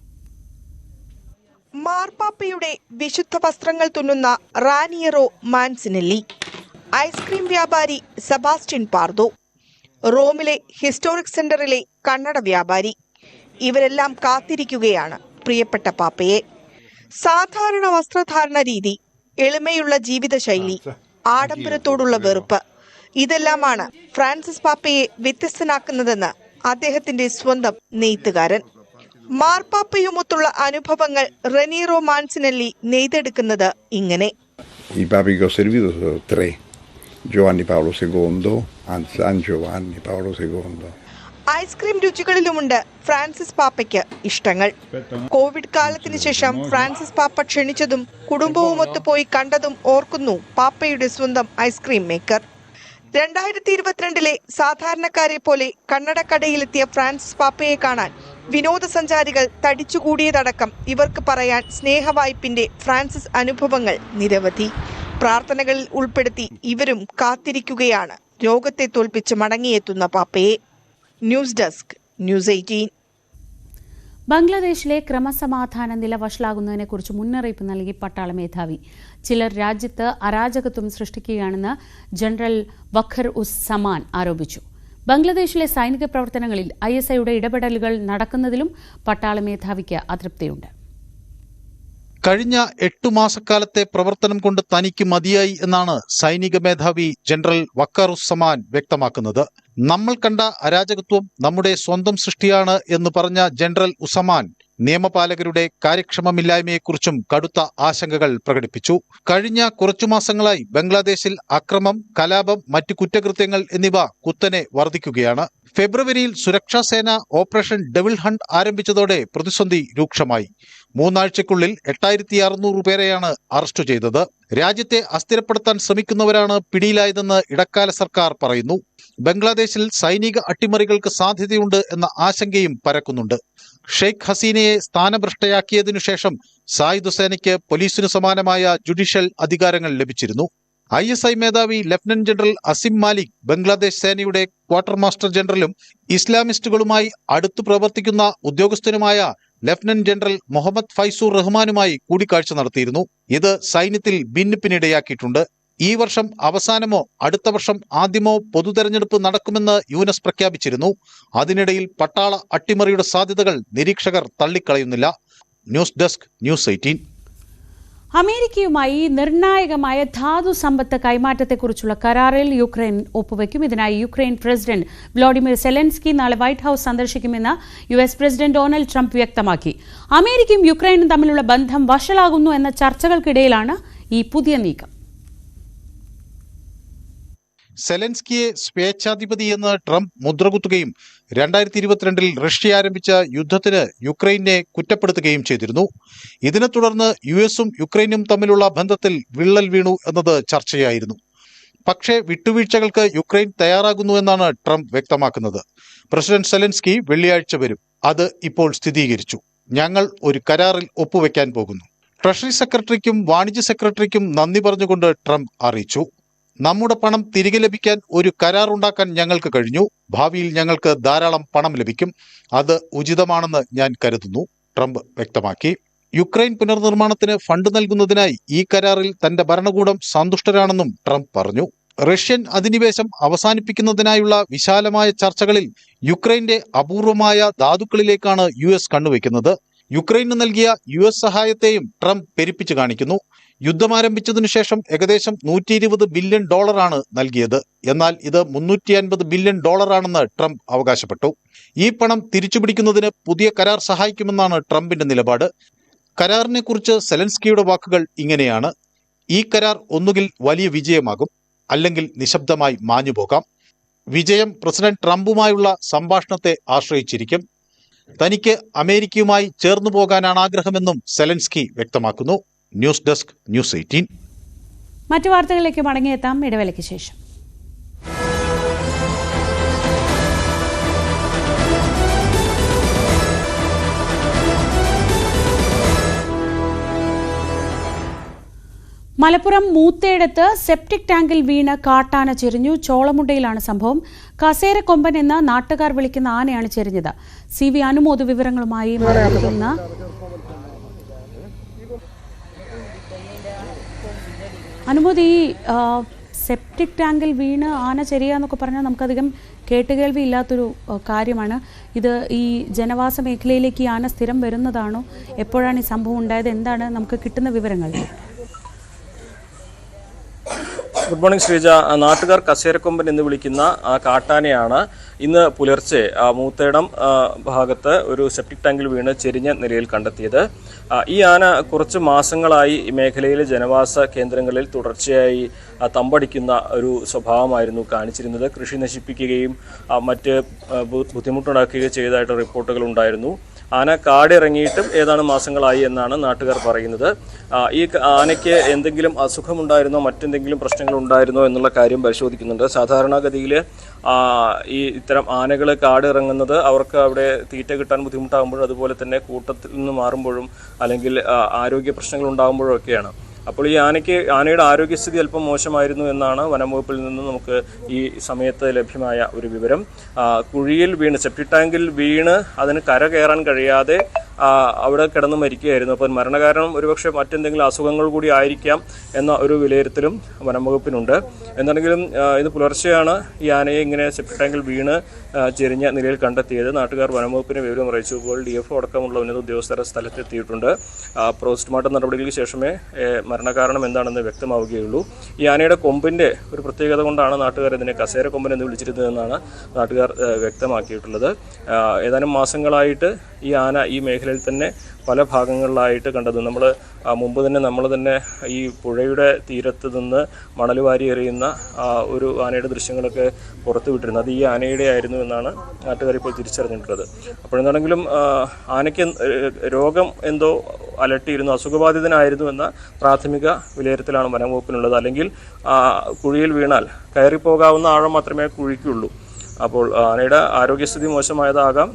[SPEAKER 9] മാർപ്പാപ്പയുടെ വിശുദ്ധ വസ്ത്രങ്ങൾ തുന്നുന്ന റാനിയറോ മാൻസിനെല്ലി, ഐസ്ക്രീം വ്യാപാരി സെബാസ്റ്റ്യൻ പാർദോ, റോമിലെ ഹിസ്റ്റോറിക് സെന്ററിലെ കണ്ണട വ്യാപാരി, ഇവരെല്ലാം കാത്തിരിക്കുകയാണ് പ്രിയപ്പെട്ട പാപ്പയെ. സാധാരണ വസ്ത്രധാരണ രീതി, എളിമയുള്ള ജീവിതശൈലി, ആഡംബരത്തോടുള്ള വെറുപ്പ്, ഇതെല്ലാമാണ് ഫ്രാൻസിസ് പാപ്പയെ വ്യത്യസ്തനാക്കുന്നതെന്ന് അദ്ദേഹത്തിന്റെ സ്വന്തം നെയ്ത്തുകാരൻ. മാർപ്പാപ്പയുമൊത്തുള്ള അനുഭവങ്ങൾ റനീറോ മാൻസിനെല്ലി നെയ്തെടുക്കുന്നത് ഇങ്ങനെ.
[SPEAKER 10] I papi che ho servito sono 3, Giovanni Paolo II, San Giovanni Paolo II.
[SPEAKER 9] Ice cream രുചികളിലുമുണ്ട് ഫ്രാൻസിസ് പാപ്പയ്ക്ക് ഇഷ്ടങ്ങൾ. കോവിഡ് കാലത്തിന് ശേഷം ഫ്രാൻസിസ് പാപ്പ ക്ഷണിച്ചതും കുടുംബവുമൊത്ത് പോയി കണ്ടതും ഓർക്കുന്നു പാപ്പയുടെ സ്വന്തം ഐസ്ക്രീം മേക്കർ. 2022 സാധാരണക്കാരെ പോലെ കണ്ണടക്കടയിലെത്തിയ ഫ്രാൻസിസ് പാപ്പയെ കാണാൻ വിനോദസഞ്ചാരികൾ തടിച്ചുകൂടിയതടക്കം ഇവർക്ക് പറയാൻ സ്നേഹവായ്പിന്റെ ഫ്രാൻസിസ് അനുഭവങ്ങൾ നിരവധി. പ്രാർത്ഥനകളിൽ ഉൾപ്പെടുത്തി ഇവരും കാത്തിരിക്കുകയാണ് രോഗത്തെ തോൽപ്പിച്ച് മടങ്ങിയെത്തുന്ന പാപ്പയെ. News desk, news 18.
[SPEAKER 1] ബംഗ്ലാദേശിലെ ക്രമസമാധാന നില വഷളാകുന്നതിനെക്കുറിച്ച് മുന്നറിയിപ്പ് നൽകി പട്ടാള മേധാവി. ചിലർ രാജ്യത്ത് അരാജകത്വം സൃഷ്ടിക്കുകയാണെന്ന് ജനറൽ വഖർ ഉസ് സമാൻ ആരോപിച്ചു. ബംഗ്ലാദേശിലെ സൈനിക പ്രവർത്തനങ്ങളിൽ ISIയുടെ ഇടപെടലുകൾ നടക്കുന്നതിലും പട്ടാള മേധാവിക്ക് അതൃപ്തിയുണ്ട്.
[SPEAKER 11] കഴിഞ്ഞ 8 മാസക്കാലത്തെ പ്രവർത്തനം കൊണ്ട് തനിക്ക് മതിയായി എന്നാണ് സൈനിക മേധാവി ജനറൽ വക്കാറുസ്സമാൻ വ്യക്തമാക്കുന്നത്. നമ്മൾ കണ്ട അരാജകത്വം നമ്മുടെ സ്വന്തം സൃഷ്ടിയാണ് എന്ന് പറഞ്ഞ ജനറൽ ഉസമാൻ നിയമപാലകരുടെ കാര്യക്ഷമമില്ലായ്മയെക്കുറിച്ചും കടുത്ത ആശങ്കകൾ പ്രകടിപ്പിച്ചു. കഴിഞ്ഞ കുറച്ചു മാസങ്ങളായി ബംഗ്ലാദേശിൽ അക്രമം, കലാപം, മറ്റു കുറ്റകൃത്യങ്ങൾ എന്നിവ കുത്തനെ വർദ്ധിക്കുകയാണ്. ഫെബ്രുവരിയിൽ സുരക്ഷാ സേന ഓപ്പറേഷൻ ഡെവിൾ ഹണ്ട് ആരംഭിച്ചതോടെ പ്രതിസന്ധി രൂക്ഷമായി. 3 ആഴ്ചയ്ക്കുള്ളിൽ 8600 പേരെയാണ് അറസ്റ്റ് ചെയ്തത്. രാജ്യത്തെ അസ്ഥിരപ്പെടുത്താൻ ശ്രമിക്കുന്നവരാണ് പിടിയിലായതെന്ന് ഇടക്കാല സർക്കാർ പറയുന്നു. ബംഗ്ലാദേശിൽ സൈനിക അട്ടിമറികൾക്ക് സാധ്യതയുണ്ട് എന്ന ആശങ്കയും പരക്കുന്നുണ്ട്. ഷെയ്ഖ് ഹസീനയെ സ്ഥാനഭ്രഷ്ടയാക്കിയതിനു ശേഷം സായുധ സേനയ്ക്ക് പോലീസിനു സമാനമായ ജുഡീഷ്യൽ അധികാരങ്ങൾ ലഭിച്ചിരുന്നു. ISI മേധാവി ലഫ്റ്റനന്റ് ജനറൽ അസിം മാലിക് ബംഗ്ലാദേശ് സേനയുടെ ക്വാർട്ടർ മാസ്റ്റർ ജനറലും ഇസ്ലാമിസ്റ്റുകളുമായി അടുത്തു പ്രവർത്തിക്കുന്ന ഉദ്യോഗസ്ഥനുമായ ലഫ്റ്റനന്റ് ജനറൽ മുഹമ്മദ് ഫൈസൂർ റഹ്മാനുമായി കൂടിക്കാഴ്ച നടത്തിയിരുന്നു. ഇത് സൈന്യത്തിൽ ഭിന്നിപ്പിനിടയാക്കിയിട്ടുണ്ട്. ഈ വർഷം അവസാനമോ അടുത്ത വർഷം ആദ്യമോ പൊതുതെരഞ്ഞെടുപ്പ് നടക്കുമെന്ന് യൂനസ് പ്രഖ്യാപിച്ചിരുന്നു. അതിനിടയിൽ പട്ടാള അട്ടിമറിയുടെ സാധ്യതകൾ നിരീക്ഷകർ തള്ളിക്കളയുന്നില്ല. News desk, news 18.
[SPEAKER 1] അമേരിക്കയുമായി നിർണായകമായ ധാതു സമ്പത്ത് കൈമാറ്റത്തെക്കുറിച്ചുള്ള കരാറിൽ യുക്രൈൻ ഒപ്പുവെക്കും. ഇതിനായി യുക്രൈൻ പ്രസിഡന്റ് വ്ളാഡിമിർ സെലൻസ്കി നാളെ വൈറ്റ് ഹൌസ് സന്ദർശിക്കുമെന്ന് US പ്രസിഡന്റ് ഡൊണാൾഡ് ട്രംപ് വ്യക്തമാക്കി. അമേരിക്കയും യുക്രൈനും തമ്മിലുള്ള ബന്ധം വഷളാകുന്നു എന്ന ചർച്ചകൾക്കിടയിലാണ് ഈ പുതിയ നീക്കം.
[SPEAKER 11] സെലൻസ്കിയെ സ്വേച്ഛാധിപതി എന്ന് ട്രംപ് മുദ്രകുത്തുകയും 2022 റഷ്യ ആരംഭിച്ച യുദ്ധത്തിന് യുക്രൈനെ കുറ്റപ്പെടുത്തുകയും ചെയ്തിരുന്നു. ഇതിനെ തുടർന്ന് US-ഉം യുക്രൈനും തമ്മിലുള്ള ബന്ധത്തിൽ വിള്ളൽ വീണു എന്നത് ചർച്ചയായിരുന്നു. പക്ഷേ വിട്ടുവീഴ്ചകൾക്ക് യുക്രൈൻ തയ്യാറാകുന്നു എന്നാണ് ട്രംപ് വ്യക്തമാക്കുന്നത്. പ്രസിഡന്റ് സെലൻസ്കി വെള്ളിയാഴ്ച വരും. അത് ഇപ്പോൾ സ്ഥിരീകരിച്ചു. ഞങ്ങൾ ഒരു കരാറിൽ ഒപ്പുവെക്കാൻ പോകുന്നു. ട്രഷറി സെക്രട്ടറിക്കും വാണിജ്യ സെക്രട്ടറിക്കും നന്ദി പറഞ്ഞുകൊണ്ട് ട്രംപ് അറിയിച്ചു. നമ്മുടെ പണം തിരികെ ലഭിക്കാൻ ഒരു കരാർ ഉണ്ടാക്കാൻ ഞങ്ങൾക്ക് കഴിഞ്ഞു. ഭാവിയിൽ ഞങ്ങൾക്ക് ധാരാളം പണം ലഭിക്കും. അത് ഉചിതമാണെന്ന് ഞാൻ കരുതുന്നു, ട്രംപ് വ്യക്തമാക്കി. യുക്രൈൻ പുനർനിർമ്മാണത്തിന് ഫണ്ട് നൽകുന്നതിനായി ഈ കരാറിൽ തന്റെ ഭരണകൂടം സന്തുഷ്ടരാണെന്നും ട്രംപ് പറഞ്ഞു. റഷ്യൻ അധിനിവേശം അവസാനിപ്പിക്കുന്നതിനായുള്ള വിശാലമായ ചർച്ചകളിൽ യുക്രൈന്റെ അപൂർവമായ ധാതുക്കളിലേക്കാണ് US കണ്ണുവെക്കുന്നത്. യുക്രൈന് നൽകിയ US സഹായത്തെയും ട്രംപ് പെരുപ്പിച്ചു കാണിക്കുന്നു. യുദ്ധം ആരംഭിച്ചതിനു ശേഷം ഏകദേശം $120 ബില്യൺ നൽകിയത്. എന്നാൽ ഇത് $350 ബില്യൺ ആണെന്ന് ട്രംപ് അവകാശപ്പെട്ടു. ഈ പണം തിരിച്ചുപിടിക്കുന്നതിന് പുതിയ കരാർ സഹായിക്കുമെന്നാണ് ട്രംപിന്റെ നിലപാട്. കരാറിനെ കുറിച്ച് സെലൻസ്കിയുടെ വാക്കുകൾ ഇങ്ങനെയാണ്: ഈ കരാർ ഒന്നുകിൽ വലിയ വിജയമാകും, അല്ലെങ്കിൽ നിശബ്ദമായി മാഞ്ഞുപോകാം. വിജയം പ്രസിഡന്റ് ട്രംപുമായുള്ള സംഭാഷണത്തെ ആശ്രയിച്ചിരിക്കും. തനിക്ക് അമേരിക്കയുമായി ചേർന്നു പോകാനാണ് ആഗ്രഹമെന്നും സെലൻസ്കി വ്യക്തമാക്കുന്നു. News desk, news 18.
[SPEAKER 1] മറ്റു വാർത്തകളിലേക്ക് മടങ്ങിയെത്താം ഇടവേളയ്ക്ക് ശേഷം. മലപ്പുറം മൂത്തേടത്ത് സെപ്റ്റിക് ടാങ്കിൽ വീണ് കാട്ടാന ചെരിഞ്ഞു. ചോളമുണ്ടയിലാണ് സംഭവം. കസേരക്കൊമ്പൻ എന്ന നാട്ടുകാർ വിളിക്കുന്ന ആനയാണ് ചെരിഞ്ഞത്. CV അനുമോദ് വിവരങ്ങളുമായി മടങ്ങുന്ന അനുമോദ്, ഈ സെപ്റ്റിക് ടാങ്കിൽ വീണ് ആന ചെരിയുക എന്നൊക്കെ പറഞ്ഞാൽ നമുക്കധികം കേട്ടുകേൾവി ഇല്ലാത്തൊരു കാര്യമാണ്. ഇത് ഈ ജനവാസ മേഖലയിലേക്ക് ഈ ആന സ്ഥിരം വരുന്നതാണോ? എപ്പോഴാണ് ഈ സംഭവം ഉണ്ടായത്? എന്താണ് നമുക്ക് കിട്ടുന്ന വിവരങ്ങൾ?
[SPEAKER 12] Good morning Sreeja. നാട്ടുകാർ കസേരക്കൊമ്പൻ എന്ന് വിളിക്കുന്ന ആ കാട്ടാനയാണ് ഇന്ന് പുലർച്ചെ മൂത്തേടം ഭാഗത്ത് ഒരു സെപ്റ്റിക് ടാങ്കിൽ വീണ് ചെരിഞ്ഞ നിലയിൽ കണ്ടെത്തിയത്. ഈ ആന കുറച്ച് മാസങ്ങളായി ഈ മേഖലയിലെ ജനവാസ കേന്ദ്രങ്ങളിൽ തുടർച്ചയായി തമ്പടിക്കുന്ന ഒരു സ്വഭാവമായിരുന്നു കാണിച്ചിരുന്നത്. കൃഷി നശിപ്പിക്കുകയും മറ്റ് ബുദ്ധിമുട്ടുണ്ടാക്കുകയും ചെയ്തതായിട്ട് റിപ്പോർട്ടുകൾ ഉണ്ടായിരുന്നു. ആന കാടിറങ്ങിയിട്ടും ഏതാനും മാസങ്ങളായി എന്നാണ് നാട്ടുകാർ പറയുന്നത്. ഈ ആനയ്ക്ക് എന്തെങ്കിലും അസുഖമുണ്ടായിരുന്നോ, മറ്റെന്തെങ്കിലും പ്രശ്നങ്ങൾ ഉണ്ടായിരുന്നോ എന്നുള്ള കാര്യം പരിശോധിക്കുന്നുണ്ട്. സാധാരണഗതിയിൽ ഈ ഇത്തരം ആനകൾ കാടിറങ്ങുന്നത് അവർക്ക് അവിടെ തീറ്റ കിട്ടാൻ ബുദ്ധിമുട്ടാകുമ്പോഴും അതുപോലെ തന്നെ കൂട്ടത്തിൽ നിന്ന് മാറുമ്പോഴും അല്ലെങ്കിൽ ആരോഗ്യ പ്രശ്നങ്ങൾ ഉണ്ടാകുമ്പോഴും ഒക്കെയാണ്. അപ്പോൾ ഈ ആനയുടെ ആരോഗ്യസ്ഥിതി അല്പം മോശമായിരുന്നു എന്നാണ് വനംവകുപ്പിൽ നിന്ന് നമുക്ക് ഈ സമയത്ത് ലഭ്യമായ ഒരു വിവരം. കുഴിയിൽ വീണ്, സെപ്റ്റിക് ടാങ്കിൽ വീണ് അതിന് കര കയറാൻ കഴിയാതെ അവിടെ കിടന്ന് മരിക്കുകയായിരുന്നു. അപ്പോൾ മരണകാരണം ഒരുപക്ഷെ മറ്റെന്തെങ്കിലും അസുഖങ്ങൾ കൂടി ആയിരിക്കാം എന്ന ഒരു വിലയിരുത്തലും വനംവകുപ്പിനുണ്ട്. എന്താണെങ്കിലും ഇത് പുലർച്ചെയാണ് ഈ ആനയെ ഇങ്ങനെ സെപ്റ്റിക് ടാങ്കിൽ വീണ് ചെരിഞ്ഞ നിലയിൽ കണ്ടെത്തിയത്. നാട്ടുകാർ വനംവകുപ്പിനെ വിവരം അറിയിച്ചപ്പോൾ DFO അടക്കമുള്ള ഉന്നത ഉദ്യോഗസ്ഥർ സ്ഥലത്തെത്തിയിട്ടുണ്ട്. പോസ്റ്റ്മോർട്ടം നടപടികൾക്ക് ശേഷമേ മരണകാരണം എന്താണെന്ന് വ്യക്തമാവുകയുള്ളൂ. ഈ ആനയുടെ കൊമ്പിൻ്റെ ഒരു പ്രത്യേകത കൊണ്ടാണ് നാട്ടുകാർ ഇതിനെ കസേര കൊമ്പൻ എന്ന് വിളിച്ചിരുന്നതെന്നാണ് നാട്ടുകാർ വ്യക്തമാക്കിയിട്ടുള്ളത്. ഏതാനും മാസങ്ങളായിട്ട് ഈ ആന ഈ മേഖലയിൽ തന്നെ പല ഭാഗങ്ങളിലായിട്ട് കണ്ടത്. നമ്മൾ മുമ്പ് തന്നെ നമ്മൾ ഈ പുഴയുടെ തീരത്ത് നിന്ന് മണൽ വാരി എറിയുന്ന ഒരു ആനയുടെ ദൃശ്യങ്ങളൊക്കെ പുറത്തു വിട്ടിരുന്നു. അത് ഈ ആനയുടെ ആയിരുന്നു എന്നാണ് നാട്ടുകാർ ഇപ്പോൾ തിരിച്ചറിഞ്ഞിട്ടുള്ളത്. അപ്പോഴെന്താണെങ്കിലും ആനയ്ക്ക് രോഗം എന്തോ അലട്ടിയിരുന്നു, അസുഖബാധിതനായിരുന്നു എന്ന പ്രാഥമിക വിലയിരുത്തലാണ് വനംവകുപ്പിനുള്ളത്. അല്ലെങ്കിൽ കുഴിയിൽ വീണാൽ കയറിപ്പോകാവുന്ന ആഴം മാത്രമേ കുഴിക്കുള്ളൂ. അപ്പോൾ ആനയുടെ ആരോഗ്യസ്ഥിതി മോശമായതാകാം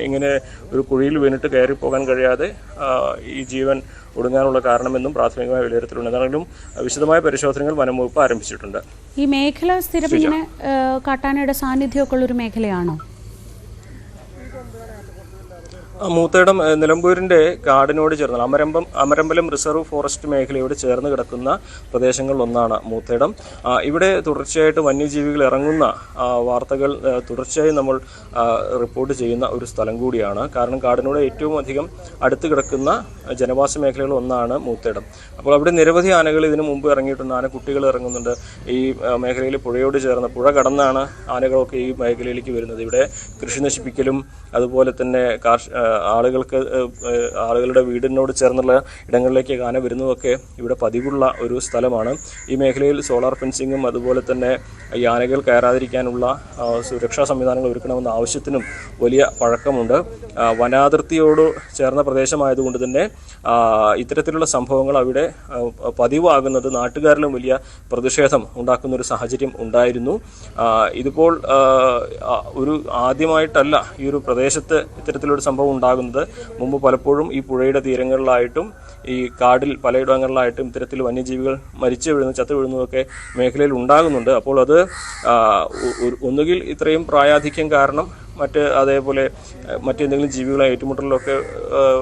[SPEAKER 12] ഇങ്ങനെ ഒരു കുഴിയിൽ വീണിട്ട് കയറിപ്പോകാൻ കഴിയാതെ ഈ ജീവൻ ഒടുങ്ങാനുള്ള കാരണമെന്നും പ്രാഥമികമായ വിലയിരുത്തലുണ്ട്. എന്താണെങ്കിലും വിശദമായ പരിശോധനകൾ വനംവകുപ്പ് ആരംഭിച്ചിട്ടുണ്ട്.
[SPEAKER 1] ഈ മേഖല സ്ഥിരം ഇങ്ങനെ കാട്ടാനയുടെ സാന്നിധ്യമൊക്കെ ഉള്ളൊരു മേഖലയാണോ?
[SPEAKER 12] മൂത്തേടം നിലമ്പൂരിൻ്റെ കാടിനോട് ചേർന്ന് അമരമ്പലം റിസർവ് ഫോറസ്റ്റ് മേഖലയോട് ചേർന്ന് കിടക്കുന്ന പ്രദേശങ്ങളിലൊന്നാണ് മൂത്തേടം. ഇവിടെ തുടർച്ചയായിട്ട് വന്യജീവികൾ ഇറങ്ങുന്ന വാർത്തകൾ തുടർച്ചയായി നമ്മൾ റിപ്പോർട്ട് ചെയ്യുന്ന ഒരു സ്ഥലം കൂടിയാണ്. കാരണം കാടിനോട് ഏറ്റവും അധികം അടുത്ത് കിടക്കുന്ന ജനവാസ മേഖലകളിൽ ഒന്നാണ് മൂത്തേടം. അപ്പോൾ അവിടെ നിരവധി ആനകൾ ഇതിനു മുമ്പ് ഇറങ്ങിയിട്ടുണ്ട്. ആനക്കുട്ടികൾ ഇറങ്ങുന്നുണ്ട്. ഈ മേഖലയിൽ പുഴയോട് ചേർന്ന് പുഴ കടന്നാണ് ആനകളൊക്കെ ഈ മേഖലയിലേക്ക് വരുന്നത്. ഇവിടെ കൃഷി നശിപ്പിക്കലും അതുപോലെ തന്നെ ആളുകളുടെ വീടിനോട് ചേർന്നുള്ള ഇടങ്ങളിലേക്ക് ആന വരുന്നതൊക്കെ ഇവിടെ പതിവുള്ള ഒരു സ്ഥലമാണ്. ഈ മേഖലയിൽ സോളാർ ഫെൻസിങ്ങും അതുപോലെ തന്നെ ഈ ആനകൾ കയറാതിരിക്കാനുള്ള സുരക്ഷാ സംവിധാനങ്ങൾ ഒരുക്കണമെന്ന ആവശ്യത്തിനും വലിയ പഴക്കമുണ്ട്. വനാതിർത്തിയോട് ചേർന്ന പ്രദേശമായതുകൊണ്ട് തന്നെ ഇത്തരത്തിലുള്ള സംഭവങ്ങൾ അവിടെ പതിവാകുന്നത് നാട്ടുകാരിലും വലിയ പ്രതിഷേധം ഉണ്ടാക്കുന്ന ഒരു സാഹചര്യം ഉണ്ടായിരുന്നു. ഇതിപ്പോൾ ഒരു ആദ്യമായിട്ടല്ല ഈ ഒരു പ്രദേശത്ത് ഇത്തരത്തിലൊരു സംഭവം ഉണ്ടാകുന്നത്. മുമ്പ് പലപ്പോഴും ഈ പുഴയുടെ തീരങ്ങളിലായിട്ടും ഈ കാടിൽ പലയിടങ്ങളിലായിട്ടും ഇത്തരത്തിൽ വന്യജീവികൾ മരിച്ചു വീഴുന്നു ചത്തു വീഴുന്നതൊക്കെ മേഖലയിൽ ഉണ്ടാകുന്നുണ്ട്. അപ്പോൾ അത് ഒന്നുകിൽ ഇത്രയും പ്രായാധിക്യം കാരണം അതേപോലെ മറ്റെന്തെങ്കിലും ജീവികളെ ഏറ്റുമുട്ടലിലൊക്കെ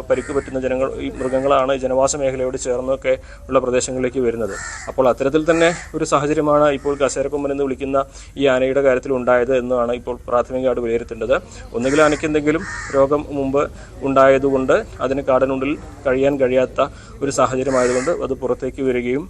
[SPEAKER 12] പരിക്ക് പറ്റുന്ന ഈ മൃഗങ്ങളാണ് ജനവാസ മേഖലയോട് ചേർന്നൊക്കെ ഉള്ള പ്രദേശങ്ങളിലേക്ക് വരുന്നത്. അപ്പോൾ അത്തരത്തിൽ തന്നെ ഒരു സാഹചര്യമാണ് ഇപ്പോൾ കസേരക്കൊമ്പൻ എന്ന് വിളിക്കുന്ന ഈ ആനയുടെ കാര്യത്തിൽ ഉണ്ടായത് എന്നാണ് ഇപ്പോൾ പ്രാഥമികമായിട്ട് വിലയിരുത്തേണ്ടത്. ഒന്നുകിൽ ആനയ്ക്ക് എന്തെങ്കിലും രോഗം മുമ്പ് ഉണ്ടായതുകൊണ്ട് അതിന് കാടിനുള്ളിൽ കഴിയാൻ കഴിയാത്ത ഒരു സാഹചര്യമായതുകൊണ്ട് അത് പുറത്തേക്ക് വരികയും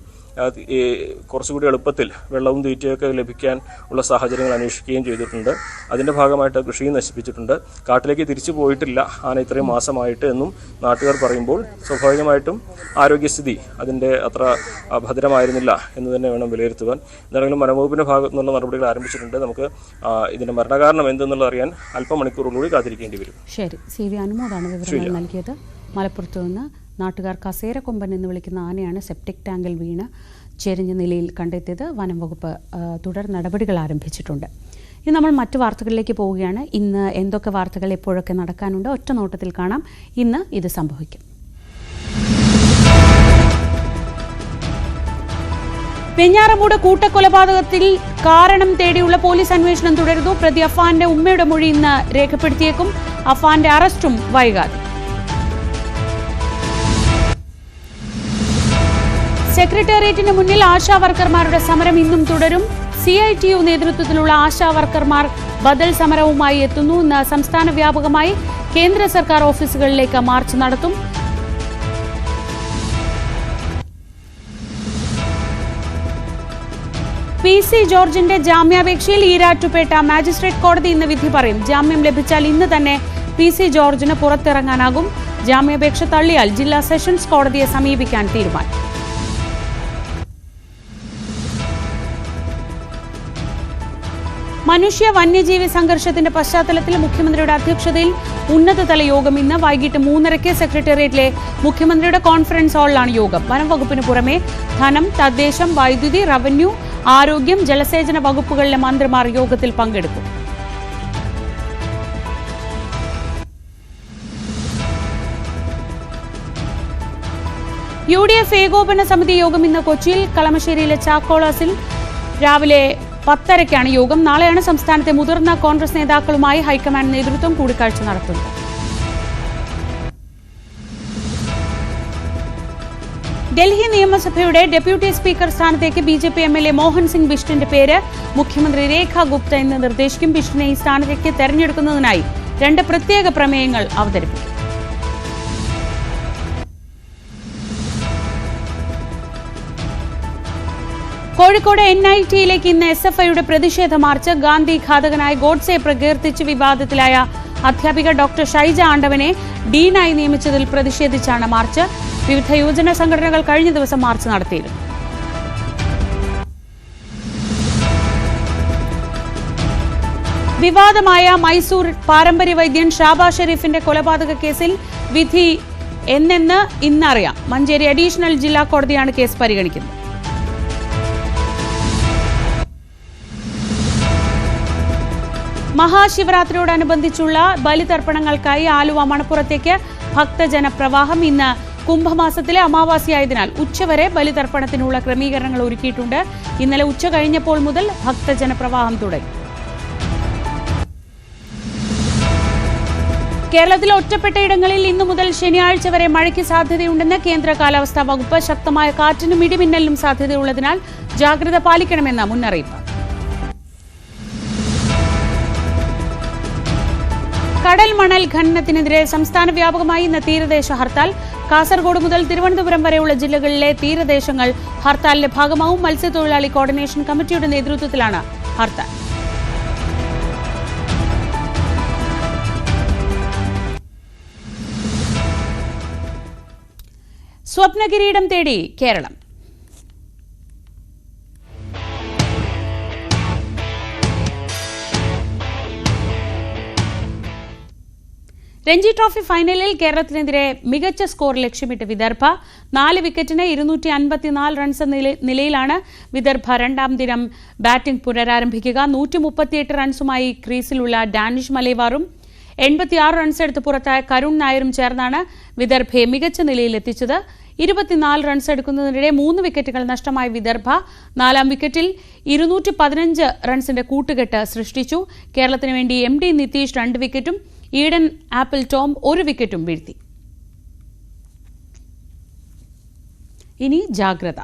[SPEAKER 12] കുറച്ചുകൂടി എളുപ്പത്തിൽ വെള്ളവും തീറ്റയൊക്കെ ലഭിക്കാൻ ഉള്ള സാഹചര്യങ്ങൾ അന്വേഷിക്കുകയും ചെയ്തിട്ടുണ്ട്. അതിൻ്റെ ഭാഗമായിട്ട് കൃഷിയും നശിപ്പിച്ചിട്ടുണ്ട്. കാട്ടിലേക്ക് തിരിച്ചു പോയിട്ടില്ല ആന ഇത്രയും മാസമായിട്ട് എന്നും നാട്ടുകാർ പറയുമ്പോൾ സ്വാഭാവികമായിട്ടും ആരോഗ്യസ്ഥിതി അതിൻ്റെ അത്ര ഭദ്രമായിരുന്നില്ല എന്ന് തന്നെ വേണം വിലയിരുത്തുവാൻ. എന്താണെങ്കിലും വനംവകുപ്പിൻ്റെ ഭാഗത്തു നിന്നുള്ള നടപടികൾ ആരംഭിച്ചിട്ടുണ്ട്. നമുക്ക് ഇതിൻ്റെ മരണകാരണം എന്തെന്നുള്ളത് അറിയാൻ അല്പമണിക്കൂറുകൂടി കാത്തിരിക്കേണ്ടി വരും.
[SPEAKER 1] ശരി, CV അനുമോദാണ് വിവരങ്ങൾ നൽകിയത്. മലപ്പുറത്ത് നിന്ന് നാട്ടുകാർ കസേരക്കൊമ്പൻ എന്ന് വിളിക്കുന്ന ആനയാണ് സെപ്റ്റിക് ടാങ്കിൽ വീണ് ചെരിഞ്ഞ നിലയിൽ കണ്ടെത്തിയത്. വനം വകുപ്പ് തുടർ നടപടികൾ ആരംഭിച്ചിട്ടുണ്ട്. ഇനി നമ്മൾ മറ്റു വാർത്തകളിലേക്ക് പോവുകയാണ്. ഇന്ന് എന്തൊക്കെ വാർത്തകൾ എപ്പോഴൊക്കെ നടക്കാനുണ്ട് ഒറ്റ നോട്ടത്തിൽ കാണാം. ഇന്ന് ഇത് സംഭവിക്കും. വെഞ്ഞാറമൂട് കൂട്ടക്കൊലപാതകത്തിൽ കാരണം തേടിയുള്ള പോലീസ് അന്വേഷണം തുടരുന്നു. പ്രതി അഫാന്റെ ഉമ്മയുടെ മൊഴി ഇന്ന് രേഖപ്പെടുത്തിയേക്കും. അഫാന്റെ അറസ്റ്റും വൈകാതെ. സെക്രട്ടേറിയറ്റിന് മുന്നിൽ ആശാ വർക്കർമാരുടെ സമരം ഇന്നും തുടരും. CITU നേതൃത്വത്തിലുള്ള ആശാ വർക്കർമാർ ബദൽ സമരവുമായി എത്തുന്നു. ഇന്ന് സംസ്ഥാന വ്യാപകമായി കേന്ദ്ര സർക്കാർ ഓഫീസുകളിലേക്ക് മാർച്ച് നടത്തും. PC ജോർജിന്റെ ജാമ്യാപേക്ഷയിൽ ഈരാറ്റുപേട്ട മാജിസ്ട്രേറ്റ് കോടതി ഇന്ന് വിധി പറയും. ജാമ്യം ലഭിച്ചാൽ ഇന്ന് തന്നെ PC ജോർജിന് പുറത്തിറങ്ങാനാകും. ജാമ്യാപേക്ഷ തള്ളിയാൽ ജില്ലാ സെഷൻസ് കോടതിയെ സമീപിക്കാൻ തീരുമാനം. മനുഷ്യ വന്യജീവി സംഘർഷത്തിന്റെ പശ്ചാത്തലത്തിൽ മുഖ്യമന്ത്രിയുടെ അധ്യക്ഷതയിൽ ഉന്നതതല യോഗം ഇന്ന് വൈകിട്ട് 3:30 സെക്രട്ടേറിയറ്റിലെ മുഖ്യമന്ത്രിയുടെ കോൺഫറൻസ് ഹാളിലാണ് യോഗം. വനം വകുപ്പിന് പുറമെ ധനം, തദ്ദേശം, വൈദ്യുതി, റവന്യൂ, ആരോഗ്യം, ജലസേചന വകുപ്പുകളിലെ മന്ത്രിമാർ യോഗത്തിൽ പങ്കെടുക്കും. UDF ഏകോപന സമിതി യോഗം ഇന്ന് കൊച്ചിയിൽ കളമശ്ശേരിയിലെ ചാക്കോളാസിൽ രാവിലെ 10:30 യോഗം. നാളെയാണ് സംസ്ഥാനത്തെ മുതിർന്ന കോൺഗ്രസ് നേതാക്കളുമായി ഹൈക്കമാൻഡ് നേതൃത്വം കൂടിക്കാഴ്ച നടത്തുന്നത്. ഡൽഹി നിയമസഭയുടെ ഡെപ്യൂട്ടി സ്പീക്കർ സ്ഥാനത്തേക്ക് BJP MLA മോഹൻ സിംഗ് ബിഷ്ടിന്റെ പേര് മുഖ്യമന്ത്രി രേഖ ഗുപ്ത എന്ന് നിർദ്ദേശിക്കും. ബിഷ്ടിനെ ഈ സ്ഥാനത്തേക്ക് തെരഞ്ഞെടുക്കുന്നതിനായി 2 പ്രത്യേക പ്രമേയങ്ങൾ അവതരിപ്പിക്കും. കോഴിക്കോട് NITയിലേക്ക് ഇന്ന് SFIയുടെ പ്രതിഷേധ മാർച്ച്. ഗാന്ധി ഘാതകനായ ഗോഡ്സെ പ്രകീർത്തിച്ച് വിവാദത്തിലായ അധ്യാപിക ഡോക്ടർ ഷൈജ ആണ്ടവനെ ഡീനായി നിയമിച്ചതിൽ പ്രതിഷേധിച്ചാണ് മാർച്ച്. വിവിധ യുവജന സംഘടനകൾ കഴിഞ്ഞ ദിവസം മാർച്ച് നടത്തിയിരുന്നു. വിവാദമായ മൈസൂർ പാരമ്പര്യ വൈദ്യൻ ഷാബാ ഷെരീഫിന്റെ കൊലപാതക കേസിൽ വിധി എന്നെന്ന് ഇന്നറിയാം. മഞ്ചേരി അഡീഷണൽ ജില്ലാ കോടതിയാണ് കേസ് പരിഗണിക്കുന്നത്. മഹാശിവരാത്രിയോടനുബന്ധിച്ചുള്ള ബലിതർപ്പണങ്ങൾക്കായി ആലുവ മണപ്പുറത്തേക്ക് ഭക്തജന പ്രവാഹം. ഇന്ന് കുംഭമാസത്തിലെ അമാവാസിയായതിനാൽ ഉച്ചവരെ ബലിതർപ്പണത്തിനുള്ള ക്രമീകരണങ്ങൾ ഒരുക്കിയിട്ടുണ്ട്. ഇന്നലെ ഉച്ച കഴിഞ്ഞപ്പോൾ മുതൽ ഭക്തജന പ്രവാഹം തുടങ്ങി. കേരളത്തിലെ ഒറ്റപ്പെട്ട ഇടങ്ങളിൽ ഇന്നു മുതൽ ശനിയാഴ്ച വരെ മഴയ്ക്ക് സാധ്യതയുണ്ടെന്ന് കേന്ദ്ര കാലാവസ്ഥാ വകുപ്പ്. ശക്തമായ കാറ്റിനും ഇടിമിന്നലിനും സാധ്യതയുള്ളതിനാൽ ജാഗ്രത പാലിക്കണമെന്ന മുന്നറിയിപ്പ്. കടൽ മണൽ ഖനനത്തിനെതിരെ സംസ്ഥാന വ്യാപകമായി ഇന്ന് തീരദേശ ഹർത്താൽ. കാസർഗോഡ് മുതൽ തിരുവനന്തപുരം വരെയുള്ള ജില്ലകളിലെ തീരദേശങ്ങൾ ഹർത്താലിന്റെ ഭാഗമാവും. മത്സ്യത്തൊഴിലാളി കോർഡിനേഷൻ കമ്മിറ്റിയുടെ നേതൃത്വത്തിലാണ് ഹർത്താൽ. സ്വപ്നകിരീടം തേടി കേരളം. രഞ്ജി ട്രോഫി ഫൈനലിൽ കേരളത്തിനെതിരെ മികച്ച സ്കോർ ലക്ഷ്യമിട്ട് വിദർഭ. 4 വിക്കറ്റിന് 254 റൺസ് നിലയിലാണ് വിദർഭ രണ്ടാം ദിനം ബാറ്റിംഗ് പുനരാരംഭിക്കുക. 138 റൺസുമായി ക്രീസിലുള്ള ഡാനിഷ് മലേവാറും 86 റൺസ് എടുത്ത് പുറത്തായ കരുൺ നായരും ചേർന്നാണ് വിദർഭയെ മികച്ച നിലയിലെത്തിച്ചത്. 24 റൺസ് എടുക്കുന്നതിനിടെ 3 വിക്കറ്റുകൾ നഷ്ടമായ വിദർഭ 4ാം വിക്കറ്റിൽ 215 റൺസിന്റെ കൂട്ടുകെട്ട് സൃഷ്ടിച്ചു. കേരളത്തിന് വേണ്ടി MD നിതീഷ് 2 വിക്കറ്റും ഈഡൻ ആപ്പിൾ ടോം 1 വിക്കറ്റും വീഴ്ത്തി. ഇനി ജാഗ്രത.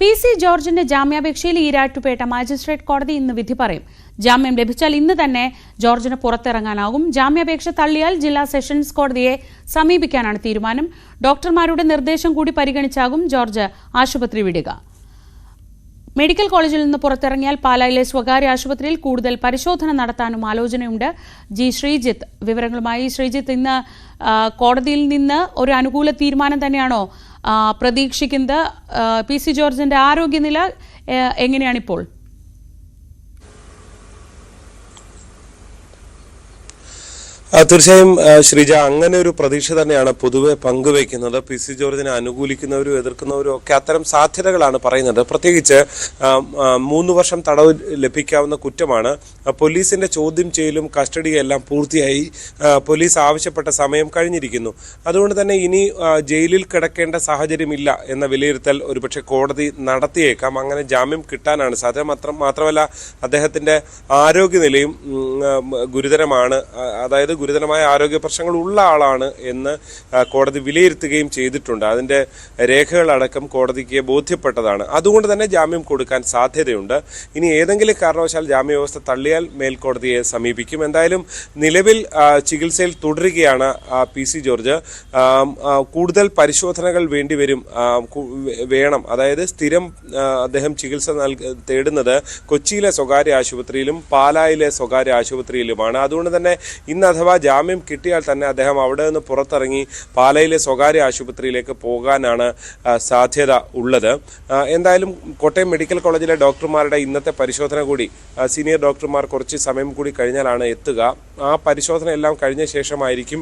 [SPEAKER 1] PC ജോർജിന്റെ ജാമ്യാപേക്ഷയിൽ ഈരാറ്റുപേട്ട മാജിസ്ട്രേറ്റ് കോടതി ഇന്ന് വിധി പറയും. ജാമ്യം ലഭിച്ചാൽ ഇന്ന് തന്നെ ജോർജിന് പുറത്തിറങ്ങാനാകും. ജാമ്യാപേക്ഷ തള്ളിയാൽ ജില്ലാ സെഷൻസ് കോടതിയെ സമീപിക്കാനാണ് തീരുമാനം. ഡോക്ടർമാരുടെ നിർദ്ദേശം കൂടി പരിഗണിച്ചാകും ജോർജ് ആശുപത്രി വിടുക. മെഡിക്കൽ കോളേജിൽ നിന്ന് പുറത്തിറങ്ങിയാൽ പാലായിലെ സ്വകാര്യ ആശുപത്രിയിൽ കൂടുതൽ പരിശോധന നടത്താനും ആലോചനയുണ്ട്. ശ്രീജിത്ത് വിവരങ്ങളുമായി. ശ്രീജിത്ത്, ഇന്ന് കോടതിയിൽ നിന്ന് ഒരു അനുകൂല തീരുമാനം തന്നെയാണോ പ്രതീക്ഷിക്കുന്നത്? PC ജോർജിന്റെ ആരോഗ്യനില എങ്ങനെയാണിപ്പോൾ?
[SPEAKER 13] തീർച്ചയായും ശ്രീജ, അങ്ങനെ ഒരു പ്രതീക്ഷ തന്നെയാണ് പൊതുവെ പങ്കുവയ്ക്കുന്നത്. PC ജോർജിനെ അനുകൂലിക്കുന്നവരും എതിർക്കുന്നവരും ഒക്കെ അത്തരം സാധ്യതകളാണ് പറയുന്നത്. പ്രത്യേകിച്ച് 3 വർഷം തടവ് ലഭിക്കാവുന്ന കുറ്റമാണ്. പോലീസിന്റെ ചോദ്യം ചെയ്യലും കസ്റ്റഡിയും എല്ലാം പൂർത്തിയായി. പോലീസ് ആവശ്യപ്പെട്ട സമയം കഴിഞ്ഞിരിക്കുന്നു. അതുകൊണ്ട് തന്നെ ഇനി ജയിലിൽ കിടക്കേണ്ട സാഹചര്യമില്ല എന്ന വിലയിരുത്തൽ ഒരുപക്ഷെ കോടതി നടത്തിയേക്കാം. അങ്ങനെ ജാമ്യം കിട്ടാനാണ് സാധ്യത. മാത്രമല്ല അദ്ദേഹത്തിന്റെ ആരോഗ്യനിലയും ഗുരുതരമാണ്. അതായത് ഗുരുതരമായ ആരോഗ്യ പ്രശ്നങ്ങൾ ഉള്ള ആളാണ് എന്ന് കോടതി വിലയിരുത്തുകയും ചെയ്തിട്ടുണ്ട്. അതിന്റെ രേഖകളടക്കം കോടതിക്ക് ബോധ്യപ്പെട്ടതാണ്. അതുകൊണ്ട് തന്നെ ജാമ്യം കൊടുക്കാൻ സാധ്യതയുണ്ട്. ഇനി ഏതെങ്കിലും കാരണവശാൽ ജാമ്യവ്യവസ്ഥ തള്ളിയാൽ മേൽക്കോടതിയെ സമീപിക്കും. എന്തായാലും നിലവിൽ ചികിത്സയിൽ തുടരുകയാണ് PC ജോർജ്. കൂടുതൽ പരിശോധനകൾ വേണം. അതായത് സ്ഥിരം അദ്ദേഹം ചികിത്സ തേടുന്നത് കൊച്ചിയിലെ സ്വകാര്യ ആശുപത്രിയിലും പാലായിലെ സ്വകാര്യ ആശുപത്രിയിലുമാണ്. അതുകൊണ്ട് തന്നെ ഇന്ന് അഥവാ ജാമ്യം കിട്ടിയാൽ തന്നെ അദ്ദേഹം അവിടെ നിന്ന് പുറത്തിറങ്ങി പാലയിലെ സ്വകാര്യ ആശുപത്രിയിലേക്ക് പോകാനാണ് സാധ്യത ഉള്ളത്. എന്തായാലും കോട്ടയം മെഡിക്കൽ കോളേജിലെ ഡോക്ടർമാരുടെ ഇന്നത്തെ പരിശോധന കൂടി, സീനിയർ ഡോക്ടർമാർ കുറച്ച് സമയം കൂടി കഴിഞ്ഞാലാണ് എത്തുക. ആ പരിശോധന എല്ലാം കഴിഞ്ഞ ശേഷമായിരിക്കും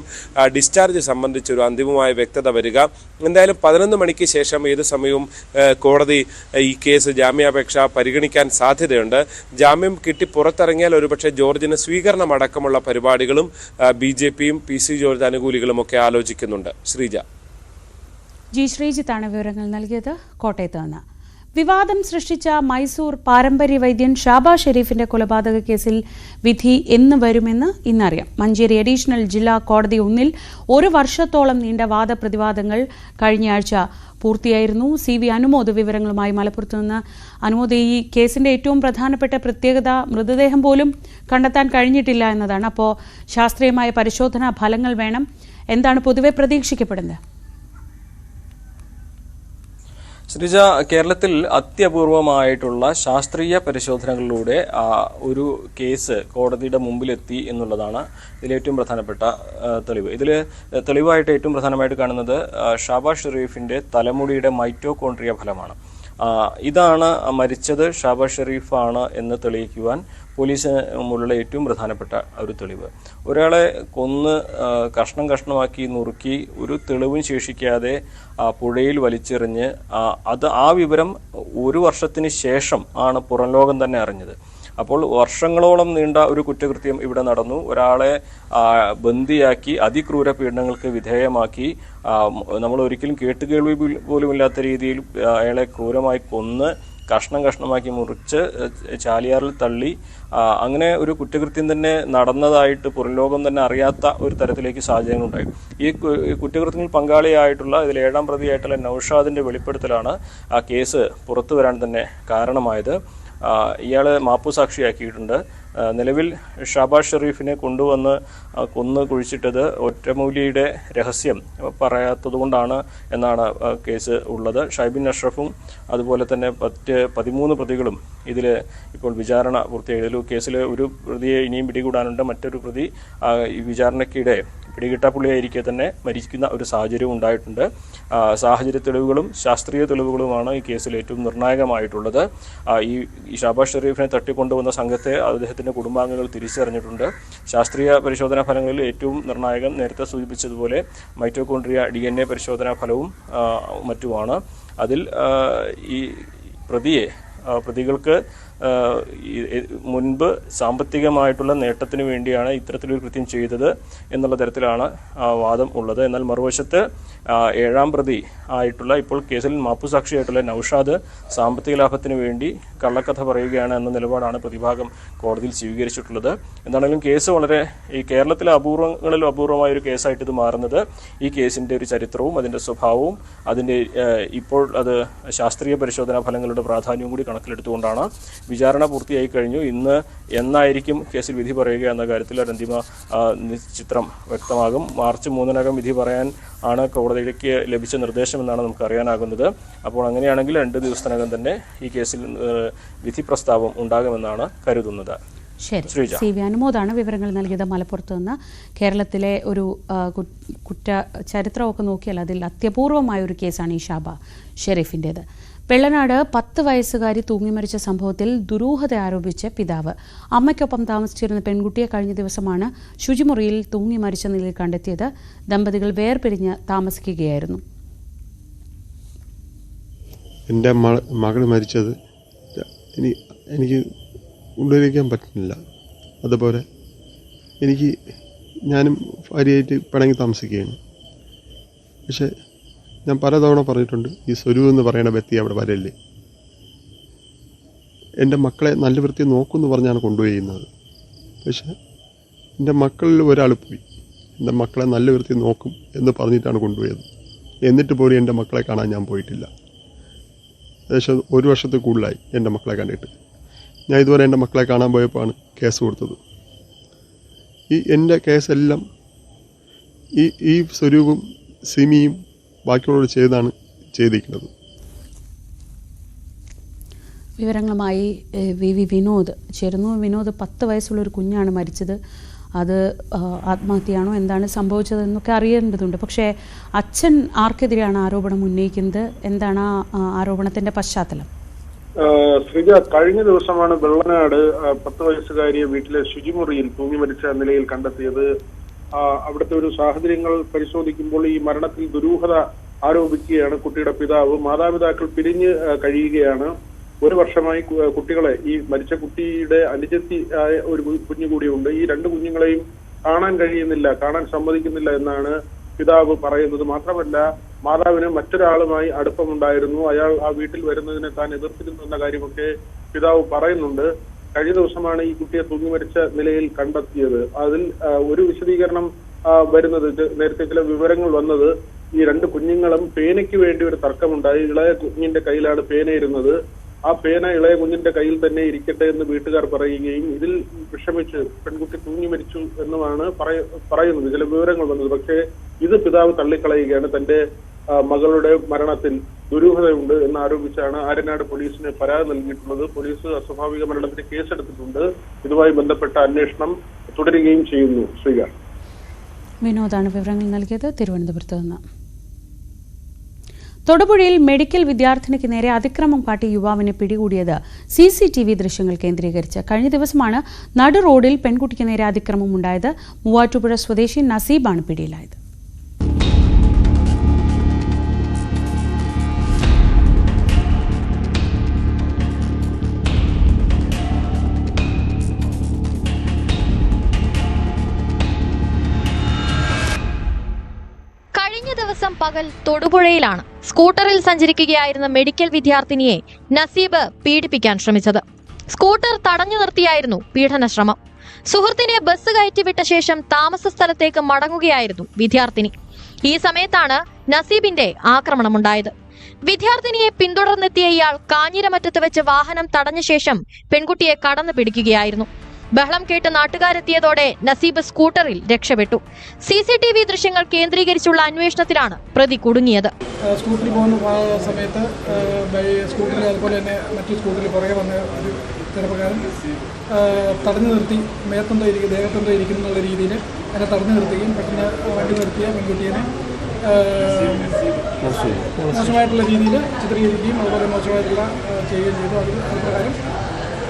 [SPEAKER 13] ഡിസ്ചാർജ് സംബന്ധിച്ചൊരു അന്തിമമായ വ്യക്തത വരിക. എന്തായാലും 11 മണിക്ക് ശേഷം ഏത് സമയവും കോടതി ഈ കേസ് ജാമ്യാപേക്ഷ പരിഗണിക്കാൻ സാധ്യതയുണ്ട്. ജാമ്യം കിട്ടി പുറത്തിറങ്ങിയാൽ ഒരുപക്ഷെ ജോർജിന് സ്വീകരണം അടക്കമുള്ള പരിപാടികളും BJPയും PC ജോർജ് അനുകൂലികളും ഒക്കെ ആലോചിക്കുന്നുണ്ട്. ശ്രീജ.
[SPEAKER 1] ജി ശ്രീജിത്താണ് വിവരങ്ങൾ നൽകിയത് കോട്ടയത്ത് നിന്ന്. വിവാദം സൃഷ്ടിച്ച മൈസൂർ പാരമ്പര്യ വൈദ്യൻ ഷാബാ ഷെരീഫിന്റെ കൊലപാതക കേസിൽ വിധി എന്ന് വരുമെന്ന് ഇന്നറിയാം. മഞ്ചേരി അഡീഷണൽ ജില്ലാ കോടതി 1 1 വർഷത്തോളം നീണ്ട വാദപ്രതിവാദങ്ങൾ കഴിഞ്ഞയാഴ്ച പൂർത്തിയായിരുന്നു. CV അനുമോദ് വിവരങ്ങളുമായി മലപ്പുറത്ത് നിന്ന്. അനുമോദ്, ഈ കേസിന്റെ ഏറ്റവും പ്രധാനപ്പെട്ട പ്രത്യേകത മൃതദേഹം പോലും കണ്ടെത്താൻ കഴിഞ്ഞിട്ടില്ല എന്നതാണ്. അപ്പോൾ ശാസ്ത്രീയമായ പരിശോധനാ ഫലങ്ങൾ വേണം. എന്താണ് പൊതുവെ പ്രതീക്ഷിക്കപ്പെടുന്നത്?
[SPEAKER 12] ശ്രീജ, കേരളത്തിൽ അത്യപൂർവമായിട്ടുള്ള ശാസ്ത്രീയ പരിശോധനകളിലൂടെ ഒരു കേസ് കോടതിയുടെ മുമ്പിലെത്തി എന്നുള്ളതാണ് ഇതിലേറ്റവും പ്രധാനപ്പെട്ട തെളിവ്. ഇതിൽ തെളിവായിട്ട് ഏറ്റവും പ്രധാനമായിട്ട് കാണുന്നത് ഷാബാ ഷെരീഫിൻ്റെ തലമുടിയുടെ മൈറ്റോകോൺട്രിയ ഫലമാണ്. ഇതാണ് മരിച്ചത് ഷാബാ ഷെരീഫാണ് എന്ന് തെളിയിക്കുവാൻ പോലീസിന് മുന്നിലുള്ള ഏറ്റവും പ്രധാനപ്പെട്ട ഒരു തെളിവ്. ഒരാളെ കൊന്ന് കഷ്ണം കഷ്ണമാക്കി നുറുക്കി ഒരു തെളിവും ശേഷിക്കാതെ പുഴയിൽ വലിച്ചെറിഞ്ഞ് ആ വിവരം 1 വർഷത്തിന് ശേഷം ആണ് പുറം ലോകം തന്നെ അറിഞ്ഞത്. അപ്പോൾ വർഷങ്ങളോളം നീണ്ട ഒരു കുറ്റകൃത്യം ഇവിടെ നടന്നു. ഒരാളെ ബന്ദിയാക്കി അതിക്രൂര പീഡനങ്ങൾക്ക് വിധേയമാക്കി നമ്മൾ ഒരിക്കലും കേട്ടുകേൾവി പോലുമില്ലാത്ത രീതിയിൽ അയാളെ ക്രൂരമായി കൊന്ന് കഷ്ണം കഷ്ണമാക്കി മുറിച്ച് ചാലിയാറിൽ തള്ളി അങ്ങനെ ഒരു കുറ്റകൃത്യം തന്നെ നടന്നതായിട്ട് പുറം ലോകം തന്നെ അറിയാത്ത ഒരു തരത്തിലേക്ക് സാഹചര്യങ്ങളുണ്ടായി. ഈ കുറ്റകൃത്യങ്ങളിൽ പങ്കാളിയായിട്ടുള്ള ഇതിൽ 7ാം പ്രതിയായിട്ടുള്ള നൌഷാദിൻ്റെ വെളിപ്പെടുത്തലാണ് ആ കേസ് പുറത്തു വരാൻ തന്നെ കാരണമായത്. ഇയാളെ മാപ്പുസാക്ഷിയാക്കിയിട്ടുണ്ട്. നിലവിൽ ഷാബാ ഷെരീഫിനെ കൊണ്ടുവന്ന് കൊന്ന് കുഴിച്ചിട്ടത് ഒറ്റമൂലിയുടെ രഹസ്യം പറയാത്തതുകൊണ്ടാണ് എന്നാണ് കേസ് ഉള്ളത്. ഷൈബിൻ അഷ്റഫും അതുപോലെ തന്നെ 13 പ്രതികളും ഇതിൽ ഇപ്പോൾ വിചാരണ പൂർത്തിയായി. കേസിൽ ഒരു പ്രതിയെ ഇനിയും പിടികൂടാനുണ്ട്. മറ്റൊരു പ്രതി ഈ വിചാരണയ്ക്കിടെ പിടികിട്ടാപ്പുള്ളിയായിരിക്കെ തന്നെ മരിക്കുന്ന ഒരു സാഹചര്യം ഉണ്ടായിട്ടുണ്ട്. സാഹചര്യ തെളിവുകളും ശാസ്ത്രീയ തെളിവുകളുമാണ് ഈ കേസിൽ ഏറ്റവും നിർണായകമായിട്ടുള്ളത്. ഈ ഷാബാ ഷെരീഫിനെ തട്ടിക്കൊണ്ടുവന്ന സംഘത്തെ അദ്ദേഹത്തിൻ്റെ കുടുംബാംഗങ്ങൾ തിരിച്ചറിഞ്ഞിട്ടുണ്ട്. ശാസ്ത്രീയ പരിശോധനാ ഫലങ്ങളിൽ ഏറ്റവും നിർണായകം നേരത്തെ സൂചിപ്പിച്ചതുപോലെ മൈറ്റോകോൺട്രിയ DNA പരിശോധനാ ഫലവും മറ്റുമാണ്. അതിൽ ഈ പ്രതികൾക്ക് മുൻപ് സാമ്പത്തികമായിട്ടുള്ള നേട്ടത്തിന് വേണ്ടിയാണ് ഇത്തരത്തിലൊരു കൃത്യം ചെയ്തത് എന്നുള്ള തരത്തിലാണ് വാദം ഉള്ളത്. എന്നാൽ മറുവശത്ത് 7ാം പ്രതി ആയിട്ടുള്ള ഇപ്പോൾ കേസിൽ മാപ്പുസാക്ഷിയായിട്ടുള്ള നൌഷാദ് സാമ്പത്തിക ലാഭത്തിന് വേണ്ടി കള്ളക്കഥ പറയുകയാണ് എന്ന നിലപാടാണ് പ്രതിഭാഗം കോടതിയിൽ സ്വീകരിച്ചിട്ടുള്ളത്. എന്താണെങ്കിലും കേസ് വളരെ ഈ കേരളത്തിലെ അപൂർവങ്ങളിലും അപൂർവമായ ഒരു കേസായിട്ട് ഇത് മാറുന്നത് ഈ കേസിൻ്റെ ഒരു ചരിത്രവും അതിൻ്റെ സ്വഭാവവും അതിൻ്റെ ഇപ്പോൾ അത് ശാസ്ത്രീയ പരിശോധനാ ഫലങ്ങളുടെ പ്രാധാന്യവും കൂടി കണക്കിലെടുത്തുകൊണ്ടാണ്. വിചാരണ പൂർത്തിയായി കഴിഞ്ഞു. ഇന്ന് എന്നായിരിക്കും കേസിൽ വിധി പറയുക എന്ന കാര്യത്തിൽ ഒരു അന്തിമ ചിത്രം വ്യക്തമാകും. മാർച്ച് 3-നകം വിധി പറയാൻ ആണ് കോടതിയിലേക്ക് ലഭിച്ച നിർദ്ദേശമെന്നാണ് നമുക്ക് അറിയാനാകുന്നത്. അപ്പോൾ അങ്ങനെയാണെങ്കിൽ 2 ദിവസത്തിനകം തന്നെ ഈ കേസിൽ വിധി പ്രസ്താവം ഉണ്ടാകുമെന്നാണ് കരുതുന്നത്.
[SPEAKER 1] ശരി, CV അനുമോദാണ് വിവരങ്ങൾ നൽകിയത് മലപ്പുറത്ത് നിന്ന്. കേരളത്തിലെ ഒരു കുറ്റ ചരിത്രമൊക്കെ നോക്കിയാൽ അതിൽ അത്യപൂർവമായ ഒരു കേസാണ് ഈ ഷാബാ ഷെരീഫിൻ്റേത്. വെള്ളനാട് 10 വയസ്സുകാരി തൂങ്ങിമരിച്ച സംഭവത്തിൽ ദുരൂഹത ആരോപിച്ച് പിതാവ്. അമ്മയ്ക്കൊപ്പം താമസിച്ചിരുന്ന പെൺകുട്ടിയെ കഴിഞ്ഞ ദിവസമാണ് ശുചിമുറിയിൽ തൂങ്ങി മരിച്ച നിലയിൽ കണ്ടെത്തിയത്. ദമ്പതികൾ വേർപിരിഞ്ഞ് താമസിക്കുകയായിരുന്നു.
[SPEAKER 14] എൻ്റെ മകൾ മരിച്ചത് എനിക്ക് കൊണ്ടുവരിക്കാൻ പറ്റുന്നില്ല. അതുപോലെ ഞാനും ഭാര്യയായിട്ട് പിണങ്ങി താമസിക്കുകയാണ്. പക്ഷേ ഞാൻ പലതവണ പറഞ്ഞിട്ടുണ്ട്, ഈ സ്വരൂ എന്ന് പറയുന്ന വ്യക്തി അവിടെ വരല്ലേ. എൻ്റെ മക്കളെ നല്ല വൃത്തി നോക്കുമെന്ന് പറഞ്ഞാണ് കൊണ്ടുപോയിരുന്നത്. പക്ഷേ എൻ്റെ മക്കളിൽ ഒരാൾ പോയി. എൻ്റെ മക്കളെ നല്ല വൃത്തി നോക്കും എന്ന് പറഞ്ഞിട്ടാണ് കൊണ്ടുപോയത്. എന്നിട്ട് പോലും എൻ്റെ മക്കളെ കാണാൻ ഞാൻ പോയിട്ടില്ല. ഏകദേശം 1 വർഷത്തിൽ കൂടുതലായി എൻ്റെ മക്കളെ കണ്ടിട്ട്. ഞാൻ ഇതുവരെ എൻ്റെ മക്കളെ കാണാൻ പോയപ്പോഴാണ് കേസ് കൊടുത്തത്. എൻ്റെ കേസെല്ലാം ഈ സ്വരൂപും സിമിയും ബാക്കിയുള്ളവർ ചെയ്തിരിക്കുന്നത്.
[SPEAKER 1] വിവരങ്ങളുമായി VV വിനോദ് ചേരുന്നു. വിനോദ്, 10 വയസ്സുള്ള ഒരു കുഞ്ഞാണ് മരിച്ചത്. അത് ആത്മഹത്യയാണോ, എന്താണ് സംഭവിച്ചതെന്നൊക്കെ അറിയേണ്ടതുണ്ട്. പക്ഷേ അച്ഛൻ ആർക്കെതിരെയാണ് ആരോപണം ഉന്നയിക്കുന്നത്? എന്താണ് ആ ആരോപണത്തിന്റെ പശ്ചാത്തലം?
[SPEAKER 15] ശ്രീജ, കഴിഞ്ഞ ദിവസമാണ് വെള്ളനാട് 10 വയസ്സുകാരിയെ വീട്ടിലെ ശുചിമുറിയിൽ തൂങ്ങി മരിച്ച നിലയിൽ കണ്ടെത്തിയത്. അവിടുത്തെ ഒരു സാഹചര്യങ്ങൾ പരിശോധിക്കുമ്പോൾ ഈ മരണത്തിൽ ദുരൂഹത ആരോപിക്കുകയാണ് കുട്ടിയുടെ പിതാവ്. മാതാപിതാക്കൾ പിരിഞ്ഞ് കഴിയുകയാണ്. 1 വർഷമായി കുട്ടികളെ, ഈ മരിച്ച കുട്ടിയുടെ അനുജത്തി ആയ ഒരു കുഞ്ഞു കൂടിയുണ്ട്. ഈ 2 കുഞ്ഞുങ്ങളെയും കാണാൻ കഴിയുന്നില്ല, കാണാൻ സമ്മതിക്കുന്നില്ല എന്നാണ് പിതാവ് പറയുന്നത്. മാത്രമല്ല മാതാവിന് മറ്റൊരാളുമായി അടുപ്പമുണ്ടായിരുന്നു, അയാൾ ആ വീട്ടിൽ വരുന്നതിനെ താൻ എതിർത്തിരുന്നു എന്ന കാര്യമൊക്കെ പിതാവ് പറയുന്നുണ്ട്. കഴിഞ്ഞ ദിവസമാണ് ഈ കുട്ടിയെ തൂങ്ങി മരിച്ച നിലയിൽ കണ്ടെത്തിയത്. അതിൽ ഒരു വിശദീകരണം വരുന്നത്, നേരത്തെ ചില വിവരങ്ങൾ വന്നത്, ഈ രണ്ട് കുഞ്ഞുങ്ങളും പേനയ്ക്ക് വേണ്ടി ഒരു തർക്കമുണ്ടായി. ഇളയ കുഞ്ഞിന്റെ കയ്യിലാണ് പേന ഇരുന്നത്. ആ പേന ഇളയ കുഞ്ഞിന്റെ കയ്യിൽ തന്നെ ഇരിക്കട്ടെ എന്ന് വീട്ടുകാർ പറയുകയും ഇതിൽ വിഷമിച്ച് പെൺകുട്ടി തൂങ്ങി മരിച്ചു എന്നുമാണ് പറയുന്നത്, ചില വിവരങ്ങൾ വന്നത്. പക്ഷേ ഇത് പിതാവ് തള്ളിക്കളയുകയാണ്. തന്റെ മകളുടെ മരണത്തിൽ ദുരൂഹതയുണ്ട് എന്ന് ആരോപിച്ചാണ് ആര്യനാട് പോലീസിന് പരാതി നൽകിയിട്ടുള്ളത്. പോലീസ് അസ്വാഭാവിക മരണത്തിന് കേസെടുത്തിട്ടുണ്ട്. ഇതുമായി ബന്ധപ്പെട്ട അന്വേഷണം തുടരുകയും ചെയ്യുന്നു. ശ്രീക
[SPEAKER 1] വിനോദാണ് വിവരങ്ങൾ നൽകിയത് തിരുവനന്തപുരത്ത് നിന്ന്. തൊടുപുഴയിൽ മെഡിക്കൽ വിദ്യാർത്ഥിനിക്ക് നേരെ അതിക്രമം കാട്ടി യുവാവിനെ പിടികൂടിയത് CCTV ദൃശ്യങ്ങൾ കേന്ദ്രീകരിച്ച്. കഴിഞ്ഞ ദിവസമാണ് നടു റോഡിൽ പെൺകുട്ടിക്ക് നേരെ അതിക്രമം ഉണ്ടായത്. മൂവാറ്റുപുഴ സ്വദേശി നസീബാണ് പിടിയിലായത്.
[SPEAKER 16] പകൽ തൊടുപുഴയിലാണ് സ്കൂട്ടറിൽ സഞ്ചരിക്കുകയായിരുന്ന മെഡിക്കൽ വിദ്യാർത്ഥിനിയെ നസീബ് പീഡിപ്പിക്കാൻ ശ്രമിച്ചത്. സ്കൂട്ടർ തടഞ്ഞു നിർത്തിയായിരുന്നു പീഡന ശ്രമം. സുഹൃത്തിനെ ബസ് കയറ്റിവിട്ട ശേഷം താമസ സ്ഥലത്തേക്ക് മടങ്ങുകയായിരുന്നു വിദ്യാർത്ഥിനി. ഈ സമയത്താണ് നസീബിന്റെ ആക്രമണമുണ്ടായത്. വിദ്യാർത്ഥിനിയെ പിന്തുടർന്നെത്തിയ ഇയാൾ കാഞ്ഞിരമറ്റത്ത് വെച്ച് വാഹനം തടഞ്ഞ ശേഷം പെൺകുട്ടിയെ കടന്നു പിടിക്കുകയായിരുന്നു. ബഹളം കേട്ട് നാട്ടുകാരെത്തിയതോടെ നസീബ് സ്കൂട്ടറിൽ രക്ഷപ്പെട്ടു. CCTV ദൃശ്യങ്ങൾ കേന്ദ്രീകരിച്ചുള്ള അന്വേഷണത്തിലാണ് പ്രതി കുടുങ്ങിയത്.
[SPEAKER 17] സ്കൂട്ടറിൽ പോകുന്ന സമയത്ത് സ്കൂട്ടറിൽ അതുപോലെ തന്നെ മറ്റു സ്കൂട്ടറിൽ പുറകെ വന്ന ഒരു ചെറുപ്പക്കാരൻ തടഞ്ഞു നിർത്തി, മേത്തെന്തോ ഇരിക്കും ദേഹത്തെന്തോ ഇരിക്കുന്നു എന്നുള്ള രീതിയിൽ അതിനെ തടഞ്ഞു നിർത്തുകയും പെട്ടെന്ന് വണ്ടി നിർത്തിയ പെൺകുട്ടിയെ മോശമായിട്ടുള്ള രീതിയിൽ ചിത്രീകരിക്കുകയും അതുപോലെ മോശമായിട്ടുള്ള ചെയ്യുകയും ചെയ്തു. അതിൽ പ്രകാരം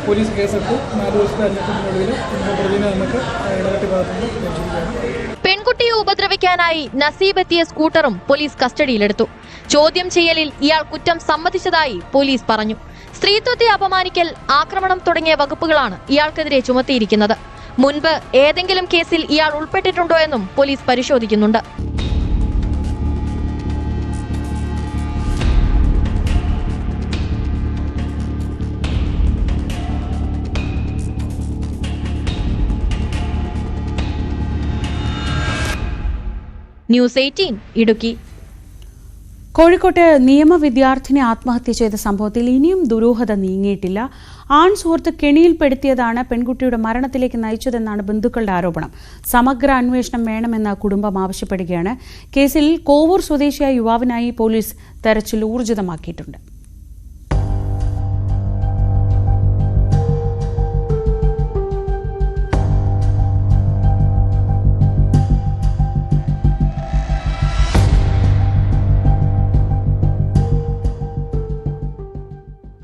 [SPEAKER 17] പോലീസ് കേസെടുത്ത് 4 ദിവസത്തെ അന്വേഷണത്തിനൊടുവിൽ പ്രതിനെ നമുക്ക് ഇടപെട്ടി ഭാഗത്തുനിന്ന് ലഭിച്ചിരിക്കുകയാണ്.
[SPEAKER 16] പെൺകുട്ടിയെ ഉപദ്രവിക്കാനായി നസീബ് എത്തിയ സ്കൂട്ടറും പോലീസ് കസ്റ്റഡിയിലെടുത്തു. ചോദ്യം ചെയ്യലിൽ ഇയാൾ കുറ്റം സമ്മതിച്ചതായി പോലീസ് പറഞ്ഞു. സ്ത്രീത്വത്തെ അപമാനിക്കൽ, ആക്രമണം തുടങ്ങിയ വകുപ്പുകളാണ് ഇയാൾക്കെതിരെ ചുമത്തിയിരിക്കുന്നത്. മുൻപ് ഏതെങ്കിലും കേസിൽ ഇയാൾ ഉൾപ്പെട്ടിട്ടുണ്ടോ എന്നും പോലീസ് പരിശോധിക്കുന്നുണ്ട്. ന്യൂസ് 18 ഇടുക്കി.
[SPEAKER 1] കോഴിക്കോട്ട് നിയമ വിദ്യാർത്ഥിനി ആത്മഹത്യ ചെയ്ത സംഭവത്തിൽ ഇനിയും ദുരൂഹത നീങ്ങിയിട്ടില്ല. ആൺ സുഹൃത്ത് കെണിയിൽപ്പെടുത്തിയതാണ് പെൺകുട്ടിയുടെ മരണത്തിലേക്ക് നയിച്ചതെന്നാണ് ബന്ധുക്കളുടെ ആരോപണം. സമഗ്ര അന്വേഷണം വേണമെന്ന് കുടുംബം ആവശ്യപ്പെടുകയാണ്. കേസിൽ കോവൂർ സ്വദേശിയായ യുവാവിനായി പോലീസ് തെരച്ചിൽ ഊർജിതമാക്കിയിട്ടുണ്ട്.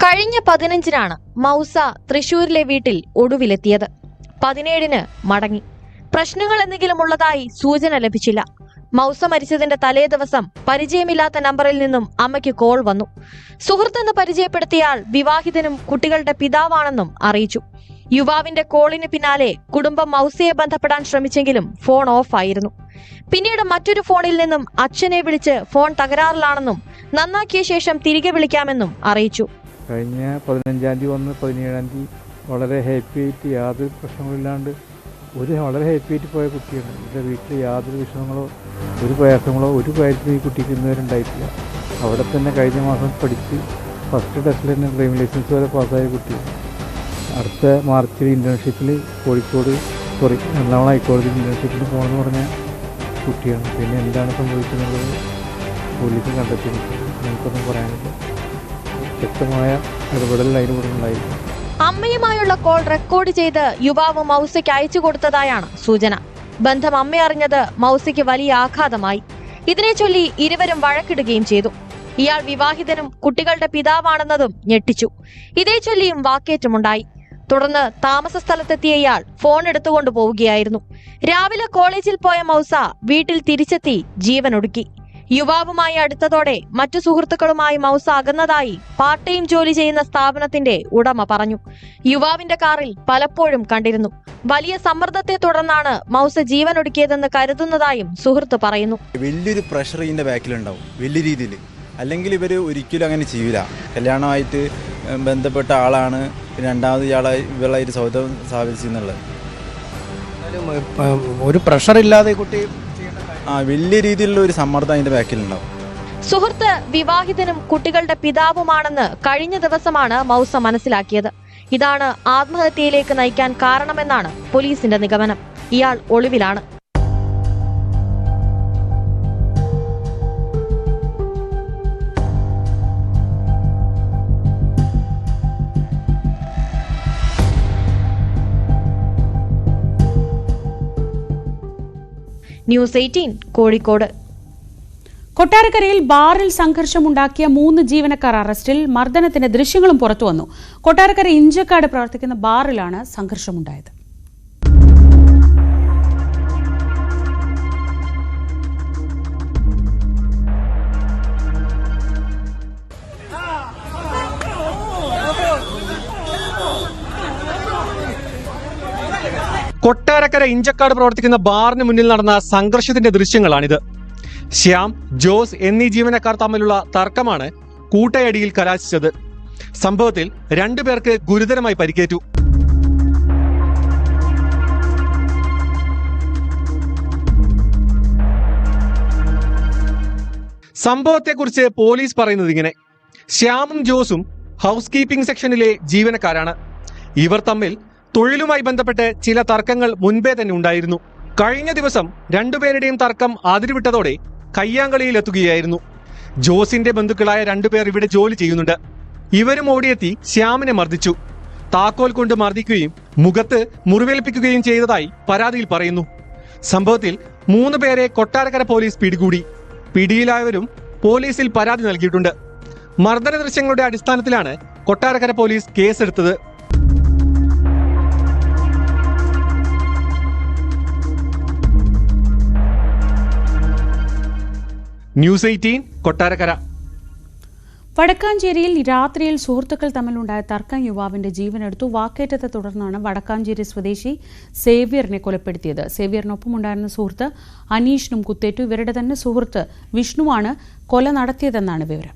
[SPEAKER 16] കഴിഞ്ഞ 15-നാണ് മൗസ തൃശൂരിലെ വീട്ടിൽ ഒടുവിലെത്തിയത്. 17-ന് മടങ്ങി. പ്രശ്നങ്ങൾ എന്തെങ്കിലും ഉള്ളതായി സൂചന ലഭിച്ചില്ല. മൗസ മരിച്ചതിന്റെ തലേ ദിവസം പരിചയമില്ലാത്ത നമ്പറിൽ നിന്നും അമ്മയ്ക്ക് കോൾ വന്നു. സുഹൃത്തെന്ന് പരിചയപ്പെടുത്തിയാൽ വിവാഹിതനും കുട്ടികളുടെ പിതാവാണെന്നും അറിയിച്ചു. യുവാവിന്റെ കോളിന് പിന്നാലെ കുടുംബം മൗസയെ ബന്ധപ്പെടാൻ ശ്രമിച്ചെങ്കിലും ഫോൺ ഓഫ് ആയിരുന്നു. പിന്നീട് മറ്റൊരു ഫോണിൽ നിന്നും അച്ഛനെ വിളിച്ച് ഫോൺ തകരാറിലാണെന്നും നന്നാക്കിയ ശേഷം തിരികെ വിളിക്കാമെന്നും അറിയിച്ചു.
[SPEAKER 18] കഴിഞ്ഞ 15-ാം തീയതി വന്ന് 17-ാം തീയതി വളരെ ഹാപ്പി ആയിട്ട് യാതൊരു പ്രശ്നങ്ങളില്ലാണ്ട് വളരെ ഹാപ്പി ആയിട്ട് പോയ കുട്ടിയാണ്. എൻ്റെ വീട്ടിൽ യാതൊരു വിഷമങ്ങളോ ഒരു പ്രയാസങ്ങളോ ഒരു കാര്യത്തിലും ഈ കുട്ടിക്ക് ഇന്നുവരെ ഉണ്ടായിട്ടില്ല. അവിടെ തന്നെ കഴിഞ്ഞ മാസം പഠിച്ച് ഫസ്റ്റ് ടെസ്റ്റിൽ തന്നെ ഡ്രൈവിംഗ് ലൈസൻസ് വരെ പാസ്സായ കുട്ടിയാണ്. അടുത്ത മാർച്ചിൽ ഇൻറ്റേൺഷിപ്പിൽ എറണാകുളം ഹൈക്കോടതി ഇൻറ്റേൺഷിപ്പിൽ പോകണമെന്ന് പറഞ്ഞ കുട്ടിയാണ്. പിന്നെ എന്താണ് സംഭവിക്കുന്നത് പോലീസ് കണ്ടെത്തി നമുക്കൊന്നും പറയാനില്ല. ശക്തമായ ഇടപെടൽ അതിനുണ്ടായിരുന്നു.
[SPEAKER 16] അമ്മയുമായുള്ള കോൾ റെക്കോർഡ് ചെയ്ത് യുവാവ് മൗസയ്ക്ക് അയച്ചു കൊടുത്തതായാണ് സൂചന. ബന്ധം അമ്മ അറിഞ്ഞത് മൗസയ്ക്ക് വലിയ ആഘാതമായി. ഇതിനെ ചൊല്ലി ഇരുവരും വഴക്കിടുകയും ചെയ്തു. ഇയാൾ വിവാഹിതനും കുട്ടികളുടെ പിതാവാണെന്നതും ഞെട്ടിച്ചു. ഇതേ ചൊല്ലിയും വാക്കേറ്റമുണ്ടായി. തുടർന്ന് താമസ സ്ഥലത്തെത്തിയ ഇയാൾ ഫോൺ എടുത്തുകൊണ്ട് പോവുകയായിരുന്നു. രാവിലെ കോളേജിൽ പോയ മൗസ വീട്ടിൽ തിരിച്ചെത്തി ജീവനൊടുക്കി. യുവാവുമായി അടുത്തതോടെ മറ്റു സുഹൃത്തുക്കളുമായി മൗസ അകന്നതായി പാർട്ട് ടൈം ജോലി ചെയ്യുന്ന സ്ഥാപനത്തിന്റെ ഉടമ പറഞ്ഞു. യുവാവിന്റെ കാറിൽ പലപ്പോഴും കണ്ടിരുന്നു. വലിയ സമ്മർദ്ദത്തെ തുടർന്നാണ് മൗസ ജീവനൊടുക്കിയതെന്ന് കരുതുന്നതായും സുഹൃത്ത് പറയുന്നു.
[SPEAKER 19] വലിയൊരു പ്രഷർ ഇതിന്റെ ബാക്കിലുണ്ടാവും, വലിയ രീതിയിൽ. അല്ലെങ്കിൽ ഇവർ ഒരിക്കലും അങ്ങനെ ചെയ്യൂല. കല്യാണമായിട്ട് ബന്ധപ്പെട്ട ആളാണ്, രണ്ടാമത് ഇവളായിട്ട് സൗഹൃദം സ്ഥാപിച്ചെന്നുള്ളത്. ഒരു പ്രഷർ ഇല്ലാതെ കുട്ടി വലിയ രീതിയിലുള്ള ഒരു സമ്മർദ്ദം അതിന്റെ ബാക്കിലുണ്ടാവും.
[SPEAKER 16] സുഹൃത്ത് വിവാഹിതനും കുട്ടികളുടെ പിതാവുമാണെന്ന് കഴിഞ്ഞ ദിവസമാണ് മൗസ മനസ്സിലാക്കിയത്. ഇതാണ് ആത്മഹത്യയിലേക്ക് നയിക്കാൻ കാരണമെന്നാണ് പോലീസിന്റെ നിഗമനം. ഇയാൾ ഒളിവിലാണ്. ന്യൂസ് 18 കോഴിക്കോട്.
[SPEAKER 1] കൊട്ടാരക്കരയിൽ ബാറിൽ സംഘർഷമുണ്ടാക്കിയ 3 ജീവനക്കാർ അറസ്റ്റിൽ. മർദ്ദനത്തിന്റെ ദൃശ്യങ്ങളും പുറത്തുവന്നു. കൊട്ടാരക്കര ഇഞ്ചക്കാട് പ്രവർത്തിക്കുന്ന ബാറിലാണ് സംഘർഷമുണ്ടായത്.
[SPEAKER 20] കൊട്ടാരക്കര ഇഞ്ചക്കാട് പ്രവർത്തിക്കുന്ന ബാറിന് മുന്നിൽ നടന്ന സംഘർഷത്തിന്റെ ദൃശ്യങ്ങളാണിത്. ശ്യാം, ജോസ് എന്നീ ജീവനക്കാർ തമ്മിലുള്ള തർക്കമാണ് കൂട്ടയടിയിൽ കലാശിച്ചത്. സംഭവത്തിൽ 2 പേർക്ക് ഗുരുതരമായി പരിക്കേറ്റു. സംഭവത്തെക്കുറിച്ച് പോലീസ് പറയുന്നത് ഇങ്ങനെ: ശ്യാമും ജോസും ഹൗസ് കീപ്പിംഗ് സെക്ഷനിലെ ജീവനക്കാരാണ്. ഇവർ തമ്മിൽ തൊഴിലുമായി ബന്ധപ്പെട്ട് ചില തർക്കങ്ങൾ മുൻപേ തന്നെ ഉണ്ടായിരുന്നു. കഴിഞ്ഞ ദിവസം 2 പേരുടെയും തർക്കം അതിരുവിട്ടതോടെ കയ്യാങ്കളിയിലെത്തുകയായിരുന്നു. ജോസിന്റെ ബന്ധുക്കളായ 2 പേർ ഇവിടെ ജോലി ചെയ്യുന്നുണ്ട്. ഇവരും ഓടിയെത്തി ശ്യാമിനെ മർദ്ദിച്ചു. താക്കോൽ കൊണ്ട് മർദ്ദിക്കുകയും മുഖത്ത് മുറിവേൽപ്പിക്കുകയും ചെയ്തതായി പരാതിയിൽ പറയുന്നു. സംഭവത്തിൽ 3 പേരെ കൊട്ടാരക്കര പോലീസ് പിടികൂടി. പിടിയിലായവരും പോലീസിൽ പരാതി നൽകിയിട്ടുണ്ട്. മർദ്ദന ദൃശ്യങ്ങളുടെ അടിസ്ഥാനത്തിലാണ് കൊട്ടാരക്കര പോലീസ് കേസെടുത്തത്. ന്യൂസ് 18 കൊട്ടാരക്കര.
[SPEAKER 1] വടക്കാഞ്ചേരിയിൽ രാത്രിയിൽ സുഹൃത്തുക്കൾ തമ്മിലുണ്ടായ തർക്കം യുവാവിന്റെ ജീവനെടുത്തു. വാക്കേറ്റത്തെ തുടർന്നാണ് വടക്കാഞ്ചേരി സ്വദേശി സേവ്യറിനെ കൊലപ്പെടുത്തിയത്. സേവ്യറിനൊപ്പം ഉണ്ടായിരുന്ന സുഹൃത്ത് അനീഷിനും കുത്തേറ്റു. ഇവരുടെ തന്നെ സുഹൃത്ത് വിഷ്ണുവാണ് കൊല നടത്തിയതെന്നാണ് വിവരം.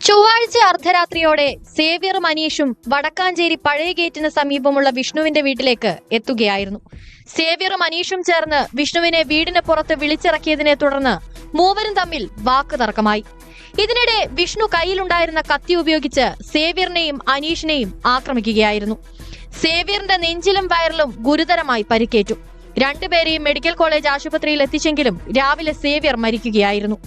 [SPEAKER 16] ചൊവ്വാഴ്ച അർദ്ധരാത്രിയോടെ സേവ്യറും അനീഷും വടക്കാഞ്ചേരി പഴയ ഗേറ്റിന് സമീപമുള്ള വിഷ്ണുവിന്റെ വീട്ടിലേക്ക് എത്തുകയായിരുന്നു. സേവ്യറും അനീഷും ചേർന്ന് വിഷ്ണുവിനെ വീടിന് പുറത്ത് വിളിച്ചിറക്കിയതിനെ തുടർന്ന് മൂവരും തമ്മിൽ വാക്കുതർക്കമായി. ഇതിനിടെ വിഷ്ണു കയ്യിലുണ്ടായിരുന്ന കത്തി ഉപയോഗിച്ച് സേവ്യറിനെയും അനീഷിനെയും ആക്രമിക്കുകയായിരുന്നു. സേവ്യറിന്റെ നെഞ്ചിലും വയറിലും ഗുരുതരമായി പരിക്കേറ്റു. 2 പേരെയും മെഡിക്കൽ കോളേജ് ആശുപത്രിയിൽ എത്തിച്ചെങ്കിലും രാവിലെ സേവ്യർ മരിക്കുകയായിരുന്നു.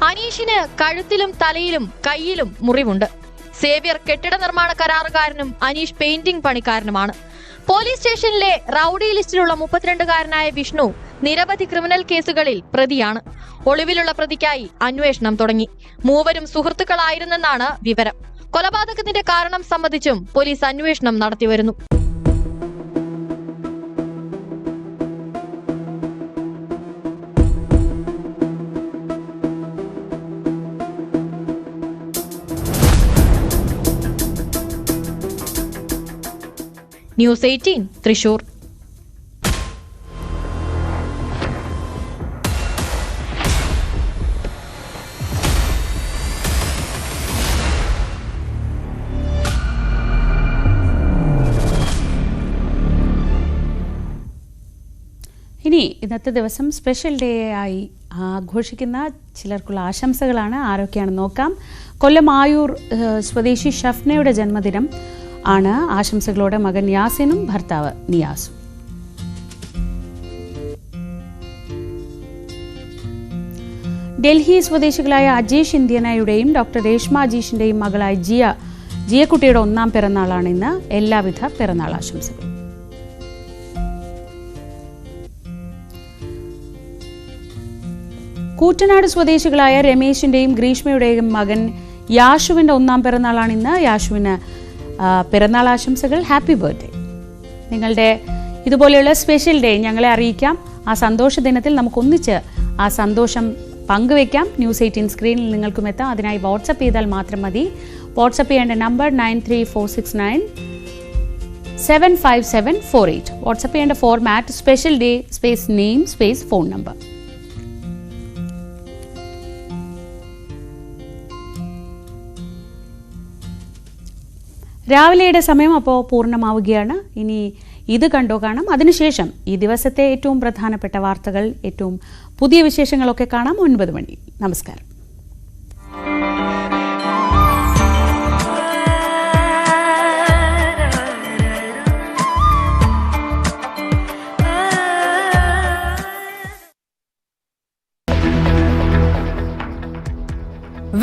[SPEAKER 16] അനീഷിന് കഴുത്തിലും തലയിലും കൈയിലും മുറിവുണ്ട്. സേവ്യർ കെട്ടിട നിർമ്മാണ കരാറുകാരനും അനീഷ് പെയിന്റിംഗ് പണിക്കാരനുമാണ്. പോലീസ് സ്റ്റേഷനിലെ റൌഡി ലിസ്റ്റിലുള്ള 32-കാരനായ വിഷ്ണു നിരവധി ക്രിമിനൽ കേസുകളിൽ പ്രതിയാണ്. ഒളിവിലുള്ള പ്രതിക്കായി അന്വേഷണം തുടങ്ങി. മൂവരും സുഹൃത്തുക്കളായിരുന്നെന്നാണ് വിവരം. കൊലപാതകത്തിന്റെ കാരണം സംബന്ധിച്ചും പോലീസ് അന്വേഷണം നടത്തിവരുന്നു. ന്യൂസ് 18 തൃശൂർ.
[SPEAKER 1] ഇനി ഇന്നത്തെ ദിവസം സ്പെഷ്യൽ ഡേ ആയി ആഘോഷിക്കുന്ന ചിലർക്കുള്ള ആശംസകളാണ്. ആരൊക്കെയാണെന്ന് നോക്കാം. കൊല്ലം ആയൂർ സ്വദേശി ഷഫ്നയുടെ ജന്മദിനം ആണ്. ആശംസകളോടെ മകൻ യാസിനും ഭർത്താവ് നിയാസും. ഡൽഹി സ്വദേശികളായ അജേഷ് ഇന്ത്യനായുടെയും ഡോക്ടർ രേഷ്മ അജീഷിന്റെയും മകളായ ജിയക്കുട്ടിയുടെ 1ാം പിറന്നാളാണ് ഇന്ന്. എല്ലാവിധ പിറന്നാൾ ആശംസകളും. കൂറ്റനാട് സ്വദേശികളായ രമേശിന്റെയും ഗ്രീഷ്മയുടെയും മകൻ യാഷുവിന്റെ 1ാം പിറന്നാളാണ് ഇന്ന്. യാഷുവിന് പിറന്നാൾ ആശംസകൾ. Happy birthday. നിങ്ങളുടെ ഇതുപോലെയുള്ള സ്പെഷ്യൽ ഡേ ഞങ്ങളെ അറിയിക്കാം. ആ സന്തോഷ ദിനത്തിൽ നമുക്കൊന്നിച്ച് ആ സന്തോഷം പങ്കുവയ്ക്കാം. ന്യൂസ് 18 സ്ക്രീനിൽ നിങ്ങൾക്കും എത്താം. അതിനായി വാട്സപ്പ് ചെയ്താൽ മാത്രം മതി. വാട്സപ്പ് ചെയ്യേണ്ട നമ്പർ 9346975748. വാട്സപ്പ് ചെയ്യേണ്ട format special day space name space phone number. രാവിലെയുടെ സമയം അപ്പോൾ പൂർണ്ണമാവുകയാണ്. ഇനി ഇത് കണ്ടോ കാണാം. അതിനുശേഷം ഈ ദിവസത്തെ ഏറ്റവും പ്രധാനപ്പെട്ട വാർത്തകൾ, ഏറ്റവും പുതിയ വിശേഷങ്ങളൊക്കെ കാണാം 9 മണി. നമസ്കാരം.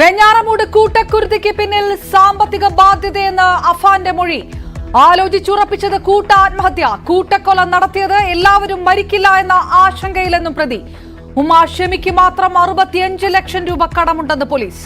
[SPEAKER 21] വെഞ്ഞാറമൂട് കൂട്ടക്കുരുതിക്ക് പിന്നിൽ സാമ്പത്തിക ബാധ്യതയെന്ന് അഫാന്റെ മൊഴി. ആലോചിച്ചുറപ്പിച്ചത് ആത്മഹത്യ. കൂട്ടക്കൊല നടത്തിയത് എല്ലാവരും മരിക്കില്ല എന്ന ആശങ്കയിലെന്നും പ്രതി. ഉമാ ഷെമിക്ക് മാത്രം 65 ലക്ഷം രൂപ കടമുണ്ടെന്ന് പോലീസ്.